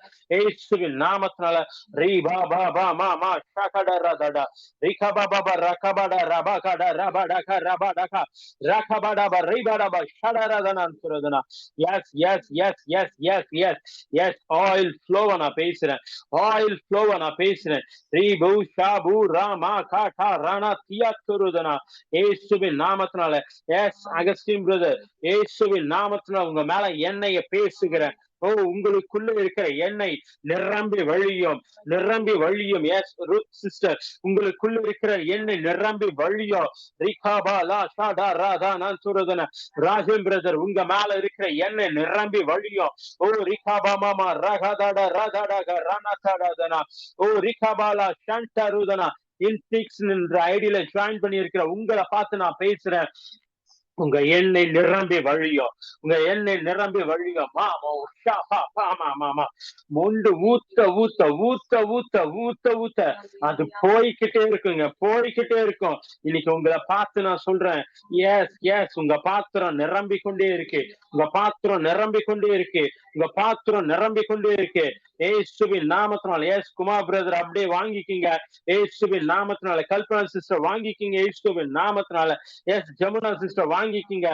ஆயில் ஃப்ளோவை நான் பேசுறேன். இயேசுவின் நாமத்தினால. எஸ் அகஸ்டின் பிரதர், இயேசுவின் நாமத்தினால உங்க மேல எண்ணெய பேசுகிறேன். உங்களுக்குள்ள இருக்கிற எண்ணெய் நிரம்பி வழியும். எஸ் ரூத் சிஸ்டர், உங்களுக்குள்ள இருக்கிற எண்ணெய் நிரம்பி வழியும். ராஜன் பிரதர், உங்க மேல இருக்கிற எண்ணெய் நிரம்பி வழியும். ஐடியில ஜாயின் பண்ணி இருக்கிற உங்களை பார்த்து நான் பேசுறேன். உங்க எண்ணெய் நிரம்பி வழியும். மொண்டு ஊத்த அது போய்கிட்டே இருக்கும். இன்னைக்கு உங்களை பார்த்து நான் சொல்றேன், எஸ் உங்க பாத்திரம் நிரம்பிக் கொண்டே இருக்கு. ஏசுவின் நாமத்தினால. எஸ் குமார் பிரதர் அப்படியே வாங்கிக்கிங்க, ஏசுவின் நாமத்தினால. கல்பனா சிஸ்டர் வாங்கிக்கிங்க, ஏசுவின் நாமத்தினால. எஸ் ஜமுனா சிஸ்டர் வாங்கிக்கிங்க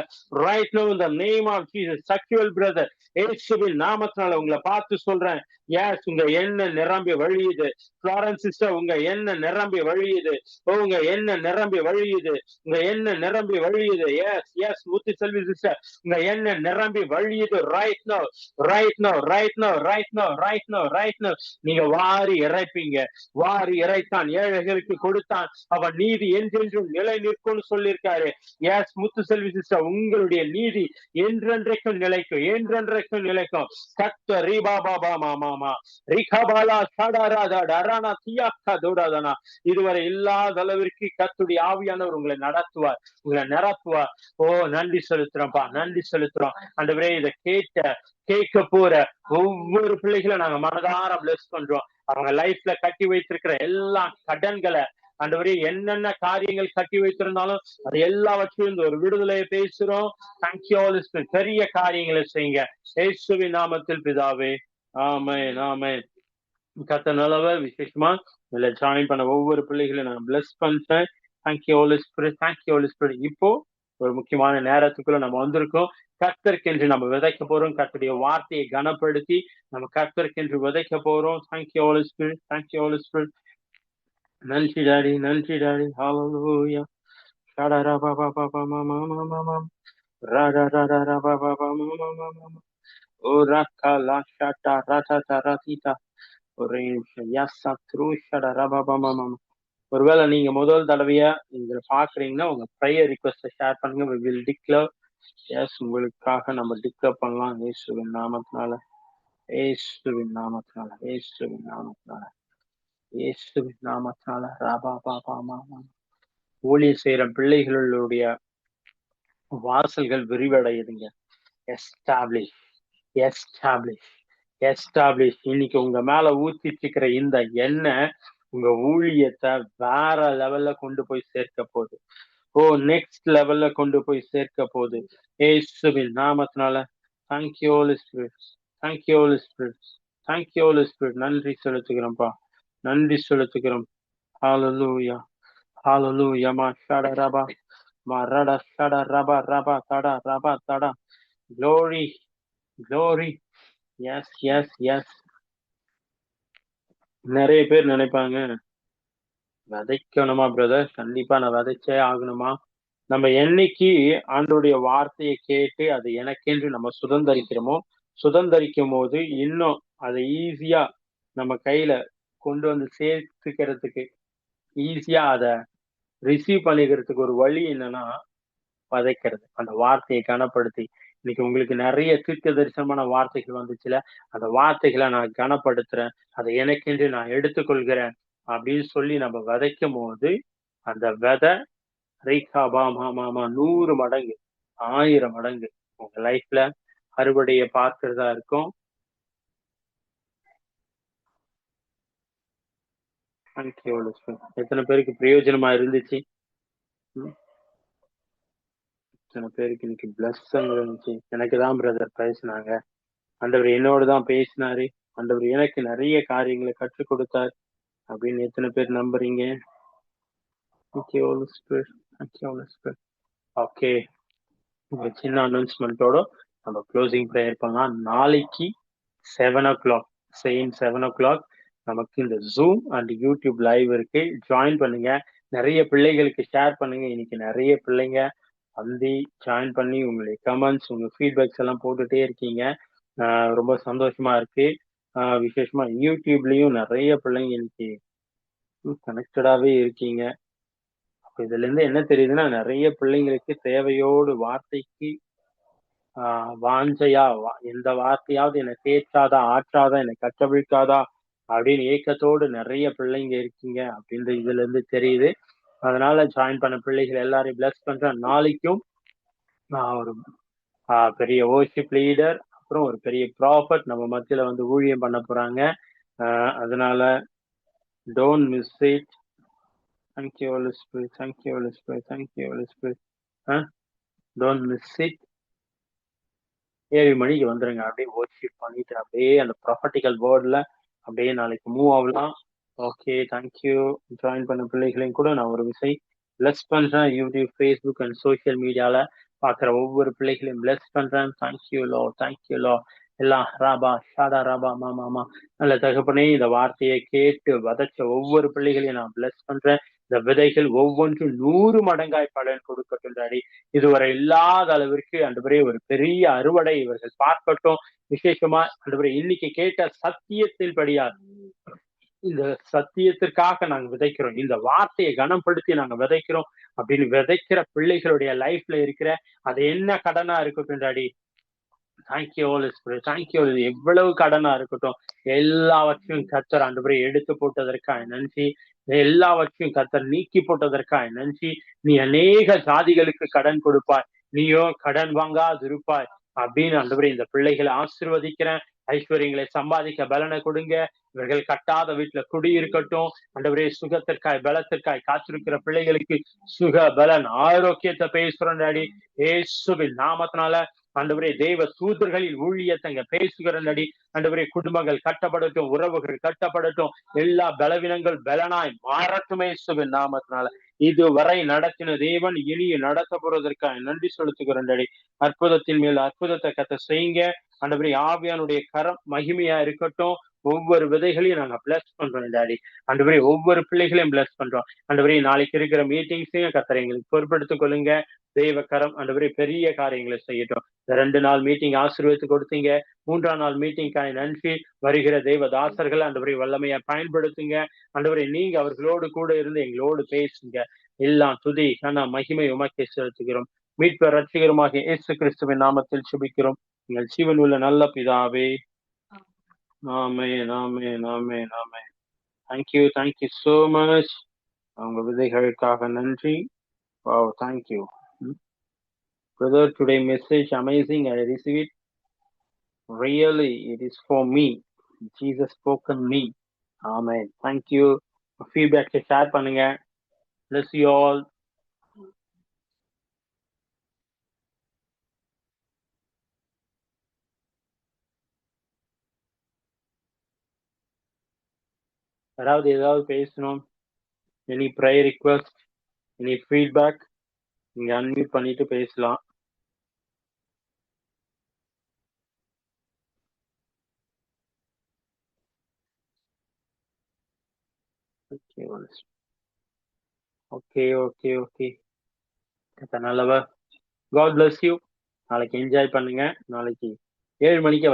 ரைட் நோ இந்த நேம் ஆஃப் ஜீசஸ். சக்சுவல் பிரதர், இயேசுவின் நாமத்தினால உங்களை பார்த்து சொல்றேன், எஸ் உங்க எண்ணெய் நிரம்பி வழியுது. ஃப்ளாரன்ஸ் சிஸ்டர், உங்க எண்ணெய் நிரம்பி வழியுது. உங்க எண்ணெய் நிரம்பி வழியுது. உங்க எண்ணெய் நிரம்பி வழியுது. Yes yes Muthu Selvi sister, உங்க எண்ணெய் நிரம்பி வழியுது. Right now right now right now right now right now right now. நீங்க வாரி இறைப்பீங்க. வாரி இறைத்தான் ஏழைகளுக்கு கொடுத்தான், அவன் நீதி என்றென்றும் நிலை நிற்கும்னு சொல்லியிருக்காரு. எஸ் முத்து செல்வி சிஸ்டர், உங்களுடைய நீதி என்றென்றைக்கும் நிலைக்கும், என்றென்றைக்கும் நிலைக்கும். கத்த ரீபா பாபா மாமா ரிகபாலா சடாராதா டரானா தியாக்கா தோடாதனா. இதுவரை இல்லாத அளவிற்கு கத்துடைய ஆவியானவர் உங்களை நடத்துவார், உங்களை நிரப்புவார். ஓ நன்றி செலுத்துறோம்ப்பா, நன்றி செலுத்துறோம் ஆண்டவரே. இதை கேட்க போற ஒவ்வொரு பிள்ளைகளும் நாங்க மனதார பிளஸ் பண்றோம். அவங்க லைஃப்ல கட்டி வைத்திருக்கிற எல்லா கடன்களை ஆண்டவரே, என்னென்ன காரியங்கள் கட்டி வைத்திருந்தாலும் அது எல்லாவற்றையும் இந்த ஒரு விடுதலையை பேசுறோம். தேங்க்யூ. பெரிய காரியங்களை செய்யுங்க இயேசுவின் நாமத்தில் பிதாவே, ஆமென் ஆமென். கத்த நல்லவ. விசேஷமா இதுல ஜாயின் பண்ண ஒவ்வொரு பிள்ளைகளையும் நான் பிளஸ் பண்றேன். Thank you Holy Spirit, thank you Holy Spirit. இப்போ ஒரு முக்கியமான நேரத்துக்குள்ள நம்ம வந்திருக்கோம். கர்த்தருக்கென்று நம்ம விதைக்க போறோம். கர்த்தருடைய வார்த்தையை கனப்படுத்தி நம்ம கர்த்தருக்கென்று விதைக்க போறோம். Thank you Holy Spirit, thank you Holy Spirit. நன்றி டாடி, நன்றி டாடி. ஹalleluya. ஷடரா பாபா பாபா மாமா மாமா ராடா ராடா ராபா பாபா மாமா மாமா ஓ ரக்கலா ஷட்டா ரட்டா ரட்டிதா. ஒரு நிமிஷம். யாசா த்ரூ ஷடரா பாபா மாமா. ஒருவேளை நீங்க முதல் தடவையா இங்க பாக்குறீங்கன்னா உங்க ப்ரேயர் ரிக்வெஸ்ட் ஷேர் பண்ணுங்க. we will declare. எஸ், உங்களுக்காக நம்ம டிக்ளேர் பண்ணலாம் இயேசுவின் நாமத்தினால, இயேசுவின் நாமத்தினால, இயேசுவின் நாமத்தினால, இயேசுவின் நாமத்தினால. ராபா பாபா மாமா. ஊழியர் செய்யற பிள்ளைகளுடைய வாசல்கள் விரிவடையுதுங்க. Establish establish establish. இன்னைக்கு உங்க மேல ஊத்திட்டு இருக்கிற இந்த எண்ணெய் உங்க ஊழியத்தை வேற லெவல்ல கொண்டு போய் சேர்க்க போகுது. ஓ நெக்ஸ்ட் லெவல்ல கொண்டு போய் சேர்க்க போகுது இயேசுவின் நாமத்தினால. Thank you Holy Spirit, thank you Holy Spirit, thank you Holy Spirit. நன்றி செலுத்துகிறோம்ப்பா, நன்றி செலுத்துகிறோம். ஹalleluya, ஹalleluya. மா ஷட ரபா மா ரட ஷட ரபா ரபா தடா ரபா தடா. glory glory. Yes yes yes. நிறைய பேர் நினைப்பாங்க, விதைக்கணுமா பிரதர்? கண்டிப்பா நான் விதைச்சே ஆகணுமா? நம்ம என்னைக்கு ஆண்டோடைய வார்த்தையை கேட்டு அதை எனக்கென்று நம்ம சுதந்திரிக்கிறோமோ, சுதந்திரிக்கும் போது இன்னும் அதை ஈஸியா நம்ம கையில கொண்டு வந்து சேர்த்துக்கிறதுக்கு, ஈஸியா அதை ரிசீவ் பண்ணிக்கிறதுக்கு ஒரு வழி என்னன்னா விதைக்கிறது. அந்த வார்த்தையை கனப்படுத்தி, இன்னைக்கு உங்களுக்கு நிறைய தீர்க்க தரிசனமான வார்த்தைகள் வந்துச்சுல, அந்த வார்த்தைகளை நான் கனப்படுத்துறேன், அதை எனக்கென்று நான் எடுத்துக்கொள்கிறேன் அப்படின்னு சொல்லி நம்ம விதைக்கும் போது அந்த விதை ரீகாபா மாமா 100 மடங்கு 1000 மடங்கு உங்க லைஃப்ல அறுவடையை பார்க்கிறதா இருக்கும். எத்தனை பேருக்கு பிரயோஜனமா இருந்துச்சு? எத்தனை பேருக்கு இன்னைக்கு பிளஸ்ஸிங் இருந்துச்சு? எனக்கு தான் பிரதர் பேசினாங்க, ஆண்டவர் என்னோட தான் பேசினாரு, ஆண்டவர் எனக்கு நிறைய காரியங்களை கற்றுக் கொடுத்தார் அப்படின்னு எத்தனை பேர் நம்புறீங்க? ஓகே, ஒரு சின்ன அனௌன்ஸ்மெண்ட்டோட நம்ம க்ளோசிங் ப்ரேயர் பண்ணலாம். நாளைக்கு 7 o'clock, சேம் 7 o'clock நமக்கு இந்த ஜூம் அண்ட் யூடியூப் லைவ் இருக்கு. ஜாயின் பண்ணுங்க, நிறைய பிள்ளைகளுக்கு ஷேர் பண்ணுங்க. இன்னைக்கு நிறைய பிள்ளைங்க வந்து ஜாயின் பண்ணி உங்களுடைய கமெண்ட்ஸ், உங்க ஃபீட்பேக்ஸ் எல்லாம் போட்டுட்டே இருக்கீங்க. ரொம்ப சந்தோஷமா இருக்கு. விசேஷமா யூடியூப்லயும் நிறைய பிள்ளைங்க இன்னைக்கு கனெக்டடாவே இருக்கீங்க. அப்ப இதுல இருந்து என்ன தெரியுதுன்னா, நிறைய பிள்ளைங்களுக்கு தேவையோடு வார்த்தைக்கு வாஞ்சையா, எந்த வார்த்தையாவது என்னை தேய்ச்சாதா, ஆற்றாதா, என்னை கட்டவிழ்க்காதா அப்படின்னு ஏக்கத்தோடு நிறைய பிள்ளைங்க இருக்கீங்க அப்படின்ற இதுல இருந்து தெரியுது. அதனால ஜாயின் பண்ண பிள்ளைகள் எல்லாரையும் பிளஸ் பண்றேன். நாளைக்கும் ஒரு பெரிய வொர்ஷிப் லீடர், அப்புறம் ஒரு பெரிய ப்ராஃபட் நம்ம மத்தியில வந்து ஊழியம் பண்ண போறாங்க. அதனால don't miss it. Thank you Holy Spirit, thank you Holy Spirit, thank you Holy Spirit. Don't miss it. 7 மணிக்கு வந்துருங்க. அப்படியே வொர்ஷிப் பண்ணிட்டு அப்படியே அந்த ப்ராஃபட்டிக்கல் வேர்ட்ல அப்படியே நாளைக்கு மூவ் ஆகலாம். Okay, thank you. ஜாயின் பண்ண பிள்ளைகளையும் கூட நான் ஒரு விஷயம் பிளஸ் பண்றேன். யூடியூப், ஃபேஸ்புக் அண்ட் சோசியல் மீடியால பாக்குற ஒவ்வொரு பிள்ளைகளையும் பிளஸ் பண்றேன். Thank you low, thank you low. எல்லாம் ராபா ஷாடா ராபா மாமா நல்ல தகப்பனே, இந்த வார்த்தையை கேட்டு வதச்ச ஒவ்வொரு பிள்ளைகளையும் நான் பிளஸ் பண்றேன். இந்த விதைகள் ஒவ்வொன்றும் 100 மடங்காய் பலன் கொடுக்கட்டும் டாடி. இதுவரை இல்லாத அளவிற்கு ஆண்டவரே ஒரு பெரிய அறுவடை இவர்கள் பார்க்கட்டும். விசேஷமா ஆண்டவரே இன்னைக்கு கேட்ட சத்தியத்தின் படியார் இந்த சத்தியத்திற்காக நாங்க விதைக்கிறோம், இந்த வார்த்தையை கனப்படுத்தி நாங்க விதைக்கிறோம் அப்படின்னு விதைக்கிற பிள்ளைகளுடைய லைஃப்ல இருக்கிற அது என்ன கடனா இருக்கட்டும் daddy. Thank you Holy Spirit, thank you. எவ்வளவு கடனா இருக்கட்டும் எல்லாவற்றையும் கர்த்தர் ஆண்டவரே எடுத்து போட்டதற்காக நன்றி. எல்லாவற்றையும் கர்த்தர் நீக்கி போட்டதற்காக நன்றி. நீ அநேக ஜாதிகளுக்கு கடன் கொடுப்பாய், நீயோ கடன் வாங்காது இருப்பாய் அப்படின்னு ஆண்டவரே இந்த பிள்ளைகளை ஆசீர்வதிக்கிறேன். ஐஸ்வர்யங்களை சம்பாதிக்க பலனை கொடுங்க. இவர்கள் கட்டாத வீட்டுல குடியிருக்கட்டும். ஆண்டவரே சுகத்திற்காய் பலத்திற்காய் காத்திருக்கிற பிள்ளைகளுக்கு சுக பலன் ஆரோக்கியத்தை பேசுறோம் டாடி. இயேசுவின் நாமத்தினால ஆண்டவரே தேவ தூதர்களின் ஊழியத்தங்க பேசுகிற நடி. ஆண்டவரே குடும்பங்கள் கட்டப்படட்டும், உறவுகள் கட்டப்படட்டும், எல்லா பலவீனங்கள் பலனாய் மாறட்டுமே இயேசுவின் நாமத்தினால. இதுவரை நடத்தின தேவன் இனியும் நடத்த போறதற்காக நன்றி செலுத்துகிறோம் டாடி. அற்புதத்தின் மேல் அற்புதத்தை கத்த செய்யுங்க. ஆண்டவரே ஆவியானுடைய கரம் மகிமையா இருக்கட்டும். ஒவ்வொரு விதைகளையும் நாங்க பிளஸ் பண்றோம் டாடி. ஆண்டவரே ஒவ்வொரு பிள்ளைகளையும் பிளஸ் பண்றோம். ஆண்டவரே நாளைக்கு இருக்கிற மீட்டிங்ஸையும் கத்தரை எங்களுக்கு பொறுப்பெடுத்துக் கொள்ளுங்க. தெய்வ கரம் ஆண்டவரே பெரிய காரியங்களை செய்யட்டும். இந்த 2 நாள் மீட்டிங் ஆசீர்வதித்து கொடுத்தீங்க. 3ஆம் நாள் மீட்டிங்காய் நன்றி. வருகிற தெய்வ தாசர்கள் ஆண்டவரே வல்லமையா பயன்படுத்துங்க. ஆண்டவரே நீங்க அவர்களோடு கூட இருந்து எங்களோடு பேசுங்க. எல்லாம் துதி கன மகிமை உமக்கே செலுத்துகிறோம். மீட்பர் ரட்சிகருமாகிய இயேசு கிறிஸ்துவின் நாமத்தில் சுபிக்கிறோம் எங்கள் ஜீவன் உள்ள நல்ல பிதாவே. ஆமென், ஆமென், ஆமென், ஆமென். Thank you, thank you so much. உங்க விதைகளுக்காக நன்றி. Wow, thank you. Brother, today message amazing. I receive it. Really, it is for me. Jesus spoken me. Amen. Thank you. Feedback share பண்ணுங்க. Bless you all. ஏதாவது பேசணும்? Any prayer request? Any feedback? நீங்க unmute பண்ணிட்டு பேசலாம். Okay. நல்லவா. God bless you. நாளைக்கு enjoy பண்ணுங்க. நாளைக்கு 7 மணிக்கு